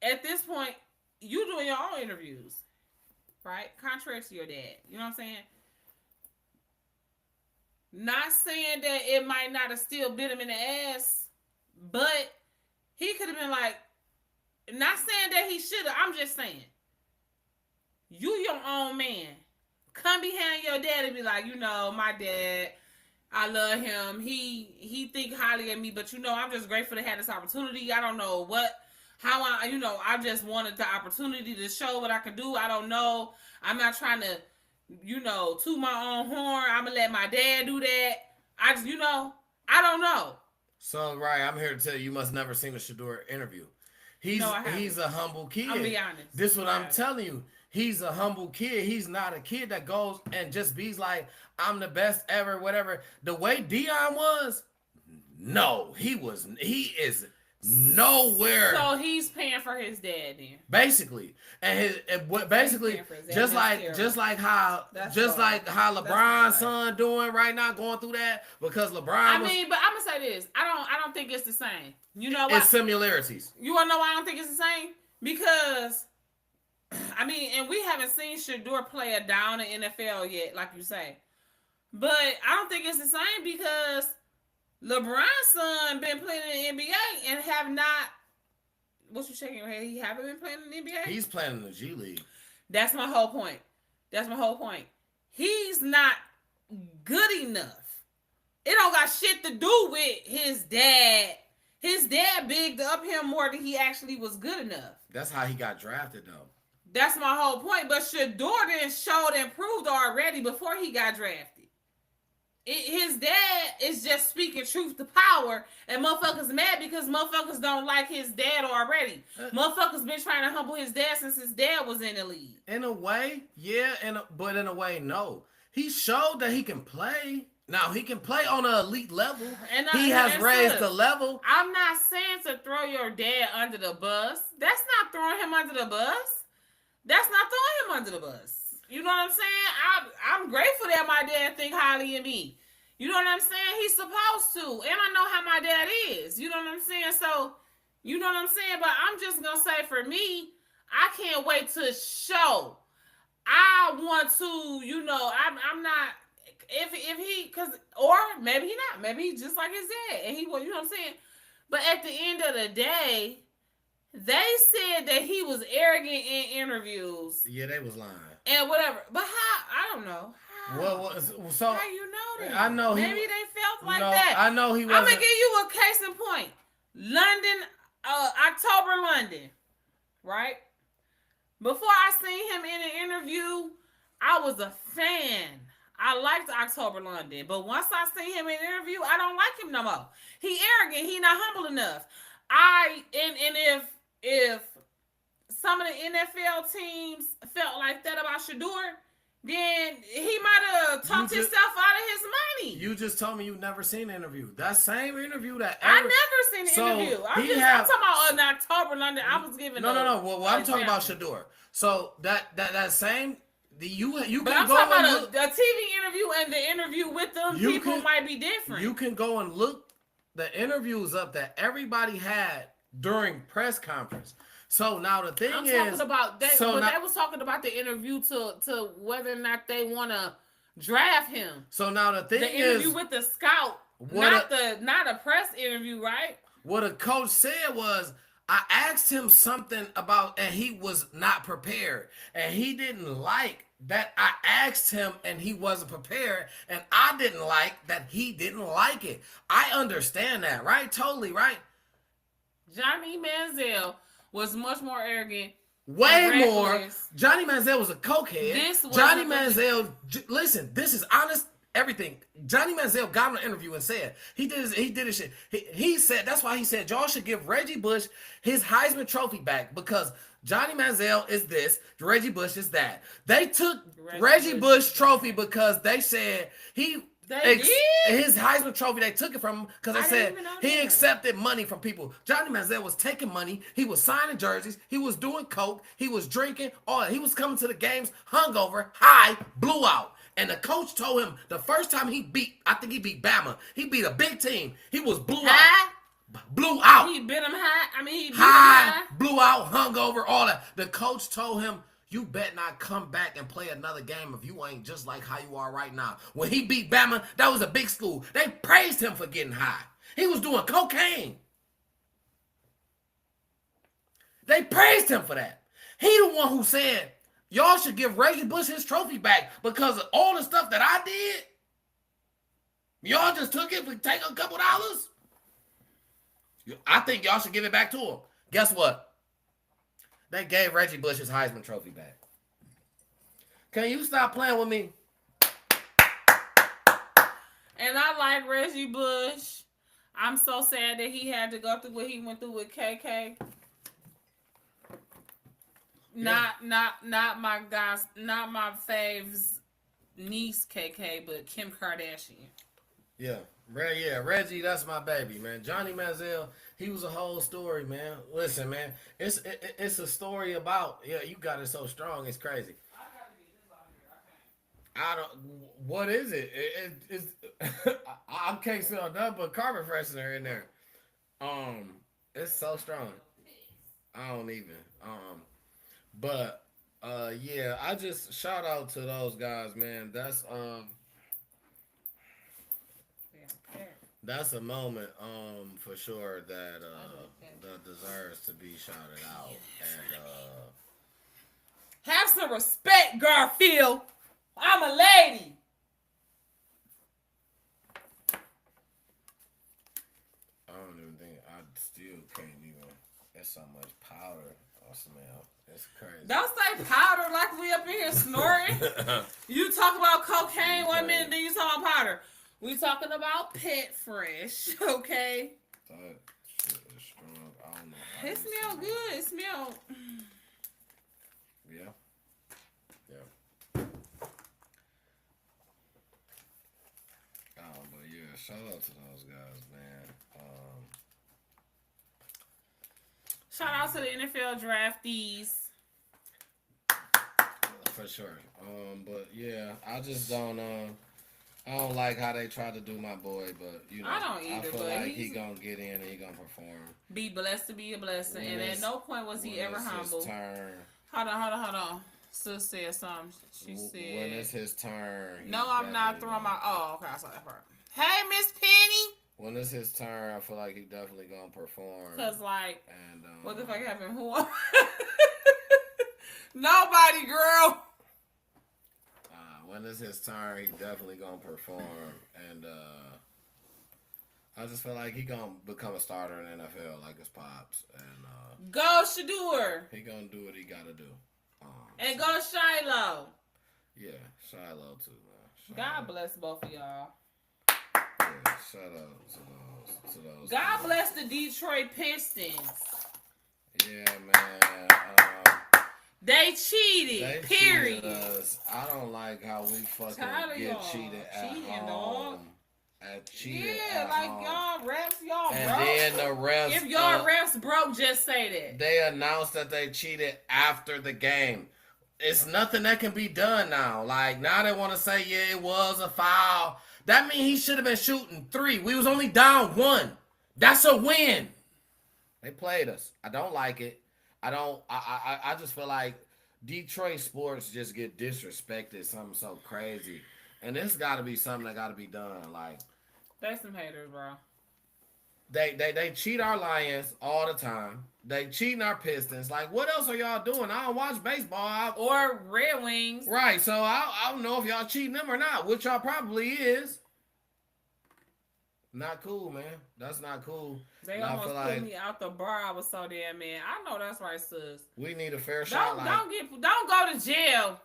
at this point, you doing your own interviews, right? Contrary to your dad. You know what I'm saying? Not saying that it might not have still bit him in the ass, but he could have been like, not saying that he should have. I'm just saying, you your own man. Come behind your dad and be like, you know, my dad, I love him. He think highly of me, but you know, I'm just grateful to have this opportunity. I don't know I just wanted the opportunity to show what I could do. I don't know. I'm not trying to, toot my own horn. I'm going to let my dad do that. I don't know. So, right, I'm here to tell you must never seen a Shador interview. He's a humble kid. I'll be honest. This is what I'm telling you. He's a humble kid. He's not a kid that goes and just be like, I'm the best ever, whatever. The way Deion was, no, he is Nowhere. So he's paying for his dad then. Basically, basically just like how LeBron's son doing right now, going through that because LeBron. But I'm gonna say this: I don't think it's the same. You know what? It's similarities. You wanna know why I don't think it's the same? Because and we haven't seen Shedeur play a down in NFL yet, like you say. But I don't think it's the same because LeBron's son been playing in the NBA and have not. What you shaking your head? He haven't been playing in the NBA? He's playing in the G League. That's my whole point. He's not good enough. It don't got shit to do with his dad. His dad bigged up him more than he actually was good enough. That's how he got drafted, though. That's my whole point. But Shedeur didn't showed and proved already before he got drafted. His dad is just speaking truth to power, and motherfuckers mad because motherfuckers don't like his dad already. Motherfuckers been trying to humble his dad since his dad was in the league. In a way, yeah, but in a way, no. He showed that he can play. Now, he can play on an elite level. He has raised the level. I'm not saying to throw your dad under the bus. That's not throwing him under the bus. You know what I'm saying? I'm grateful that my dad think highly of me. You know what I'm saying? He's supposed to. And I know how my dad is. You know what I'm saying? So, you know what I'm saying? But I'm just going to say for me, I can't wait to show. I want to, I'm not, if he, or maybe he not. Maybe he's just like his dad. And he was, you know what I'm saying? But at the end of the day, they said that he was arrogant in interviews. Yeah, they was lying. And whatever. But how? I don't know. Well, so how you know that? I know maybe they felt like that. I know he was. I'm gonna give you a case in point. London, October London, right? Before I seen him in an interview, I was a fan. I liked October London, but once I seen him in an interview, I don't like him no more. He arrogant. He not humble enough. If some of the NFL teams felt like that about Shedeur, then he might have talked himself out of his money. You just told me you never seen an interview. That same interview that I never seen an interview. I'm talking about an October London. I was giving no. Well, I'm talking about Shedeur. So that same you but can I'm go talking and about the TV interview and the interview with them people might be different. You can go and look the interviews up that everybody had during press conference. So now the thing they was talking about the interview to whether or not they want to draft him. So now the thing is the interview with the scout, not a press interview, right? What a coach said was, I asked him something about, and he was not prepared, and he didn't like that. I asked him, and he wasn't prepared, and I didn't like that he didn't like it. I understand that, right? Totally, right? Johnny Manziel was much more arrogant. Way more. Johnny Manziel was a cokehead. Johnny Manziel, listen, this is honest everything. Johnny Manziel got an interview and said, he did his shit. He said, that's why he said, y'all should give Reggie Bush his Heisman Trophy back because Johnny Manziel is this, Reggie Bush is that. They took Reggie Bush trophy because they said his Heisman Trophy, they took it from him because they said he accepted money from people. Johnny Manziel was taking money. He was signing jerseys. He was doing coke. He was drinking. He was coming to the games hungover, high, blew out. And the coach told him the first time he beat Bama. He beat a big team. He was blew out. Blew out. He beat him high. He beat him high, blew out, hungover, all that. The coach told him, you bet not come back and play another game if you ain't just like how you are right now. When he beat Bama, that was a big school. They praised him for getting high. He was doing cocaine. They praised him for that. He the one who said, y'all should give Reggie Bush his trophy back because of all the stuff that I did. Y'all just took it for take a couple dollars. I think y'all should give it back to him. Guess what? They gave Reggie Bush his Heisman Trophy back. Can you stop playing with me? And I like Reggie Bush. I'm so sad that he had to go through what he went through with KK. Not my guys, not my fave's niece KK, but Kim Kardashian. Yeah. Yeah, Reggie, that's my baby, man. Johnny Manziel, he was a whole story, man. Listen, man, it's a story about you got it so strong, it's crazy. I don't. What is it? I can't smell nothing but carbon freshener in there. Um, it's so strong. I don't even. But yeah, I just shout out to those guys, man. Yeah. That's a moment, for sure that that deserves to be shouted out. And Have some respect, Garfield. I'm a lady. I don't even think I still can't even. There's so much powder I smell. It's crazy. Don't say powder like we up in here snorting. You talk about cocaine one minute, then you talk about powder. We talking about Pet Fresh, okay? That shit is strong. I don't know. How It you smell good. It smell. Yeah. Yeah. But yeah, shout out to those guys, man. Shout out to the NFL draftees. For sure. But yeah, I just don't. I don't like how they try to do my boy, but you know, I don't either, feel but like he he's- gonna get in and he gonna perform. Be blessed to be a blessing. When And at it's- no point was he when ever it's humble. his turn, Hold on. Sis said something. She when said. it's his turn. No, I'm not definitely throwing gonna- my. Oh, okay, I saw that part. Hey, Miss Penny. When it's his turn, I feel like he definitely gonna perform. Cause like, And what the fuck happened? Who? Nobody, girl. when it's his turn, he definitely gonna perform. And I just feel like he gonna become a starter in the NFL like his pops, and Go Shadur. he gonna do what he gotta do. And go Shiloh. Yeah, Shiloh too, man. God bless both of y'all. Yeah, shout out to those. God bless the Detroit Pistons. Yeah, man. They cheated. They Period. cheated us. I don't like how we fucking Tired of get y'all cheated at cheating, home. dog. Cheated Yeah, at like home. y'all refs, y'all And broke. then the refs. If y'all refs broke, just say that. They announced that they cheated after the game. It's nothing that can be done now. Like now they want to say, yeah, it was a foul. That means he should have been shooting 3. We was only down 1. That's a win. They played us. I don't like it. I just feel like Detroit sports just get disrespected. Something so crazy. And this got to be something that got to be done. Like They some haters, bro. They cheat our Lions all the time. They cheating our Pistons. Like, what else are y'all doing? I don't watch baseball. Or Red Wings. Right, so I don't know if y'all cheating them or not, which y'all probably is. Not cool, man. That's not cool. They And I almost feel put like me out the bar. I was so damn mad. I know that's right, sis. we need a fair shot. Don't go to jail.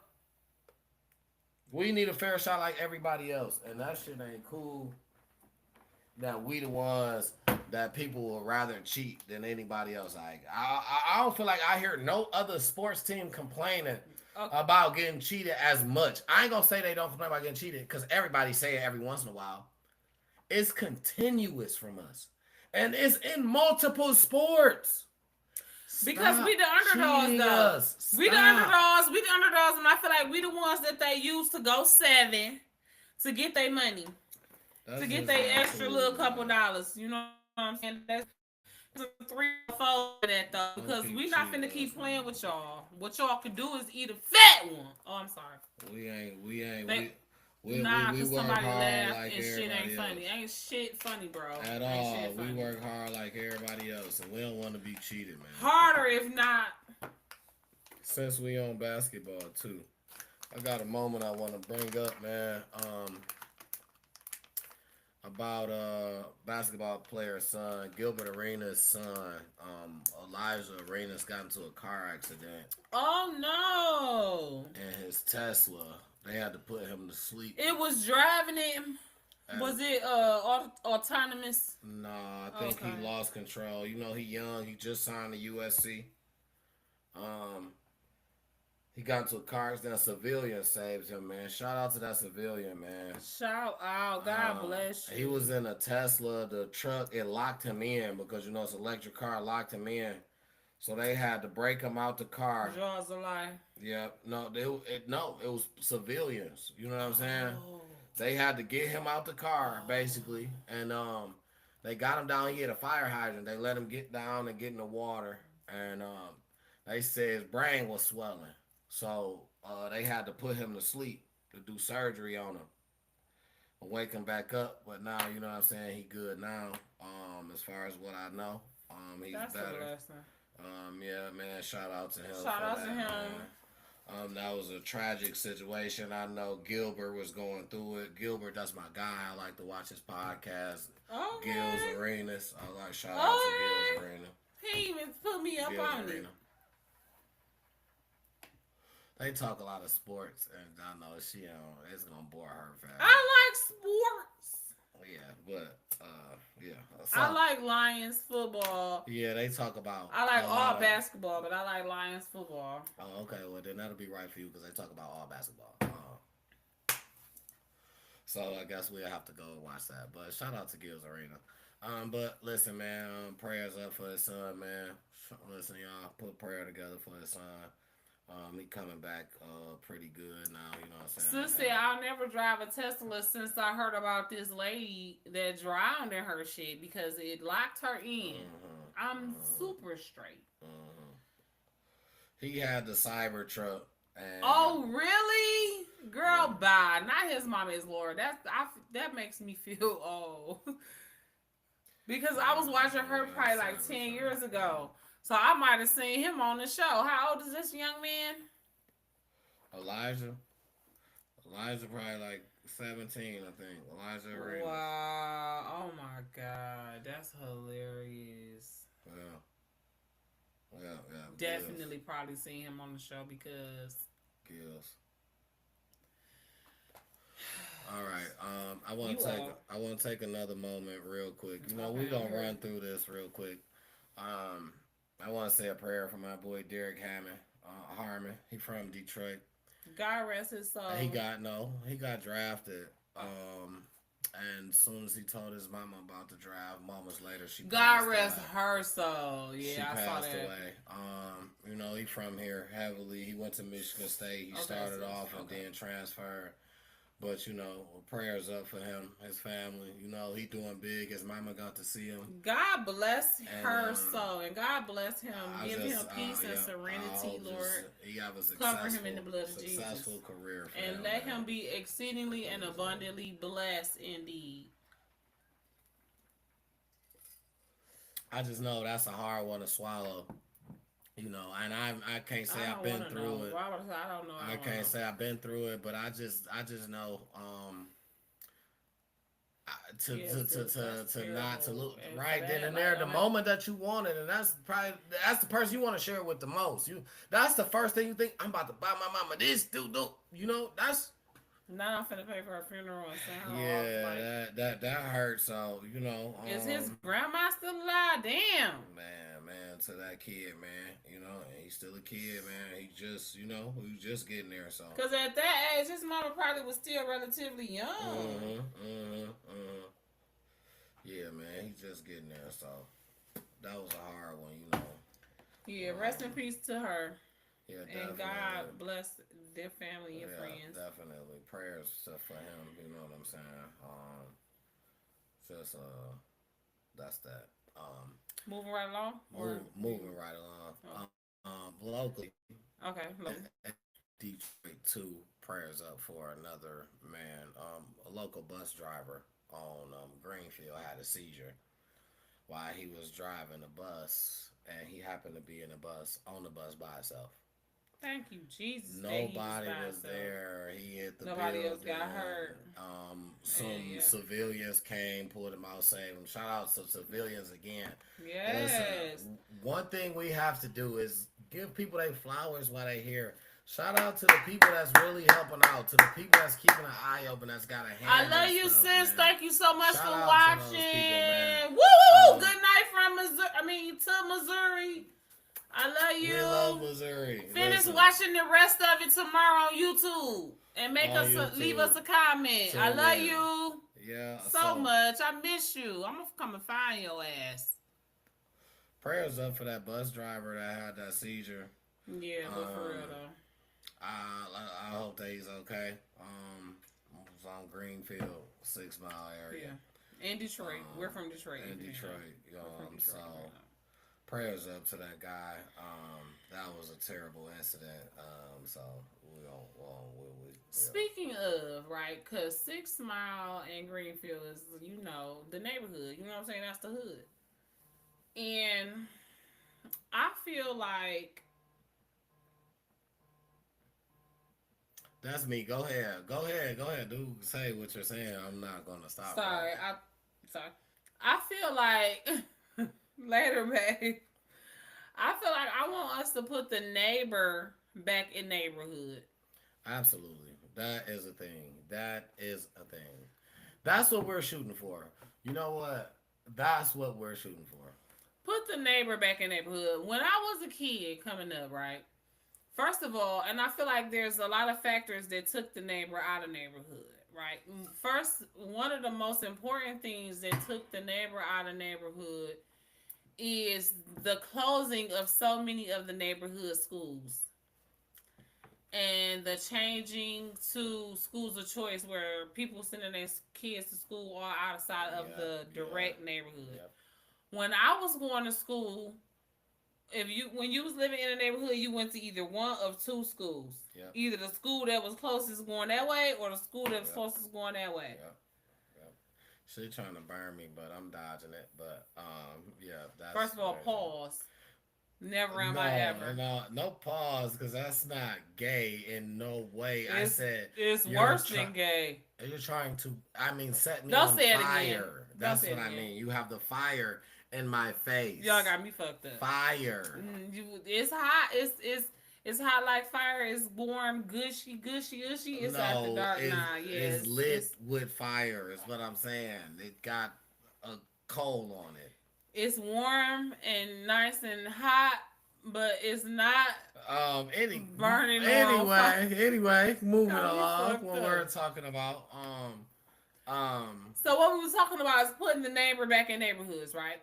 We need a fair shot like everybody else, and that shit ain't cool. That we the ones that people would rather cheat than anybody else. Like I don't feel like I hear no other sports team complaining about getting cheated as much. I ain't gonna say they don't complain about getting cheated because everybody say it every once in a while. It's continuous from us, and it's in multiple sports. Because Stop we the underdogs, cheating though. us. We the Stop. underdogs. We the underdogs, and I feel like we the ones that they use to go 7 to get their money. That's To get just their not extra cool, little man. couple dollars. You know what I'm saying? That's a 3 or 4 of that though. Because keep we not cheating finna keep us, playing man. with y'all. What y'all can do is eat a fat one. Oh, I'm sorry. We ain't. They- We Nah, we cause work somebody hard laugh like and shit ain't everybody funny. else. Ain't shit funny, bro. At Ain't all. shit We funny. work hard like everybody else, and we don't want to be cheated, man. Harder if not. Since we on basketball too, I got a moment I want to bring up, man. About basketball player's son, Gilbert Arenas' son, Elijah Arenas got into a car accident, Oh no. and his Tesla, they had to put him to sleep. It was driving him. Was it autonomous? Nah, I think Okay. he lost control. You know, he young. He just signed to USC. He got into a car accident. A civilian saved him, man. Shout out to that civilian, man. Shout out. God bless you. He was in a Tesla. The truck, it locked him in because, it's an electric car, locked him in. So they had to break him out the car. Jaws a lie. Yep. No, it was civilians. You know what I'm saying? Oh. They had to get him out the car, basically. And they got him down. He had a fire hydrant. They let him get down and get in the water. And they said his brain was swelling. So they had to put him to sleep to do surgery on him. Wake him back up. But now, you know what I'm saying, he good now. As far as what I know. He's That's better. a blessing. Yeah, man, shout out to him. Shout out to him. Man. That was a tragic situation. I know Gilbert was going through it. Gilbert, that's my guy. I like to watch his podcast. Okay. Gil's Arenas. I like shout out to Gil's Arena. He even put me up Gil's on Arena. it. They talk a lot of sports, and I know it's gonna bore her fast. I like sports. Yeah, but yeah. I like Lions football. Yeah, they talk about. I like all basketball, but I like Lions football. Oh, okay. Well, then that'll be right for you because they talk about all basketball. So I guess we'll have to go and watch that. But shout out to Gil's Arena. But listen, man. Prayers up for his son, man. Listen, y'all, put prayer together for his son. He coming back pretty good now, you know what I'm saying? Sis said, I'll never drive a Tesla since I heard about this lady that drowned in her shit because it locked her in. I'm super straight. He had the Cybertruck. And oh, really? Girl, bye. Not his mama is Lord. That makes me feel old. Because I was watching her probably like 10 years ago. So I might have seen him on the show. How old is this young man? Elijah probably like 17, I think. Elijah Arenas. Wow. Oh my God. That's hilarious. Yeah. Definitely probably seen him on the show because Gills. All right. I want to take another moment real quick. We're going to run through this real quick. I want to say a prayer for my boy Derek Harmon. He from Detroit. God rest his soul. He got drafted. And as soon as he told his mama about the draft, moments later she God rest her soul. Yeah, she I saw passed that. away. He from here heavily. He went to Michigan State. He started off and then transferred. But, prayers up for him, his family. He doing big. His mama got to see him. God bless her soul. And God bless him. Give him peace and serenity, Lord. He have a cover him in the blood of Jesus. Successful career for and him, let him be exceedingly and abundantly blessed indeed. I just know that's a hard one to swallow. And I can't say I've been through it. I don't know. I can't say I've been through it, but I just know to look right then and there, the moment that you want it, and that's the person you want to share it with the most. That's the first thing you think, I'm about to buy my mama this, dude. That's. Now I'm finna pay for her funeral and send her off. Yeah, that hurts. So is his grandma still alive? Damn. Man, to that kid, man. He's still a kid, man. He just, he's just getting there. So. Because at that age, his mama probably was still relatively young. Yeah, man, he's just getting there. So that was a hard one, Yeah, rest in peace to her. Yeah, and God bless their family and friends. Definitely. Prayers for him, you know what I'm saying? That's that. Moving right along? Moving right along. Locally. Okay. Detroit 2, prayers up for another man. A local bus driver on Greenfield had a seizure while he was driving a bus, and he happened to be on the bus by himself. Thank you, Jesus. Nobody was there. He hit the Nobody building. else got hurt. Some civilians came, pulled him out, saved him. Shout out to civilians again. Yes. Listen, one thing we have to do is give people their flowers while they're here. Shout out to the people that's really helping out, to the people that's keeping an eye open, that's got a hand. I love you, sis. Man. Thank you so much for watching. People, woo! Good night from Missouri. To Missouri. I love you. We love Missouri. Finish Listen, watching the rest of it tomorrow on YouTube and make on us leave us a comment. Tune I love in. you Yeah. so much. I miss you. I'm gonna come and find your ass. Prayers up for that bus driver that had that seizure. Yeah, but for real though. I hope that he's okay. It was on Greenfield, 6 Mile area. Yeah. In Detroit. We're from Detroit. In Detroit. Detroit. So prayers up to that guy. That was a terrible incident. So we don't. Speaking of, right, because 6 Mile and Greenfield is, the neighborhood. You know what I'm saying? That's the hood. And I feel like that's me. Go ahead, dude. Say what you're saying. I'm not gonna stop. Sorry. I feel like later, babe. I feel like I want us to put the neighbor back in neighborhood. Absolutely. That is a thing. That's what we're shooting for. You know what? That's what we're shooting for. Put the neighbor back in neighborhood. When I was a kid coming up, right? First of all, and I feel like there's a lot of factors that took the neighbor out of neighborhood, right? First, one of the most important things that took the neighbor out of neighborhood is the closing of so many of the neighborhood schools and the changing to schools of choice where people sending their kids to school all outside of the direct neighborhood. Yep. When I was going to school, when you was living in a neighborhood, you went to either one of two schools. Yep. Either the school that was closest going that way or the school that was closest going that way. Yep. She's trying to burn me, but I'm dodging it. But that's first of all, pause. Never am I ever. No pause, because that's not gay in no way. I said it's worse than gay. You're trying to, set me Don't on say fire. It again. That's what I mean. You have the fire in my face. Y'all got me fucked up. Fire. It's hot. It's hot like fire. It's warm, gushy. It's after dark. It's lit with fire is what I'm saying. It got a coal on it. It's warm and nice and hot, but it's not burning. Anyway, moving along. What we're talking about. So what we were talking about is putting the neighbor back in neighborhoods, right?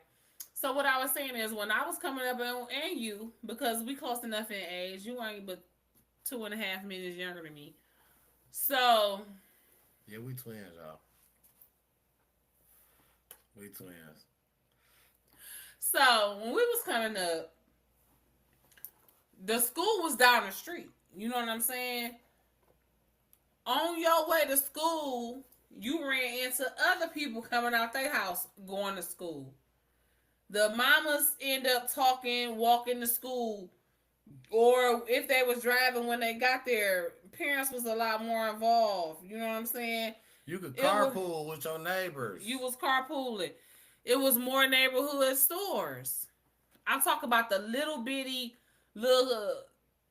So what I was saying is when I was coming up, and you, because we close enough in age, you ain't but 2.5 minutes younger than me. So yeah, we twins, y'all. We twins. So when we was coming up, the school was down the street. You know what I'm saying? On your way to school, you ran into other people coming out their house going to school. The mamas end up talking, walking to school, or if they was driving when they got there, parents was a lot more involved. You know what I'm saying? You could carpool with your neighbors. You was carpooling. It was more neighborhood stores. I'm talking about the little bitty, little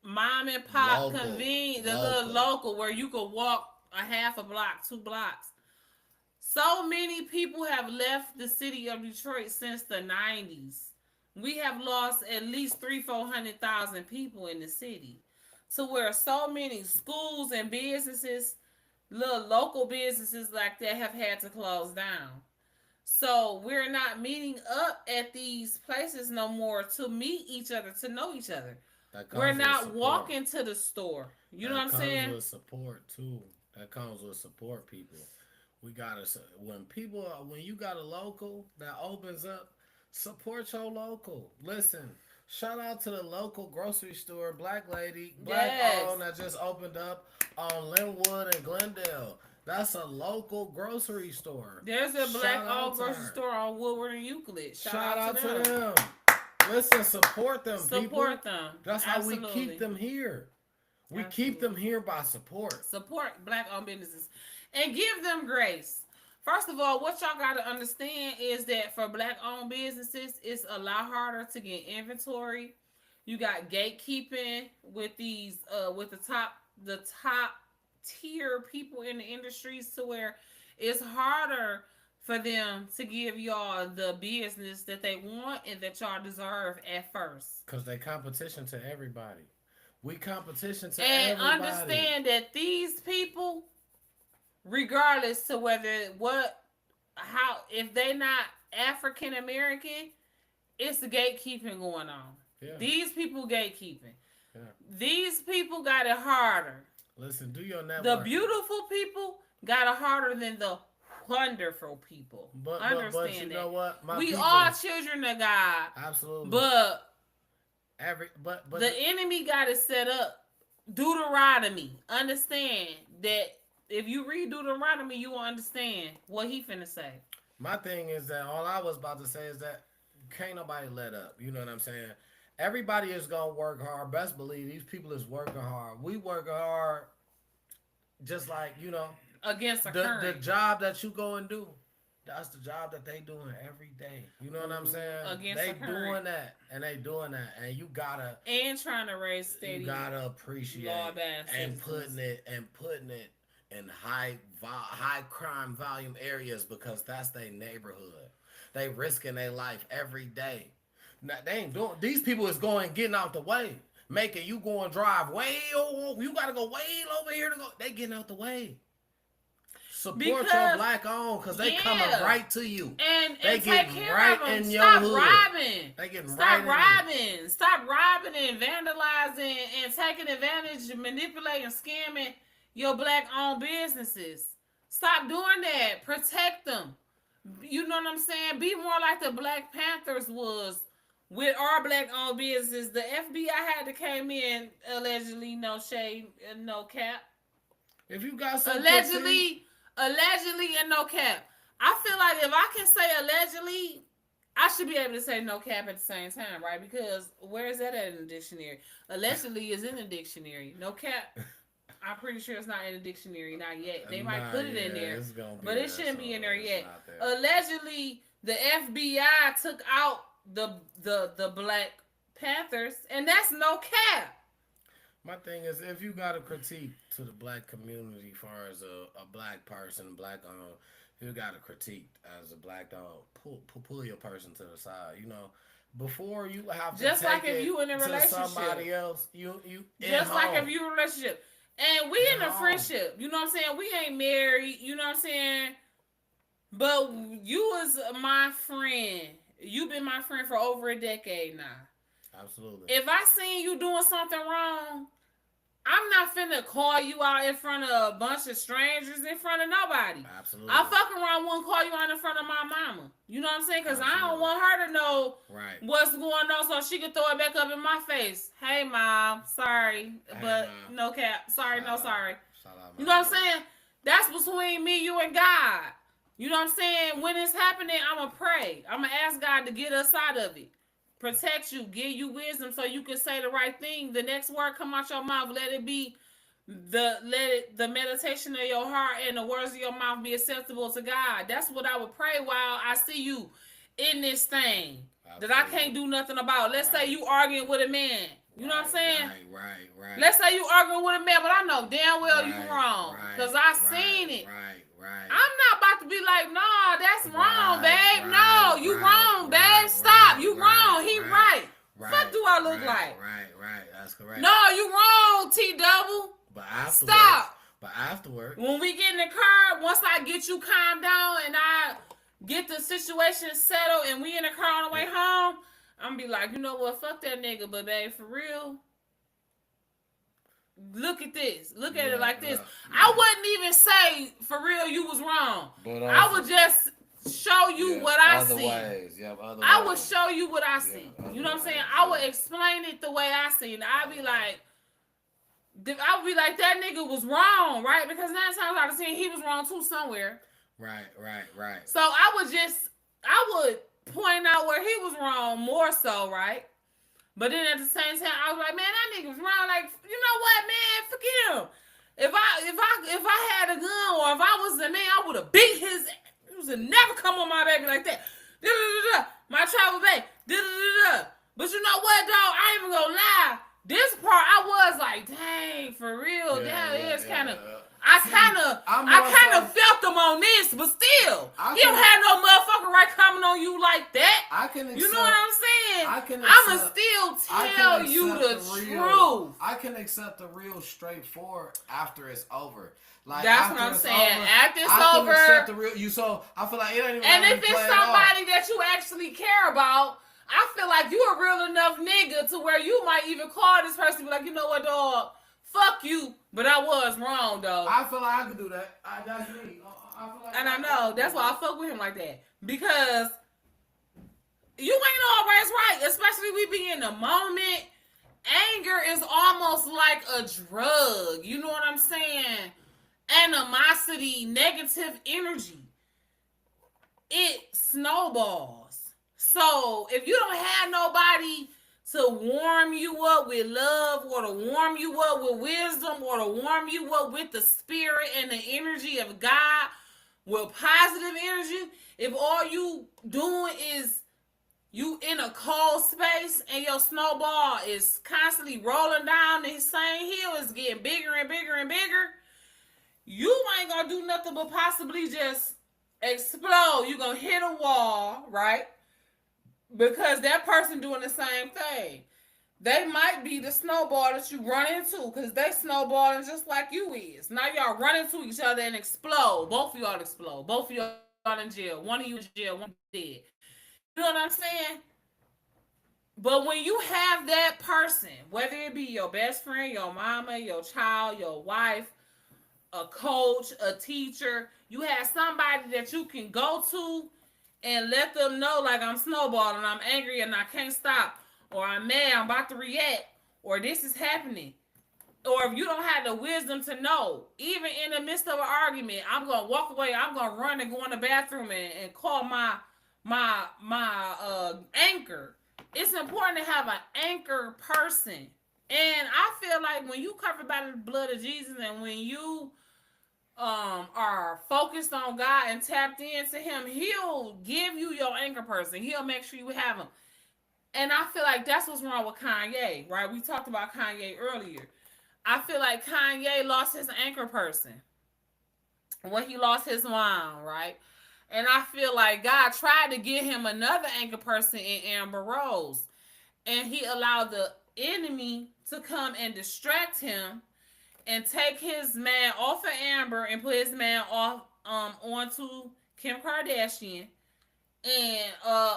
mom and pop convenience, the little local where you could walk a half a block, 2 blocks. So many people have left the city of Detroit since the 90s. We have lost at least 300,000-400,000 people in the city, to where so many schools and businesses, little local businesses like that, have had to close down. So we're not meeting up at these places no more to meet each other, to know each other. We're not walking to the store. You know what I'm saying? That comes with support too. That comes with support, people. We gotta, when you got a local that opens up, support your local. Listen, shout out to the local grocery store, Black Lady, Black owned, that just opened up on Linwood and Glendale. That's a local grocery store. There's a Black owned grocery store on Woodward and Euclid. Shout out to them. Listen, support them, people. Support them. That's how we keep them here. We keep them here by support. Support Black owned businesses. And give them grace. First of all, what y'all got to understand is that for Black owned businesses, it's a lot harder to get inventory. You got gatekeeping with these, with the top tier people in the industries, to where it's harder for them to give y'all the business that they want and that y'all deserve at first. Because they competition to everybody. We competition to And everybody. understand that these people, regardless to if they not African American, it's the gatekeeping going on. Yeah. These people gatekeeping. Yeah. These people got it harder. Listen, do your network. The beautiful people got it harder than the wonderful people. Understand but you know what? We all children of God. Absolutely. But but the enemy got it set up. Deuteronomy. Understand that if you read Deuteronomy, you will understand what he finna say. My thing is that all I was about to say is that can't nobody let up. You know what I'm saying? Everybody is gonna work hard. Best believe these people is working hard. We work hard, just like against the job that you go and do. That's the job that they doing every day. You know what I'm saying? Against they doing that, and you gotta trying to raise steady. You gotta appreciate and putting it in high crime volume areas because that's their neighborhood. They risking their life every day. Now, they ain't doing. These people is getting out the way, making you go and drive way over. You gotta go way over here to go. They getting out the way. Support your black owned because they coming right to you. And they getting right in your hood. They getting Stop robbing. Stop robbing and vandalizing and taking advantage and manipulating, scamming your black owned businesses. Stop doing that. Protect them. You know what I'm saying? Be more like the Black Panthers was with our black owned businesses. The FBI had to came in allegedly, no shade, no cap. If you got some allegedly and no cap. I feel like if I can say allegedly, I should be able to say no cap at the same time, right? Because where is that at in the dictionary? Allegedly is in the dictionary. No cap. I'm pretty sure it's not in the dictionary, not yet. They might put it in there, but it shouldn't be in there yet. Allegedly, the FBI took out the Black Panthers, and that's no cap. My thing is, if you got a critique to the black community as far as a black person, black you got a critique as a black dog, pull your person to the side, before you have to just take like if you in a relationship, somebody else, you just like if you in a relationship, and we in a friendship, you know what I'm saying? We ain't married, you know what I'm saying? But you was my friend. You've been my friend for over a decade now. Absolutely. If I seen you doing something wrong, I'm not finna call you out in front of a bunch of strangers, in front of nobody. Absolutely. I fucking around wouldn't call you out in front of my mama. You know what I'm saying? Because I don't want her to know what's going on so she can throw it back up in my face. Hey, Mom. Sorry. But no cap. Sorry, no sorry. You know what I'm saying? That's between me, you, and God. You know what I'm saying? When it's happening, I'm going to pray. I'm going to ask God to get us out of it. Protect you, give you wisdom so you can say the right thing. The next word come out your mouth, let it be the meditation of your heart and the words of your mouth be acceptable to God. That's what I would pray while I see you in this thing that I can't do nothing about. Let's say you arguing with a man. You know what I'm saying? Right. Let's say you arguing with a man, but I know damn well you wrong because I seen it. Right. I'm not about to be like, no, that's wrong, babe. No, you wrong, babe. Stop. You wrong. He right. What do I look like? Right. That's correct. No, you wrong, T-double. But afterwards, stop. But afterwards, when we get in the car, once I get you calmed down and I get the situation settled and we in the car on the way home, I'm gonna be like, you know what? Fuck that nigga, but babe, for real. Look at this. Look at it like this. I wouldn't even say, for real, you was wrong. But I would just show you what I see. I would show you what I see. You know what I'm saying? I would explain it the way I see it. I'd be like, that nigga was wrong, right? Because 9 times out of 10, he was wrong too somewhere. Right. So I would point out where he was wrong more so, right? But then at the same time, I was like, man, that nigga was wrong. Like, you know what, man? Forget him. If I had a gun or if I was the man, I would have beat his ass. He would never come on my baby like that. My travel bag. But you know what, dog? I ain't even gonna lie. This part, I was like, dang, for real. I kind of felt him on this, but still, he don't have you like that, I can accept, you know what I'm saying? I can I'ma accept, still I can tell you the accept the truth. I can accept the real straightforward after it's over. Like That's after what I'm it's saying. over, After it's I can over, accept the real you. So I feel like it ain't even. and gotta if be it's played off. somebody that you actually care about, I feel like you a real enough nigga to where you might even call this person and be like, you know what, dog, fuck you, but I was wrong, though. I feel like I could do that. That's me. I feel like and I know that's why I fuck with him like that, because you ain't always right, especially we be in the moment. Anger is almost like a drug. You know what I'm saying? Animosity, negative energy, it snowballs. So if you don't have nobody to warm you up with love, or to warm you up with wisdom, or to warm you up with the spirit and the energy of God, with positive energy, if all you doing is you in a cold space and your snowball is constantly rolling down the same hill, it's getting bigger and bigger and bigger, you ain't gonna do nothing but possibly just explode. You gonna hit a wall, right? Because that person doing the same thing. They might be the snowball that you run into, because they snowballing just like you is. Now y'all run into each other and explode. Both of y'all explode. Both of y'all in jail. One of you in jail, one dead. You know what I'm saying? But when you have that person, whether it be your best friend, your mama, your child, your wife, a coach, a teacher, you have somebody that you can go to and let them know, like, I'm snowballing, I'm angry and I can't stop, or I'm mad, I'm about to react, or this is happening. Or if you don't have the wisdom to know, even in the midst of an argument, I'm gonna walk away, I'm gonna run and go in the bathroom and call my anchor. It's important to have an anchor person. And I feel like when you covered by the blood of Jesus, and when you are focused on God and tapped into him, he'll give you your anchor person. He'll make sure you have him. And I feel like that's what's wrong with Kanye, right? We talked about Kanye earlier. I feel like Kanye lost his anchor person when he lost his mom, right? And I feel like God tried to get him another anchor person in Amber Rose. And he allowed the enemy to come and distract him and take his man off of Amber and put his man off onto Kim Kardashian. And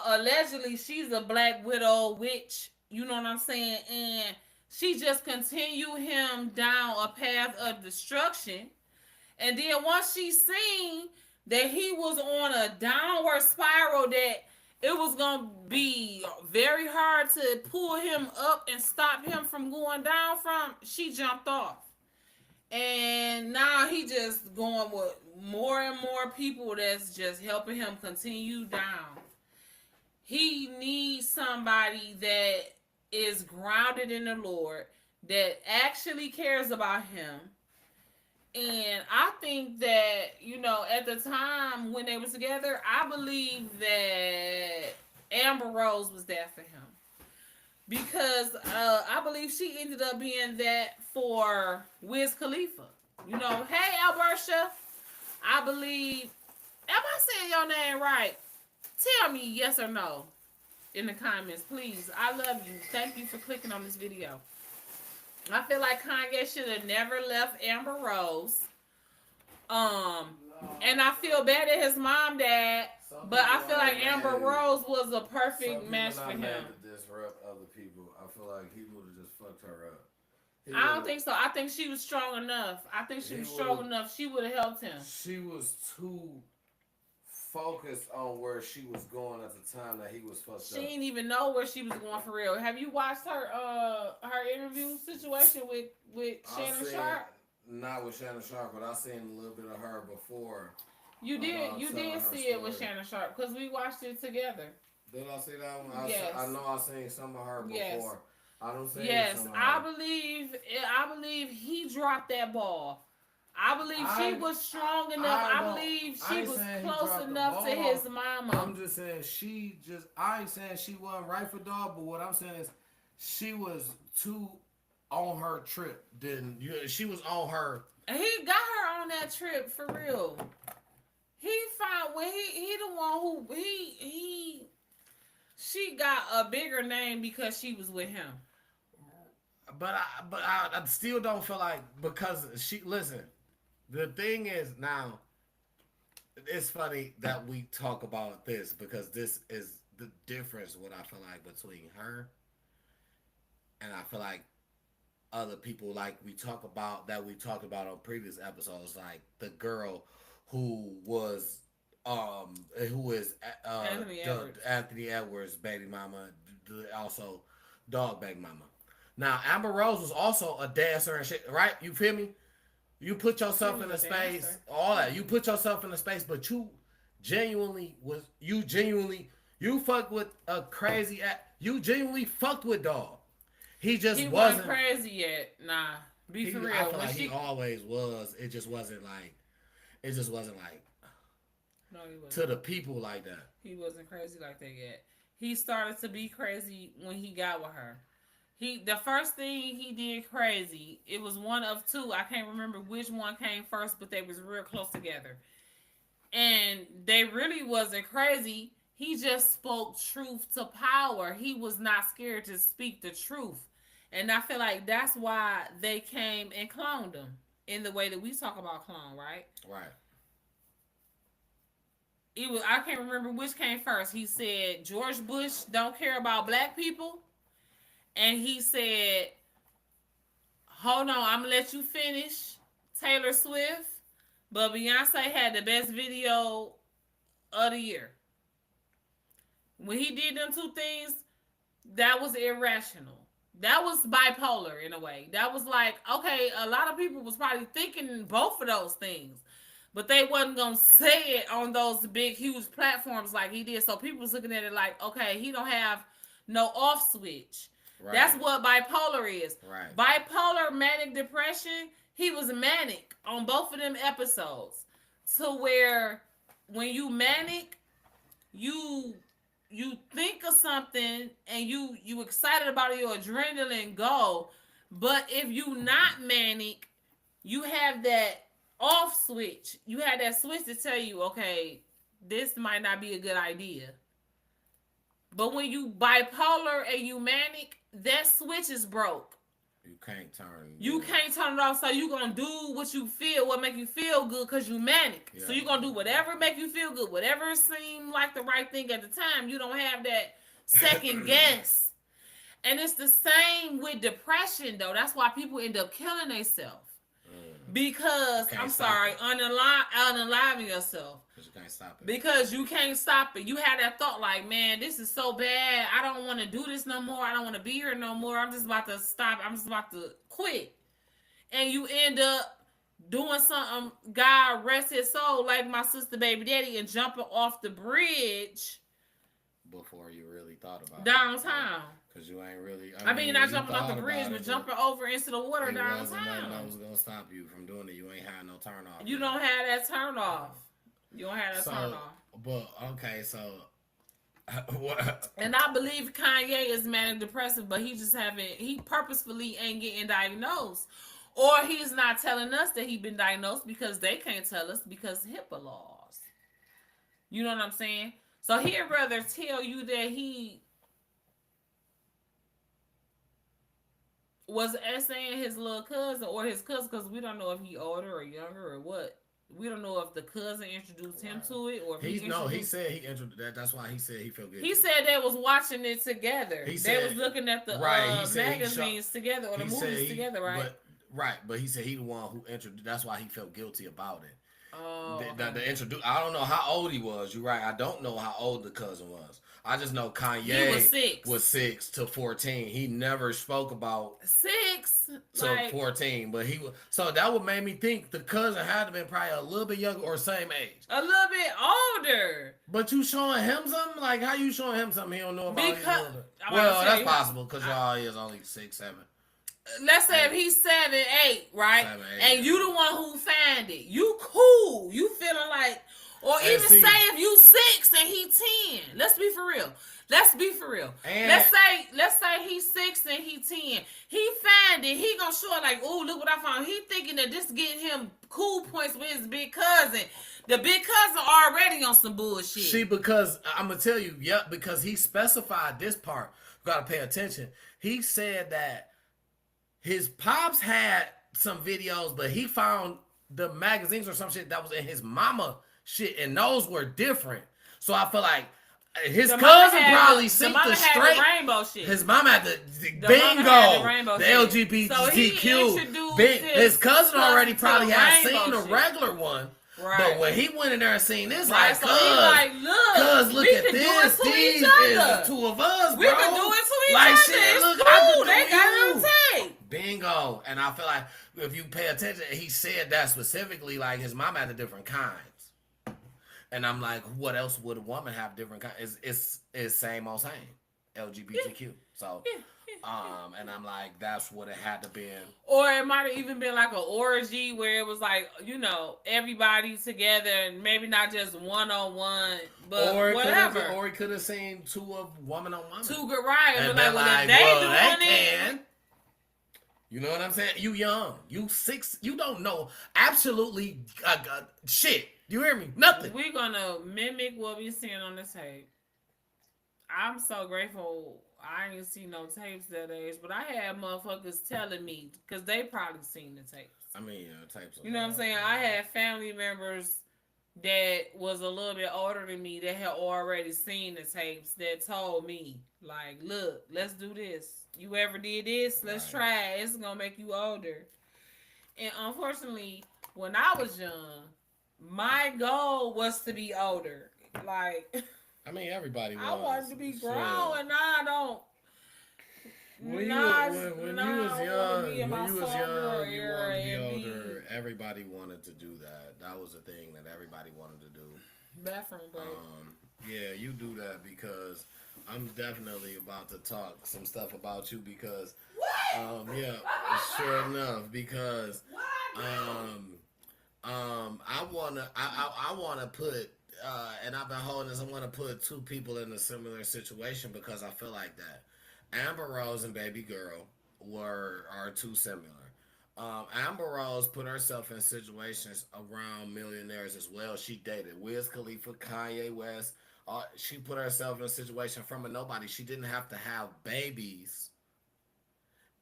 allegedly she's a Black Widow witch. You know what I'm saying? And she just continued him down a path of destruction. And then once she seen that he was on a downward spiral, that it was going to be very hard to pull him up and stop him from going down from, she jumped off. And now he just going with more and more people that's just helping him continue down. He needs somebody that is grounded in the Lord, that actually cares about him. And I think that, you know, at the time when they were together, I believe that Amber Rose was there for him. Because I believe she ended up being that for Wiz Khalifa. You know, hey, Alberta, I believe, am I saying your name right? Tell me yes or no in the comments, please. I love you. Thank you for clicking on this video. I feel like Kanye should have never left Amber Rose. And I feel bad that his mom died, but I feel like Amber Rose was a perfect match for him. To disrupt other people. I feel like he would have just fucked her up. I don't think so. I think she was strong enough. She would have helped him. She was too focused on where she was going at the time that he was fucked up. She didn't even know where she was going for real. Have you watched her interview situation with Shannon Sharp? Not with Shannon Sharp, but I seen a little bit of her before. You did see it with Shannon Sharp because we watched it together. Did I see that one? Yes. I know I seen some of her before. Yes. I don't see Yes, some of her. I believe he dropped that ball. I believe she was strong enough. I believe she was close enough to his mama. I'm just saying I ain't saying she wasn't right for dog, but what I'm saying is she was too on her trip. She was on her. And he got her on that trip for real. He found when he the one who she got a bigger name because she was with him. But I still don't feel like because she listen. The thing is now, it's funny that we talk about this because this is the difference. What I feel like between her and I feel like other people like we talked about on previous episodes, like the girl who is Anthony Edwards' baby mama, also dog baby mama. Now Amber Rose was also a dancer and shit, right? You feel me? You put yourself in a space, all that. You put yourself in a space, but you fucked with a crazy. You genuinely fucked with dog. He wasn't crazy yet. Nah, for real. I feel like he always was. It just wasn't like. No, he wasn't. To the people like that. He wasn't crazy like that yet. He started to be crazy when he got with her. The first thing he did crazy, it was one of two. I can't remember which one came first, but they was real close together. And they really wasn't crazy. He just spoke truth to power. He was not scared to speak the truth. And I feel like that's why they came and cloned him in the way that we talk about clone, right? Right. I can't remember which came first. He said George Bush don't care about black people. And he said, hold on, I'm going to let you finish, Taylor Swift. But Beyonce had the best video of the year. When he did them two things, that was irrational. That was bipolar in a way. That was like, okay, a lot of people was probably thinking both of those things. But they wasn't going to say it on those big, huge platforms like he did. So people was looking at it like, okay, he don't have no off switch. Right. That's what bipolar is. Right. Bipolar, manic depression, he was manic on both of them episodes. To where when you manic, you think of something and you excited about it, your adrenaline go. But if you not manic, you have that off switch. You have that switch to tell you, okay, this might not be a good idea. But when you bipolar and you manic, that switch is broke. You can't turn it off. So you're going to do what make you feel good because you manic. Yeah. So you're going to do whatever make you feel good. Whatever seemed like the right thing at the time. You don't have that second guess. And it's the same with depression, though. That's why people end up killing themselves. Because, unaliving yourself. Because you can't stop it. Because you can't stop it. You had that thought like, man, this is so bad. I don't want to do this no more. I don't want to be here no more. I'm just about to stop. I'm just about to quit. And you end up doing something, God rest his soul, like my sister baby daddy, and jumping off the bridge. Before you really thought about downtown. Because you ain't really... I mean, not jumping off the bridge, but jumping over into the water downtown. Nothing that was going to stop you from doing it. You ain't had no turn off. You don't have that turn off. You don't have that turn off. But, okay, so... what? And I believe Kanye is manic depressive, but he purposefully ain't getting diagnosed. Or he's not telling us that he been diagnosed because they can't tell us because HIPAA laws. You know what I'm saying? So he'd rather tell you that he was saying his little cousin or his cousin, because we don't know if he older or younger or what. We don't know if the cousin introduced him to it or if he said he introduced that. That's why he said he felt good. He said they was watching it together. They was looking at the magazines together or the movies together, right? But he said he the one who introduced. That's why he felt guilty about it. Oh, I don't know how old he was. You're right. I don't know how old the cousin was. I just know Kanye was 6 to 14. He never spoke about 6 to 14, but he was. So that would make me think the cousin had to been probably a little bit younger or same age. A little bit older. But you showing him something? Like how you showing him something he don't know about? Well, that's possible because y'all is only 6, 7. Let's say if he's 7, 8, right? 7, 8, and you the one who found it. You cool. You feeling like, Or And even see- say if you 6 and he 10. Let's be for real. And- Let's say he's 6 and he 10. He find it. He gonna show it like, oh, look what I found. He thinking that this getting him cool points with his big cousin. The big cousin already on some bullshit. See, because I'm gonna tell you, yep, because he specified this part. You gotta pay attention. He said that his pops had some videos, but he found the magazines or some shit that was in his mama shit, and those were different. So I feel like his The mama cousin had probably the seen mama the had straight. the rainbow shit. His mom had the The mama had the rainbow bingo, the shit. So he LGBTQ. introduced His cousin already to probably the had rainbow seen the shit. regular one. Right. But when he went in there and seen this, Right, like, so he like, cuz, look, look we at can do this. it to These each other. is the two of us, We bro. can do it to each like, other. Shit, It's look, cool. I can They do got it you. on tape. Bingo. And I feel like if you pay attention, he said that specifically, like his mom had the different kinds. And I'm like, what else would a woman have different kinds? It's same old same. LGBTQ. So and I'm like, that's what it had to be in. Or it might have even been like an orgy where it was like, you know, everybody together and maybe not just one-on-one, but whatever. Or he could have seen two of woman on woman. Two good right. And But been like, well, if like, well, they they doing can. it. You know what I'm saying? You young. You 6. You don't know absolutely shit. You hear me? Nothing. We're gonna mimic what we seeing on the tape. I'm so grateful I ain't see no tapes that age, but I had motherfuckers telling me because they probably seen the tapes. I mean, types of. You know what I'm saying? I had family members that was a little bit older than me that had already seen the tapes that told me, like, look, let's do this. You ever did this? Let's try it. It's gonna make you older. And unfortunately, when I was young, my goal was to be older. Like, I mean, everybody. I wanted to be Shit. grown, and I don't. When you Nah, was nah, young, I wanna be in my when you was sophomore young, you era wanted to be and be- older. Everybody wanted to do that. That was the thing that everybody wanted to do. Bathroom break. Yeah, you do that because I'm definitely about to talk some stuff about you because, yeah, sure enough, because, I wanna put, and I've been holding this. I want to put two people in a similar situation because I feel like that. Amber Rose and Baby Girl are too similar. Amber Rose put herself in situations around millionaires as well. She dated Wiz Khalifa, Kanye West. She put herself in a situation from a nobody. She didn't have to have babies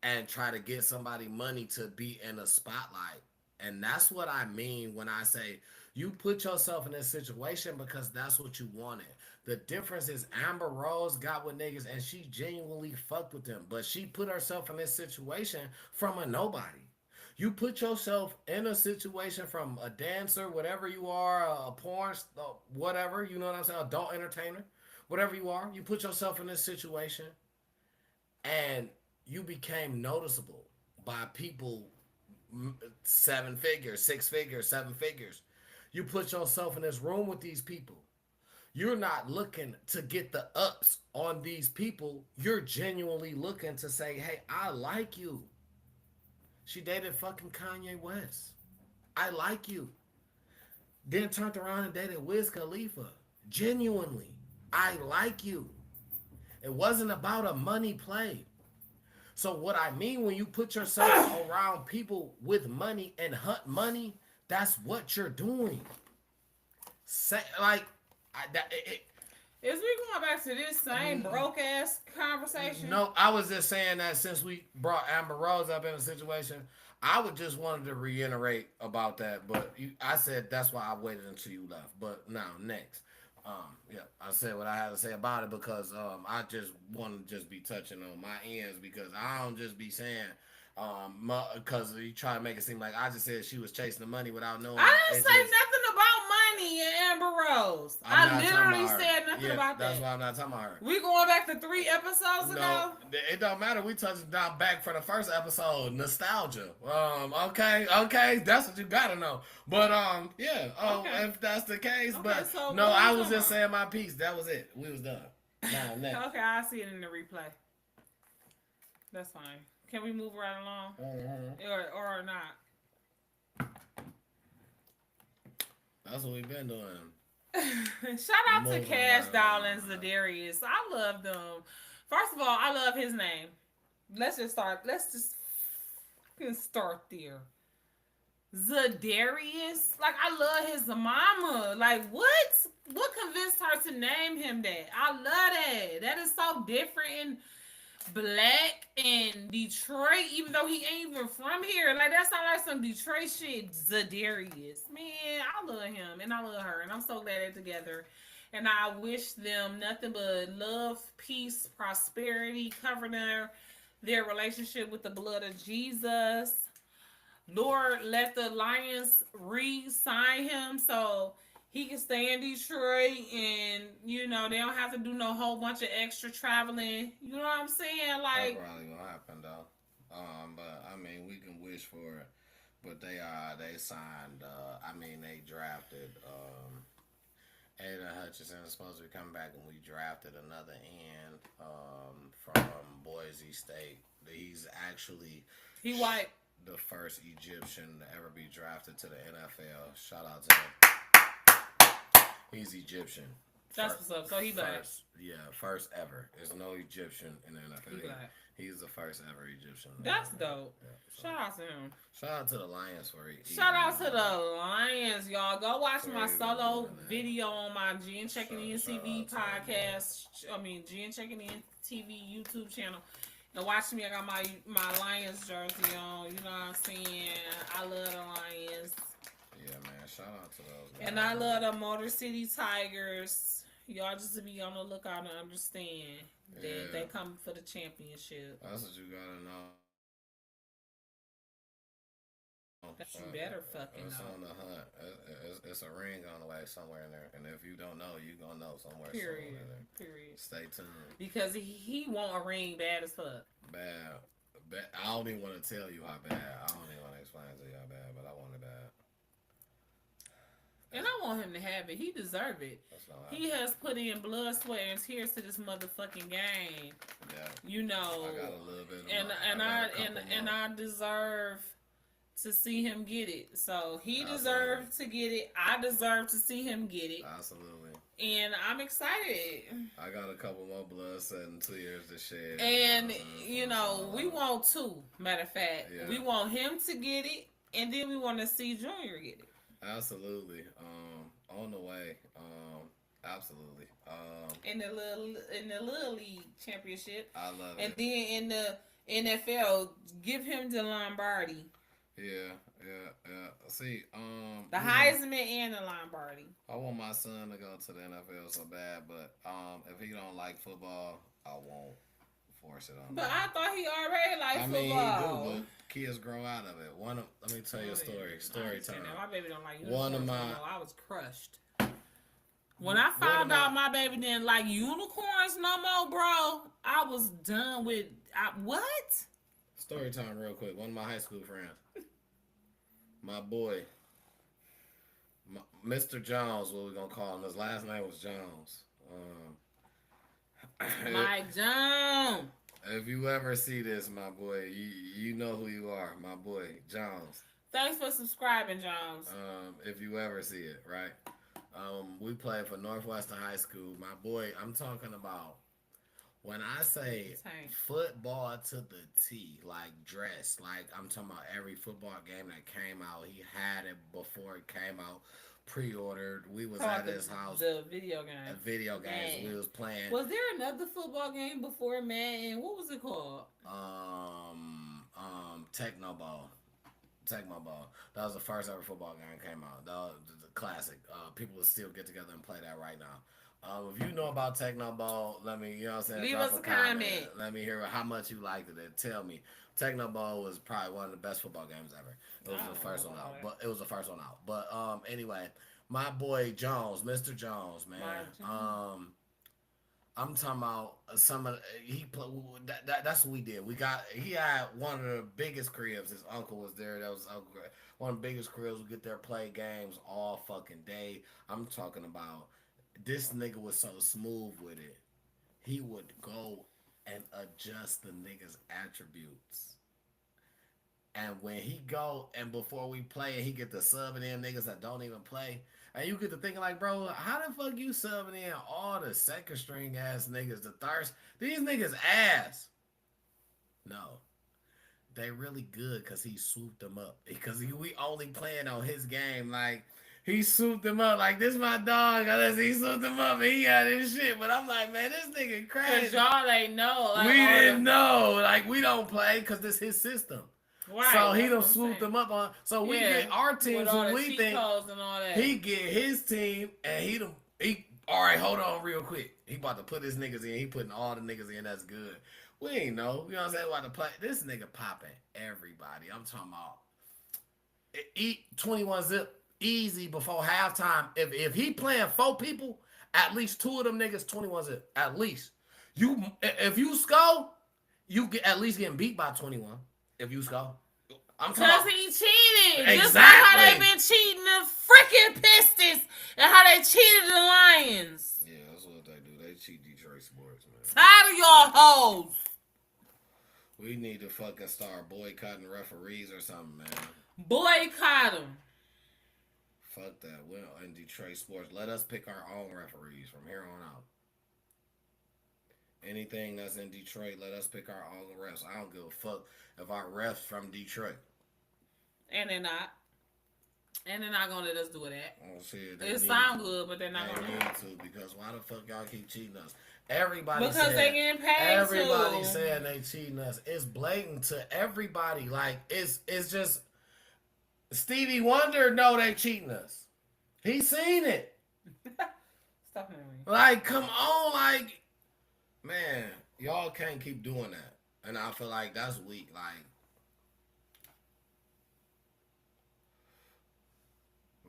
and try to get somebody money to be in a spotlight. And that's what I mean when I say you put yourself in this situation because that's what you wanted. The difference is Amber Rose got with niggas and she genuinely fucked with them. But she put herself in this situation from a nobody. You put yourself in a situation from a dancer, whatever you are, a porn star, whatever, you know what I'm saying, adult entertainer, whatever you are, you put yourself in this situation and you became noticeable by people 7 figures, 6 figures, 7 figures. You put yourself in this room with these people. You're not looking to get the ups on these people. You're genuinely looking to say, hey, I like you. She dated fucking Kanye West. I like you. Then turned around and dated Wiz Khalifa. Genuinely, I like you. It wasn't about a money play. So what I mean when you put yourself around people with money and hunt money, that's what you're doing. Is we going back to this same broke ass conversation? No, I was just saying that since we brought Amber Rose up in a situation, I would just wanted to reiterate about that. But I said that's why I waited until you left. But now next, yeah, I said what I had to say about it because I just want to just be touching on my ends because I don't just be saying because you try to make it seem like I just said she was chasing the money without knowing. I didn't say nothing about money and Amber Rose. I literally said nothing about that. That's why I'm not talking about her. We going back to 3 episodes ago? No, it don't matter. We touched down back for the first episode, nostalgia. Okay, that's what you gotta know. But yeah. Okay. If that's the case, Okay, but so no, what I we was talking just saying my piece. That was it. We was done. Now next. Okay, I'll see it in the replay. That's fine. Can we move right along? Or not? That's what we've been doing. Shout out to Moving Cash right Doll and on. Zadarius. I love them. First of all, I love his name. Let's just start there. Zadarius. Like I love his mama. Like what? What convinced her to name him that? I love that. That is so different and black in Detroit, even though he ain't even from here. Like that sounds like some Detroit shit. Zadarius. Man, I love him and I love her. And I'm so glad they're together. And I wish them nothing but love, peace, prosperity, cover their relationship with the blood of Jesus. Lord, let the Lions re-sign him so he can stay in Detroit and they don't have to do no whole bunch of extra traveling. You know what I'm saying? That's Like, probably gonna happen though. But I mean, we can wish for it. But they signed. They drafted. Ada Hutchinson is supposed to be coming back, and we drafted another end from Boise State. He's actually he white. the first Egyptian to ever be drafted to the NFL. Shout out to him. He's Egyptian. That's what's up. So he black. First ever. There's no Egyptian in the He NFL. black. He's the first ever Egyptian. That's dope. Yeah, so Shout out to him. shout out to the Lions for it. Shout out to the Lions, y'all. Go watch For my even solo doing that. video on my GN Checking In Shout TV out to them, podcast. GN Checking In TV YouTube channel. And watch me. I got my Lions jersey on. You know what I'm saying? I love the Lions. Yeah, man. Shout out to those guys. And I love the Motor City Tigers. Y'all just to be on the lookout and understand that they come for the championship. That's what you gotta know. That you better fucking It's know. on the hunt. It's a ring on the way somewhere in there. And if you don't know, you gonna know somewhere. Period. Somewhere in there. Period. Stay tuned. Because he want a ring bad as fuck. Bad. I don't even want to tell you how bad. I don't even want to explain to you how bad, but I want it bad. And I want him to have it. He deserve it. That's not He has put in blood, sweat, and tears to this motherfucking game. Yeah. You know, I got a little bit. and I deserve to see him get it. So he Absolutely. deserved to get it. I deserve to see him get it. Absolutely. And I'm excited. I got a couple more blood, and 2 years to shed. And we want two. Matter of fact, Yeah. we want him to get it, and then we want to see Junior get it. Absolutely. On the way. Absolutely. In the little league championship, I love and it. then in the NFL, give him the Lombardi, Yeah. See, the Heisman, and the Lombardi. I want my son to go to the NFL so bad, but if he don't like football, I won't force it on But him. I thought he already liked I mean, football. he do, but kids grow out of it. Let me tell you a story. Story time. My baby don't like One unicorns. of my- No more. I was crushed. When I found out my baby didn't like unicorns no more, bro, I was done with. What? Story time, real quick. One of my high school friends, my boy, Mr. Jones, what we gonna call him? His last name was Jones. Mike Jones. If you ever see this, my boy, you know who you are, my boy, Jones. Thanks for subscribing, Jones. If you ever see it, right? We played for Northwestern High School. My boy, I'm talking about when I say Tank. football to the T, like dress, like I'm talking about every football game that came out, he had it before it came out, pre-ordered. We was at his house. The video game. At video games Man. we was playing. Was there another football game before Madden? What was it called? Tecmo Ball. Tecmo Ball. That was the first ever football game that came out. That was the classic. People would still get together and play that right now. If you know about Tecmo Ball, let me, you know what I'm saying? Leave drop us a comment. Let me hear how much you liked it and tell me. Tecmo Ball was probably one of the best football games ever. It was the first one out. But it was the first one out. But anyway, my boy Jones, Mr. Jones, man. I'm talking about some of that's what we did. He had one of the biggest cribs. His uncle was there. That was uncle. One of the biggest cribs. We get there, play games all fucking day. I'm talking about this nigga was so smooth with it. He would go and adjust the nigga's attributes. And when he go and before we play and he get the subbing in niggas that don't even play, and you get to thinking like, bro, how the fuck you subbing in all the second string ass niggas, the thirst? These niggas ass. No. They really good because he swooped them up. Because we only playing on his game. Like, he swooped them up. Like, this my dog. Unless he swooped them up and he got his shit. But I'm like, man, this nigga crazy. Cause y'all ain't know. Like, we didn't know. Like, we don't play because this his system. Right, so he done swooped them up on. So we get our teams when we think he get his team and he all right, hold on real quick. He about to put his niggas in. He putting all the niggas in. That's good. We ain't know. You know what I'm saying? About to play. This nigga popping everybody. I'm talking about eat 21 zip easy before halftime. If he playing 4 people, at least 2 of them niggas 21 zip. At least. If you score, you get at least getting beat by 21. If you score. Because he cheated. Exactly. Just like how they been cheating the freaking Pistons and how they cheated the Lions. Yeah, that's what they do. They cheat Detroit sports, man. Tired of y'all hoes. We need to fucking start boycotting referees or something, man. Boycott them. Fuck that. We're in Detroit sports. Let us pick our own referees from here on out. Anything that's in Detroit, let us pick our own refs. I don't give a fuck if our refs from Detroit. And they're not. And they're not gonna let us do that. Oh, shit, It sound good, but they're not gonna need to, because why the fuck y'all keep cheating us? Everybody because they getting paid. Everybody saying they cheating us. It's blatant to everybody. Like it's just Stevie Wonder know they cheating us. He seen it. Stop me. Like, come on, like, man, y'all can't keep doing that. And I feel like that's weak. Like,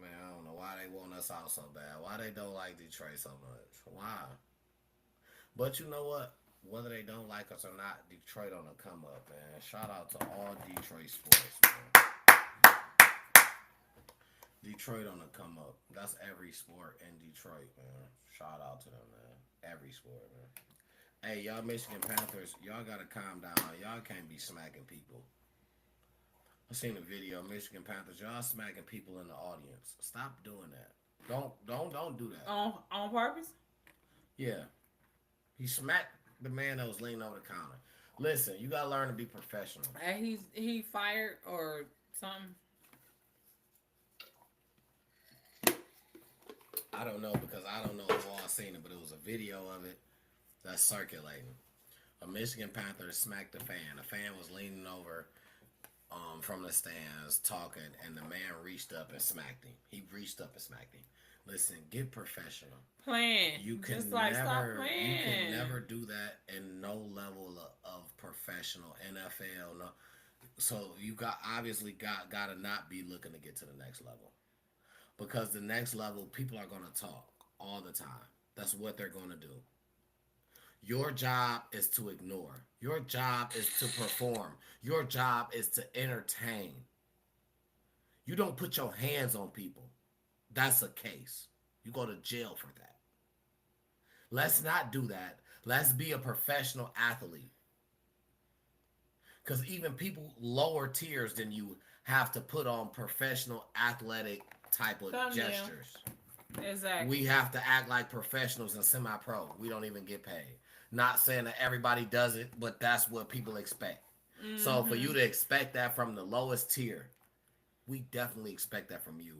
man, I don't know why they want us out so bad. Why they don't like Detroit so much. Why? But you know what? Whether they don't like us or not, Detroit on the come up, man. Shout out to all Detroit sports, man. Detroit on the come up. That's every sport in Detroit, man. Shout out to them, man. Every sport, man. Hey, y'all Michigan Panthers, y'all gotta calm down. Y'all can't be smacking people. I seen a video, Michigan Panthers, y'all smacking people in the audience. Stop doing that. Don't do that. On purpose? Yeah. He smacked the man that was leaning over the counter. Listen, you gotta learn to be professional. And he fired or something? I don't know, because I don't know if all seen it, but it was a video of it that's circulating. A Michigan Panther smacked a fan. A fan was leaning over from the stands talking, and the man reached up and smacked him. He reached up and smacked him. Listen, get professional. Playing. You can just like never, stop playing. you can never do that in no level of professional NFL. No, so you obviously got to not be looking to get to the next level, because the next level people are gonna talk all the time. That's what they're gonna do. Your job is to ignore. Your job is to perform. Your job is to entertain. You don't put your hands on people. That's a case. You go to jail for that. Let's not do that. Let's be a professional athlete. Because even people lower tiers than you have to put on professional athletic type of gestures. Exactly. We have to act like professionals and semi-pro. We don't even get paid. Not saying that everybody does it, but that's what people expect. Mm-hmm. So for you to expect that from the lowest tier, we definitely expect that from you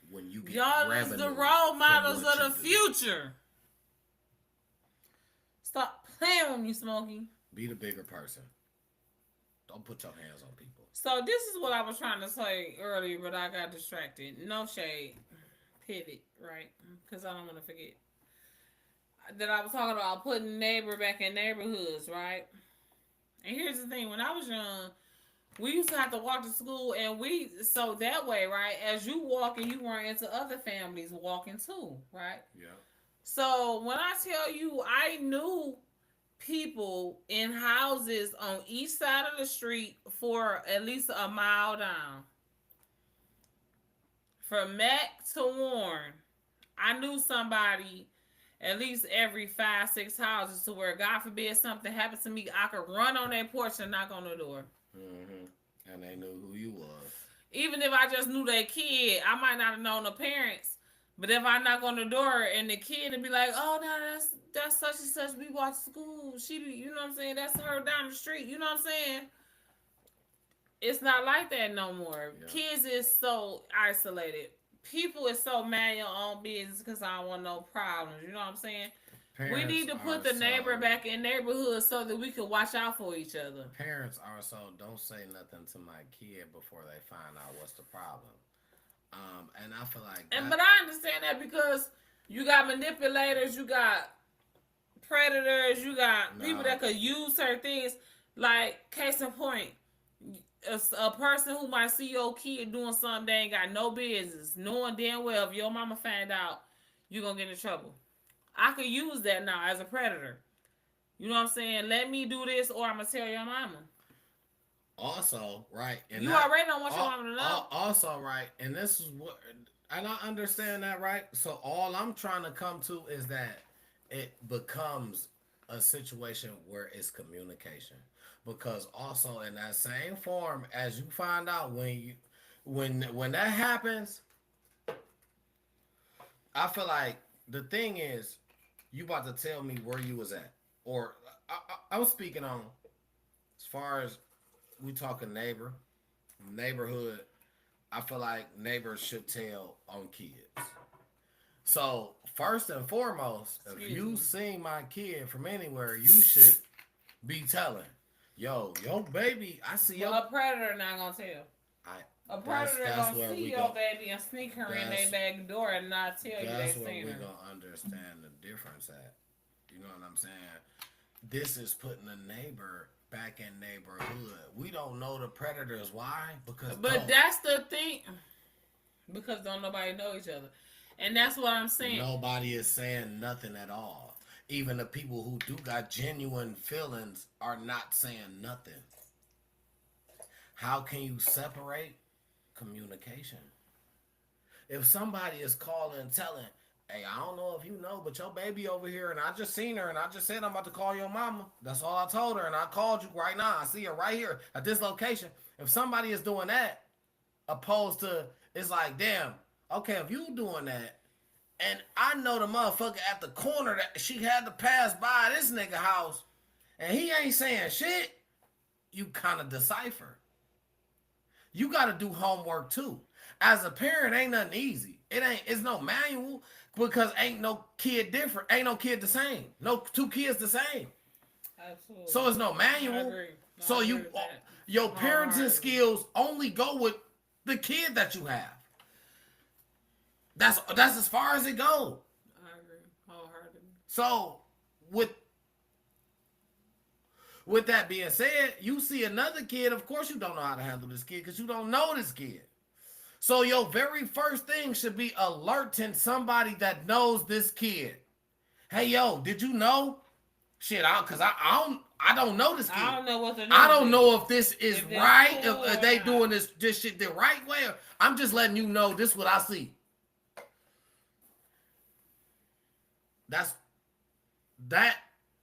when you get y'all is the role models of the future. Stop playing with me, Smokey. Be the bigger person. Don't put your hands on people. So this is what I was trying to say earlier, but I got distracted. No shade. Pivot, right? Because I don't want to forget. That I was talking about putting neighbor back in neighborhoods, right? And here's the thing. When I was young, we used to have to walk to school, and so that way, right? As you walking, you run into other families walking too, right? Yeah. So when I tell you, I knew people in houses on each side of the street for at least a mile down. From Mac to Warren, I knew somebody at least every 5-6 houses, to where, God forbid, something happened to me, I could run on that porch and knock on the door. Mm-hmm. And they knew who you was. Even if I just knew that kid, I might not have known the parents. But if I knock on the door and the kid would be like, "Oh no, that's such and such. We watch school. She be, you know what I'm saying? That's her down the street. You know what I'm saying?" It's not like that no more. Yeah. Kids is so isolated. People is so mad your own business because I don't want no problems. You know what I'm saying? We need to put the neighbor back in neighborhood so that we can watch out for each other. Parents are so don't say nothing to my kid before they find out what's the problem. And I feel like but I understand that because you got manipulators, you got predators, you got people that could use certain things. Like case in point, a person who might see your kid doing something they ain't got no business, knowing damn well if your mama find out, you're gonna get in trouble. I could use that now as a predator. You know what I'm saying? Let me do this or I'm gonna tell your mama. Also, right, and you already don't want your mama to know. Also, right, and this is what, and I understand that, right. So all I'm trying to come to is that it becomes a situation where it's communication, because also in that same form as you find out when that happens, I feel like the thing is you about to tell me where you was at, or I'm speaking on as far as we talking neighborhood. I feel like neighbors should tell on kids. So first and foremost, if you seen my kid from anywhere, you should be telling, yo baby, I see a predator not gonna tell. A predator gonna see your baby and sneak her in their back door and not tell you they seen her. That's where we gonna understand the difference at. You know what I'm saying? This is putting a neighbor back in neighborhood. We don't know the predators. Why? But that's the thing. Because don't nobody know each other. And that's what I'm saying. Nobody is saying nothing at all. Even the people who do got genuine feelings are not saying nothing. How can you separate? Communication. If somebody is calling telling, hey, I don't know if you know, but your baby over here, and I just seen her, and I just said I'm about to call your mama. That's all I told her, and I called you right now. I see her right here at this location. If somebody is doing that, opposed to, it's like, damn, okay, if you doing that, and I know the motherfucker at the corner that she had to pass by this nigga house, and he ain't saying shit, you kind of decipher. You got to do homework too. As a parent, ain't nothing easy. It's no manual because ain't no kid different. Ain't no kid the same. No two kids the same. Absolutely. So it's no manual. I agree. So your parenting skills only go with the kid that you have. That's as far as it goes. I agree wholeheartedly. So with that being said, you see another kid, of course you don't know how to handle this kid because you don't know this kid. So your very first thing should be alerting somebody that knows this kid. Hey, yo, did you know? Shit, because I don't know this kid. I don't know what to do. I don't know if this is right, if they doing this shit the right way. I'm just letting you know this is what I see. That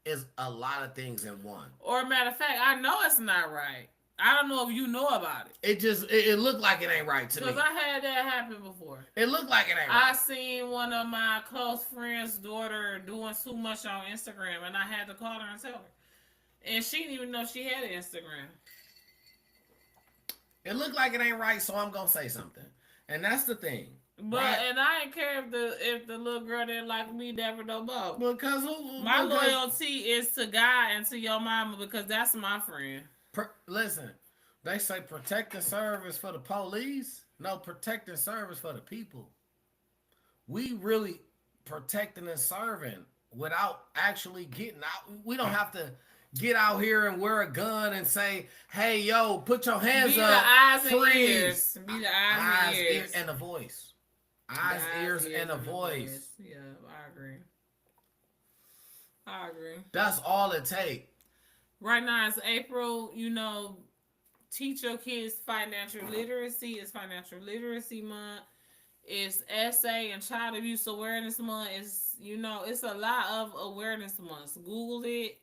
is a lot of things in one. Or matter of fact, I know it's not right. I don't know if you know about it. It looked like it ain't right to me. Because I had that happen before. It looked like it ain't right. I seen one of my close friends' daughter doing too much on Instagram, and I had to call her and tell her. And she didn't even know she had an Instagram. It looked like it ain't right, so I'm gonna say something. And that's the thing. But right? And I didn't care if the little girl didn't like me, never no more. Because my loyalty is to God and to your mama because that's my friend. Listen, they say protect and serve is for the police. No, protect and serve is for the people. We really protecting and serving without actually getting out. We don't have to get out here and wear a gun and say, hey, yo, put your hands up. Be the eyes and ears. Be the eyes and ears. And a voice. Eyes, ears, and a voice. Yeah, I agree. That's all it takes. Right now it's April, teach your kids financial literacy. It's financial literacy month. It's essay and child abuse awareness month. It's, it's a lot of awareness months. Google it.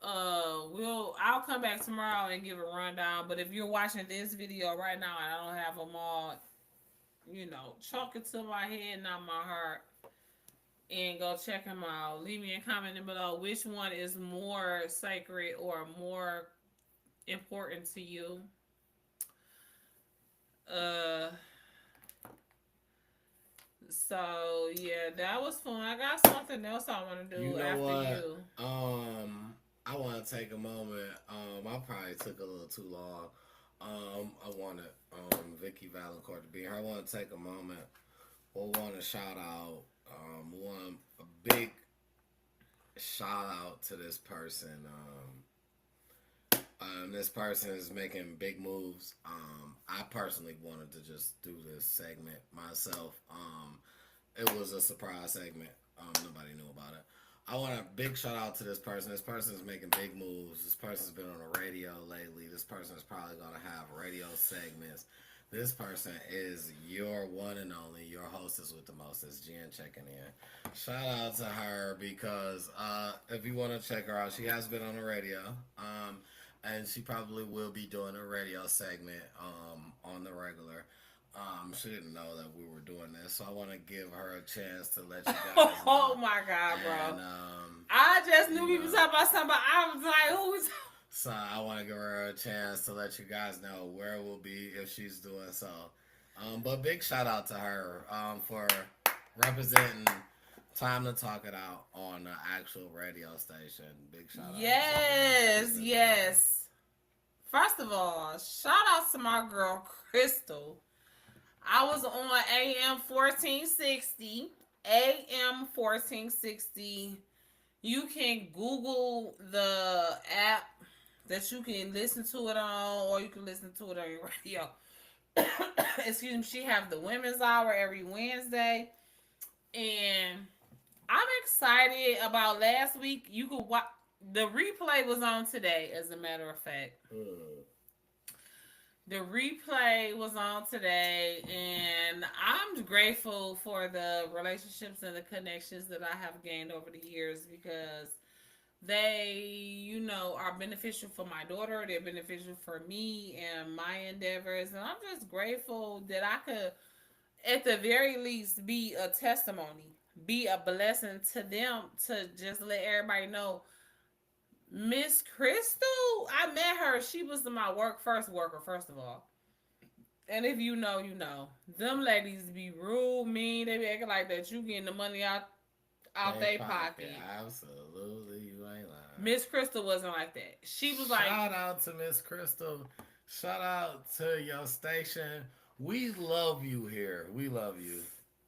I'll come back tomorrow and give a rundown. But if you're watching this video right now and I don't have them all, chalk it to my head, not my heart, and go check them out. Leave me a comment below which one is more sacred or more important to you. So yeah, that was fun. I got something else I want to do You know after what? you. I want to take a moment. I probably took a little too long. I wanted Vicky Valancourt to be here. I want to take a moment. I want to shout out a big shout out to this person. This person is making big moves. I personally wanted to just do this segment myself. It was a surprise segment. Nobody knew about it. I want a big shout out to this person. This person is making big moves. This person's been on the radio lately. This person is probably going to have radio segments. This person is your one and only, your hostess with the mostest, Jen, checking in. Shout out to her because if you want to check her out, she has been on the radio. And she probably will be doing a radio segment on the regular. She didn't know that we were doing this, so I want to give her a chance to let you guys know. Oh my God, bro! And, I just knew we was talking about somebody. I was like, who's? So I want to give her a chance to let you guys know where it will be if she's doing so. But big shout out to her for representing Time to Talk It Out on the actual radio station. Big shout out. Yes. First of all, shout out to my girl Crystal. I was on AM 1460. AM 1460. You can Google the app that you can listen to it on, or you can listen to it on your radio. Excuse me. She have the Women's Hour every Wednesday, and I'm excited about last week. You could watch. The replay was on today, as a matter of fact. The replay was on today, and I'm grateful for the relationships and the connections that I have gained over the years because they, are beneficial for my daughter. They're beneficial for me and my endeavors, and I'm just grateful that I could, at the very least, be a testimony, be a blessing to them, to just let everybody know Miss Crystal, I met her. She was my first worker, first of all. And if you know, you know. Them ladies be rude, mean. They be acting like that you getting the money out their pocket. Absolutely, you ain't lying. Miss Crystal wasn't like that. She was like, shout out to Miss Crystal. Shout out to your station. We love you here. We love you.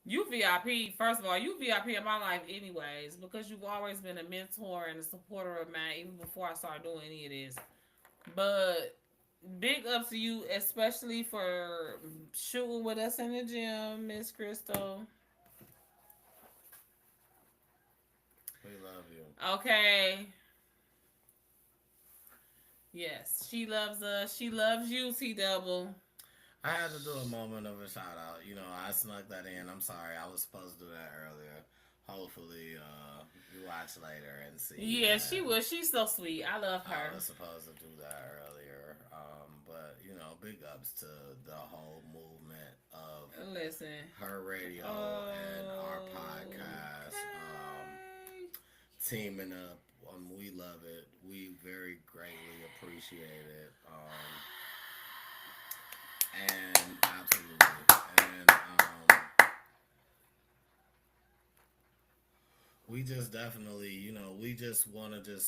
You VIP. First of all, you VIP in my life anyways, because you've always been a mentor and a supporter of mine even before I started doing any of this. But big ups to you, especially for shooting with us in the gym, Miss Crystal. We love you. Okay. Yes, she loves us. She loves you, T-Double. I had to do a moment of a shout out. I snuck that in. I'm sorry. I was supposed to do that earlier. Hopefully, you watch later and see. Yeah, she was. She's so sweet. I love her. I was supposed to do that earlier. But, big ups to the whole movement of her radio and our podcast. Teaming up. We love it. We very greatly appreciate it. And absolutely. And we just definitely, we just want to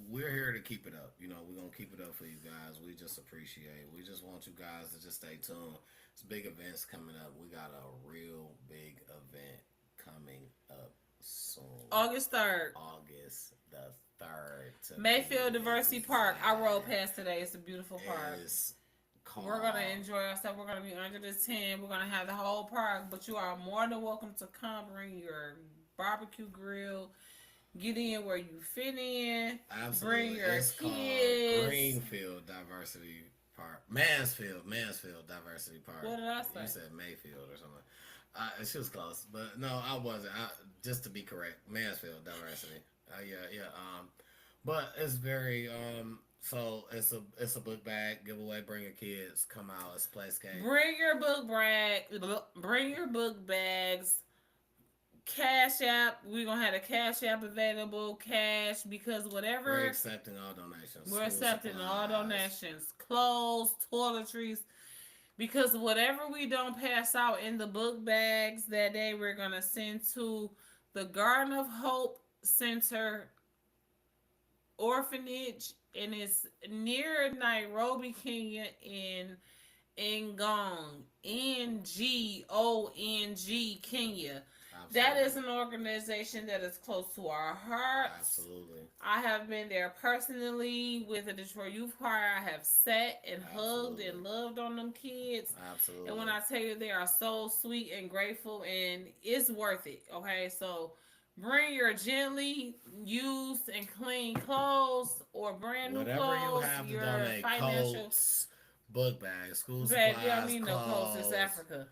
we're here to keep it up. We're going to keep it up for you guys. We just appreciate. We just want you guys to just stay tuned. It's big events coming up. We got a real big event coming up soon. August 3rd. August the 3rd. Mayfield Diversity Park. I rode past today. It's a beautiful park. We're going to enjoy ourselves. We're going to be under the tent. We're going to have the whole park. But you are more than welcome to come bring your barbecue grill. Get in where you fit in. Absolutely. Bring your it's kids. Called Greenfield Diversity Park. Mansfield Diversity Park. What did I say? You said Mayfield or something. She was close. But no, I wasn't. Just to be correct. Mansfield Diversity. Yeah. But it's very so it's a book bag giveaway. Bring your kids, come out, it's Playscape. Bring your book bags. Cash app. We're gonna have a cash app available. Cash because We're whatever accepting all donations. we're School accepting all supplies. donations, clothes, toiletries. Because whatever we don't pass out in the book bags that day, we're gonna send to the Garden of Hope Center Orphanage, and it's near Nairobi, Kenya, in Ngong, Kenya. That is Absolutely. an organization that is close to our hearts. Absolutely. I have been there personally with the Detroit Youth Choir. I have sat and hugged Absolutely. and loved on them kids. And when Absolutely. I tell you they are so sweet and grateful, and it's worth it. Okay, so bring your gently used and clean clothes or brand new Whatever you clothes, have to your donate, financial. coats, book bags, school Babe, you don't supplies, need no clothes. It's clothes, Africa.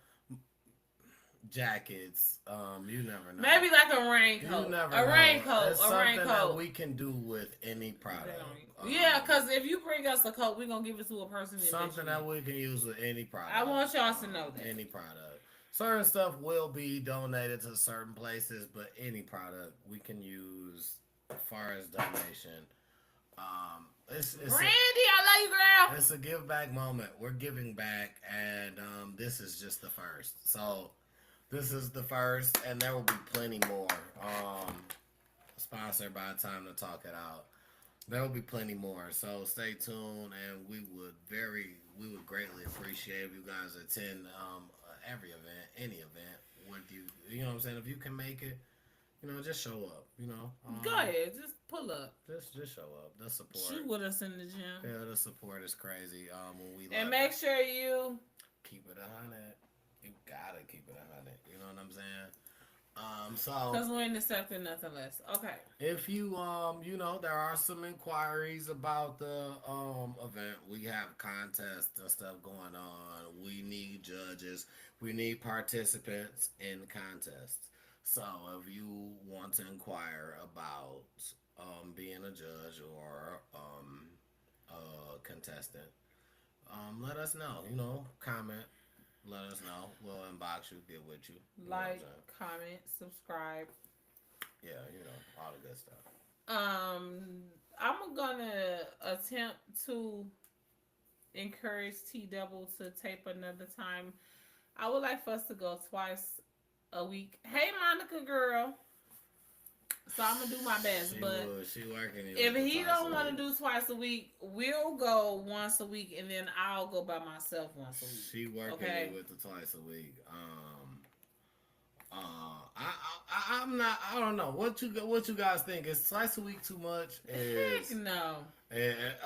jackets. You never know. Maybe like a You raincoat. never A know. raincoat. It's A something that raincoat. we can do with any product. Yeah, because if you bring us a coat, we're going to give it to a person that Something bitch that you. we can use with any product. I want y'all to know that. Any product. Certain stuff will be donated to certain places, but any product we can use as far as donation. It's Brandy, I love you, girl. it's a give back moment. We're giving back, and this is just the first. So this is the first, and there will be plenty more. Sponsored by Time to Talk It Out. There will be plenty more. So stay tuned, and we would greatly appreciate if you guys attend every event, any event with you. You know what I'm saying? If you can make it, just show up. Go ahead. Just pull up. Just show up. The support. Shoot with us in the gym. Yeah, the support is crazy. When we And love make it. sure you. Keep it 100. You gotta keep it 100. You know what I'm saying? Because So we ain't accepting nothing less. Okay. if you there are some inquiries about the event. We have contests and stuff going on. We need judges. We need participants in contests. So if you want to inquire about being a judge or a contestant, let us know. Comment. Let us know. We'll inbox you, get with you. You know what I'm Like, saying? comment, subscribe. Yeah, all the good stuff. I'm gonna attempt to encourage T Double to tape another time. I would like for us to go twice a week. Hey, Monica girl. So I'm gonna do my best, but She working. if he don't want to do twice a week, we'll go once a week, and then I'll go by myself once a week. She working Okay. with the twice a week. I'm not. I don't know what you guys think. Is twice a week too much? Heck no.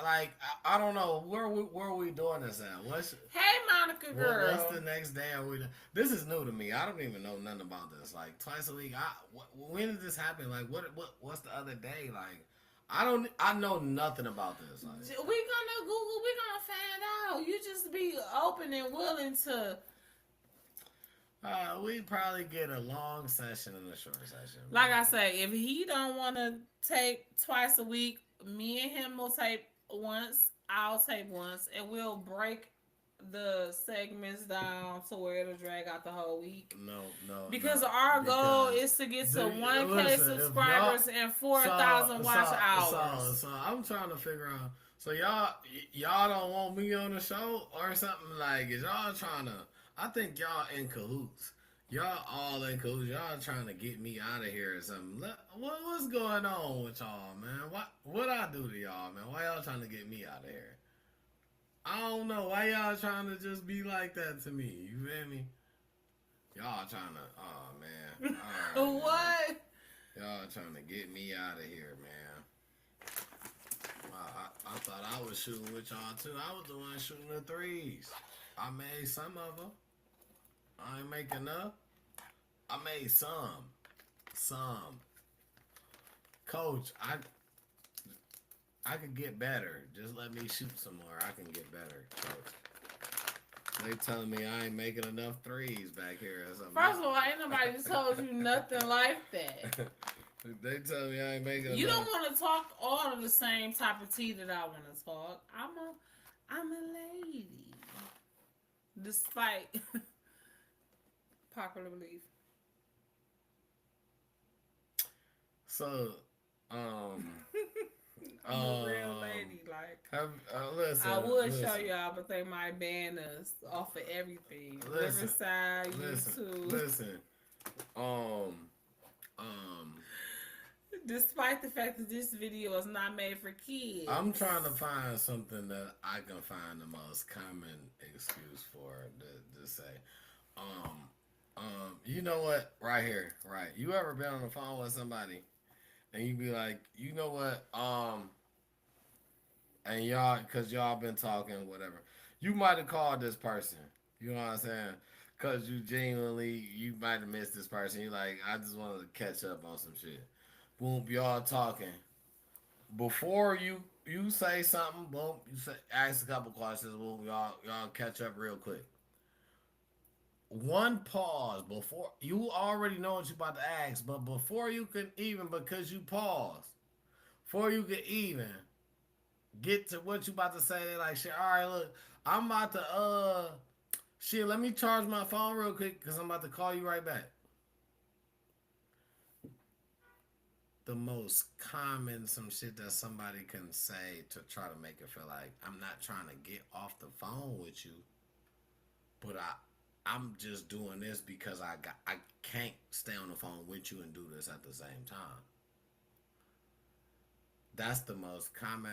Like I don't know where we doing this at. Hey, Monica girl. What's the next day? This is new to me. I don't even know nothing about this. Like twice a week. When did this happen? Like what's the other day? Like I know nothing about this. Like, We gonna Google. We gonna find out. You just be open and willing to. we probably get a long session and a short session. Like I say, if he don't want to tape twice a week, me and him will tape once. I'll tape once, and we'll break the segments down to where it'll drag out the whole week. No. Because no, our goal because is to get to the- 1K listen, if subscribers and 4,000 watch hours. So I'm trying to figure out. So y'all don't want me on the show or something like? Is y'all trying to? I think y'all in cahoots. Y'all all in cahoots. Y'all trying to get me out of here or something. What's going on with y'all, man? What I do to y'all, man? Why y'all trying to get me out of here? I don't know. Why y'all trying to just be like that to me? You feel me? Y'all trying to, oh man. All right, What? man. Y'all trying to get me out of here, man. I thought I was shooting with y'all too. I was the one shooting the threes. I made some of them. I ain't make enough. I made some. Coach, I could get better. Just let me shoot some more. I can get better, Coach. They telling me I ain't making enough threes back here or something. First of all, ain't nobody told you nothing like that. They tell me I ain't making. You don't want to talk all of the same type of tea that I want to talk. I'm a lady, despite popular belief. So, I'm a real lady. Like listen, I would listen. show y'all, but they might ban us off of everything. Listen, Riverside, YouTube. Listen. Despite the fact that this video is not made for kids, I'm trying to find something that I can find the most common excuse for to say. You know what? Right here, right. You ever been on the phone with somebody and you be like, you know what? And y'all, cause y'all been talking, whatever. You might have called this person. You know what I'm saying? Cause you genuinely, you might have missed this person. You like, I just wanted to catch up on some shit. Boom, y'all talking. Before you say something, boom, you say ask a couple questions. Boom, y'all catch up real quick. One pause before you already know what you about to ask, but before you can even, because you paused, before you can even get to what you about to say, they like, shit, all right, look, I'm about to shit, let me charge my phone real quick because I'm about to call you right back. The most common some shit that somebody can say to try to make it feel like I'm not trying to get off the phone with you, but I'm just doing this because I can't stay on the phone with you and do this at the same time. That's the most common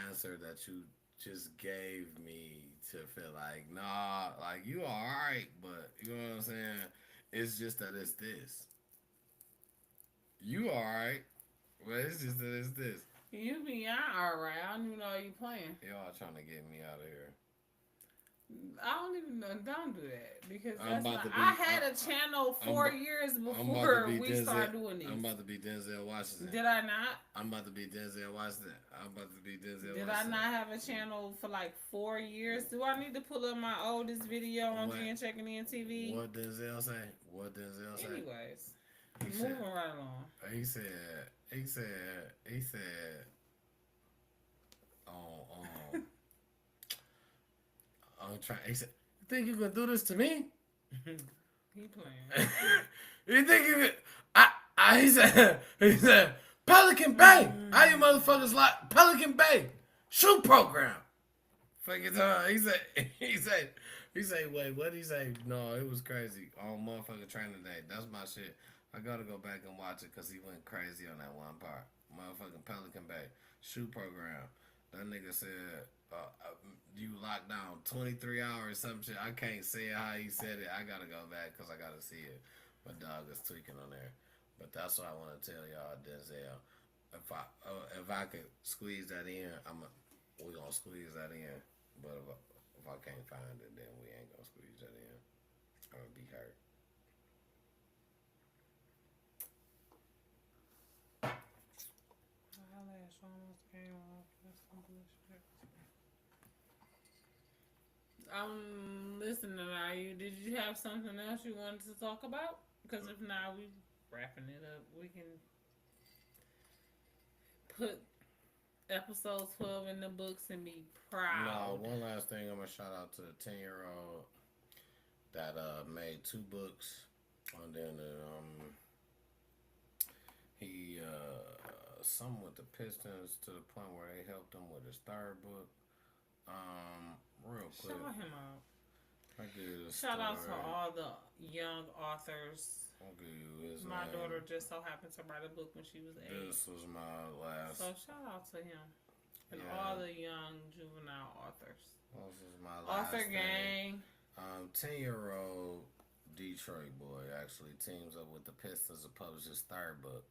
answer that you just gave me to feel like, nah, like you alright, but you know what I'm saying? It's just that it's this. You alright, but it's just that it's this. You be alright. I don't even know you playing. Y'all trying to get me out of here. I don't even know. Don't do that because I'm that's about not. to be- I had a channel 4 years before we started doing this. I'm about to be Denzel Washington. Did I not? I'm about to be Denzel Washington. I'm about to be Denzel Did Washington. I not have a channel for like 4 years? Do I need to pull up my oldest video on What? Jen Checking In TV? What Denzel say? What Denzel say? Anyways, He moving said, right along. he said, I'm trying. He said, you think you can do this to me? He playing. You think you could? He said, Pelican Bay. How you motherfuckers like Pelican Bay? Shoe program. Fucking time. He said, wait, what did he say? No, it was crazy. On motherfucking training day. That's my shit. I gotta go back and watch it because he went crazy on that one part. Motherfucking Pelican Bay. Shoe program. That nigga said, you locked down 23 hours, some shit. I can't say how he said it. I gotta go back because I gotta see it. My dog is tweaking on there. But that's what I want to tell y'all, Denzel. If I could squeeze that in, we gonna squeeze that in. But if I can't find it, then we ain't gonna squeeze that in. I'm gonna be hurt. I'm listening. Are you? Did you have something else you wanted to talk about? Because if not, we wrapping it up. We can put episode 12 in the books and be proud. No, one last thing. I'm gonna shout out to the 10-year-old that made 2 books, and then he some with the Pistons to the point where they helped him with his 3rd book. Real quick. Shout him out. I give Shout out to all the young authors. I'll give you his My name. daughter just so happened to write a book when she was 8. This was my last. So shout out to him and Yeah. all the young juvenile authors. This was my last Author thing. gang. 10-year-old Detroit boy actually teams up with the Pistons to publish his 3rd book.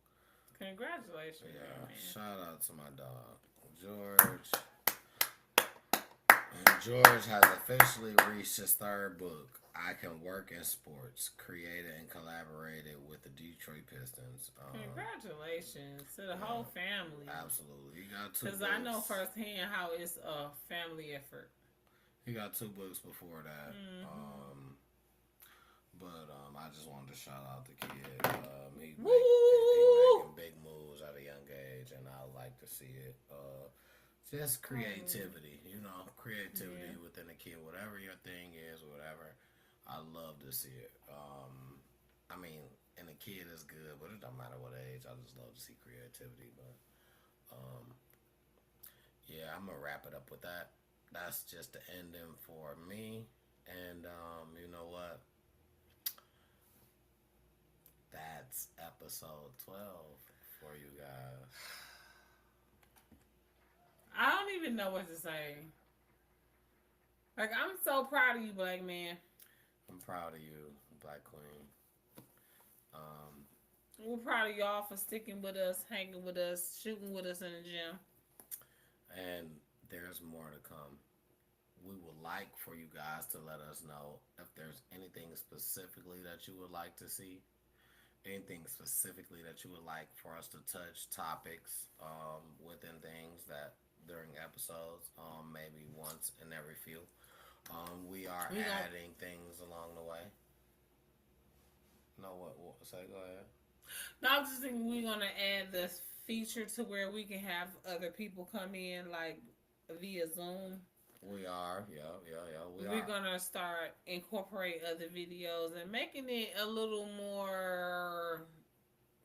Congratulations, Yeah, man. shout out to my dog, George. And George has officially reached his 3rd book. I Can Work in Sports, created and collaborated with the Detroit Pistons. Congratulations to the whole family. Absolutely. He got 2 Because books. I know firsthand how it's a family effort. He got 2 books before that. But I just wanted to shout out the kid. He Woo! making big moves at a young age, and I like to see it. Just creativity, creativity within a kid, whatever your thing is, whatever. I love to see it. I mean, and a kid is good, but it don't matter what age. I just love to see creativity. But yeah, I'm gonna wrap it up with that. That's just the ending for me. And you know what? That's episode 12 for you guys. I don't even know what to say. Like, I'm so proud of you, black man. I'm proud of you, Black Queen. We're proud of y'all for sticking with us, hanging with us, shooting with us in the gym. And there's more to come. We would like for you guys to let us know if there's anything specifically that you would like to see. Anything specifically that you would like for us to touch, topics within things that during episodes, maybe once in every few. We are adding things along the way. No, what say? Go ahead. No, I was just thinking we're gonna add this feature to where we can have other people come in, like via Zoom. We are, yeah. We're gonna start incorporate other videos and making it a little more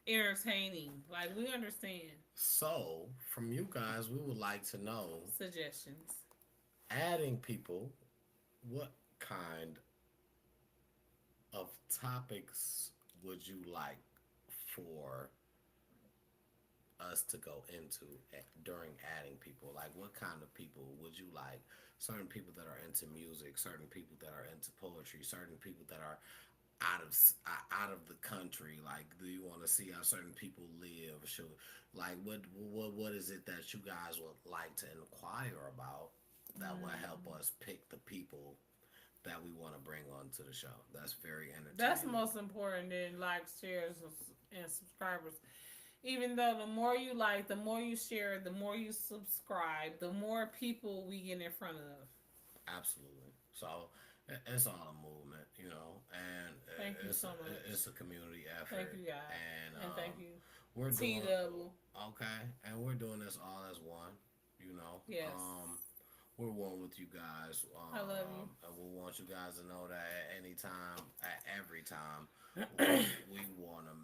entertaining. Like, we understand So, from you guys, we would like to know, suggestions. adding people, what kind of topics would you like for us to go into during adding people? Like, what kind of people would you like? Certain people that are into music, certain people that are into poetry, certain people that are out of the country. Like, do you want to see how certain people live? Like, what is it that you guys would like to inquire about that will help us pick the people that we want to bring onto the show? That's very entertaining. That's most important than likes, shares, and subscribers. Even though the more you like, the more you share, the more you subscribe, the more people we get in front of. Absolutely. So it's all a movement, and Thank you so much. It's a community effort. Thank you, guys, and thank you. We're doing T-Double. Okay, and we're doing this all as one. Yes. We're one with you guys. I love you. And we want you guys to know that at any time, at every time, we want to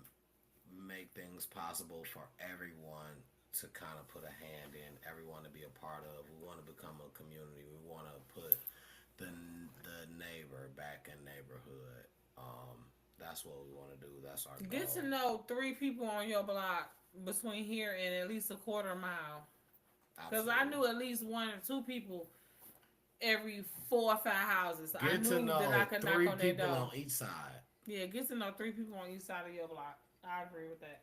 make things possible for everyone to kind of put a hand in, everyone to be a part of. We want to become a community. We want to put the neighbor back in neighborhood. That's what we want to do. That's our goal. Get to know 3 people on your block between here and at least a quarter mile. Because I knew at least 1 or 2 people every 4 or 5 houses. Get I knew to know that I could knock 3 on their people door. on each side. Yeah, get to know 3 people on each side of your block. I agree with that.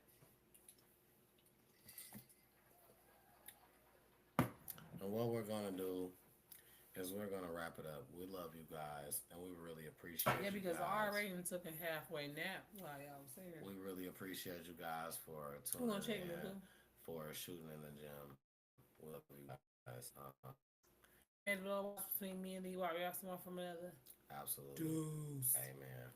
And what we're going to do is we're going to wrap it up. We love you guys, and we really appreciate Yeah, because you guys. I already took a halfway nap while y'all was here. We really appreciate you guys for Who gonna tuning check me, in, boo? for shooting in the gym. We love you guys. And the Lord watch between me and thee while we have someone from another. Absolutely. Deuce. Amen.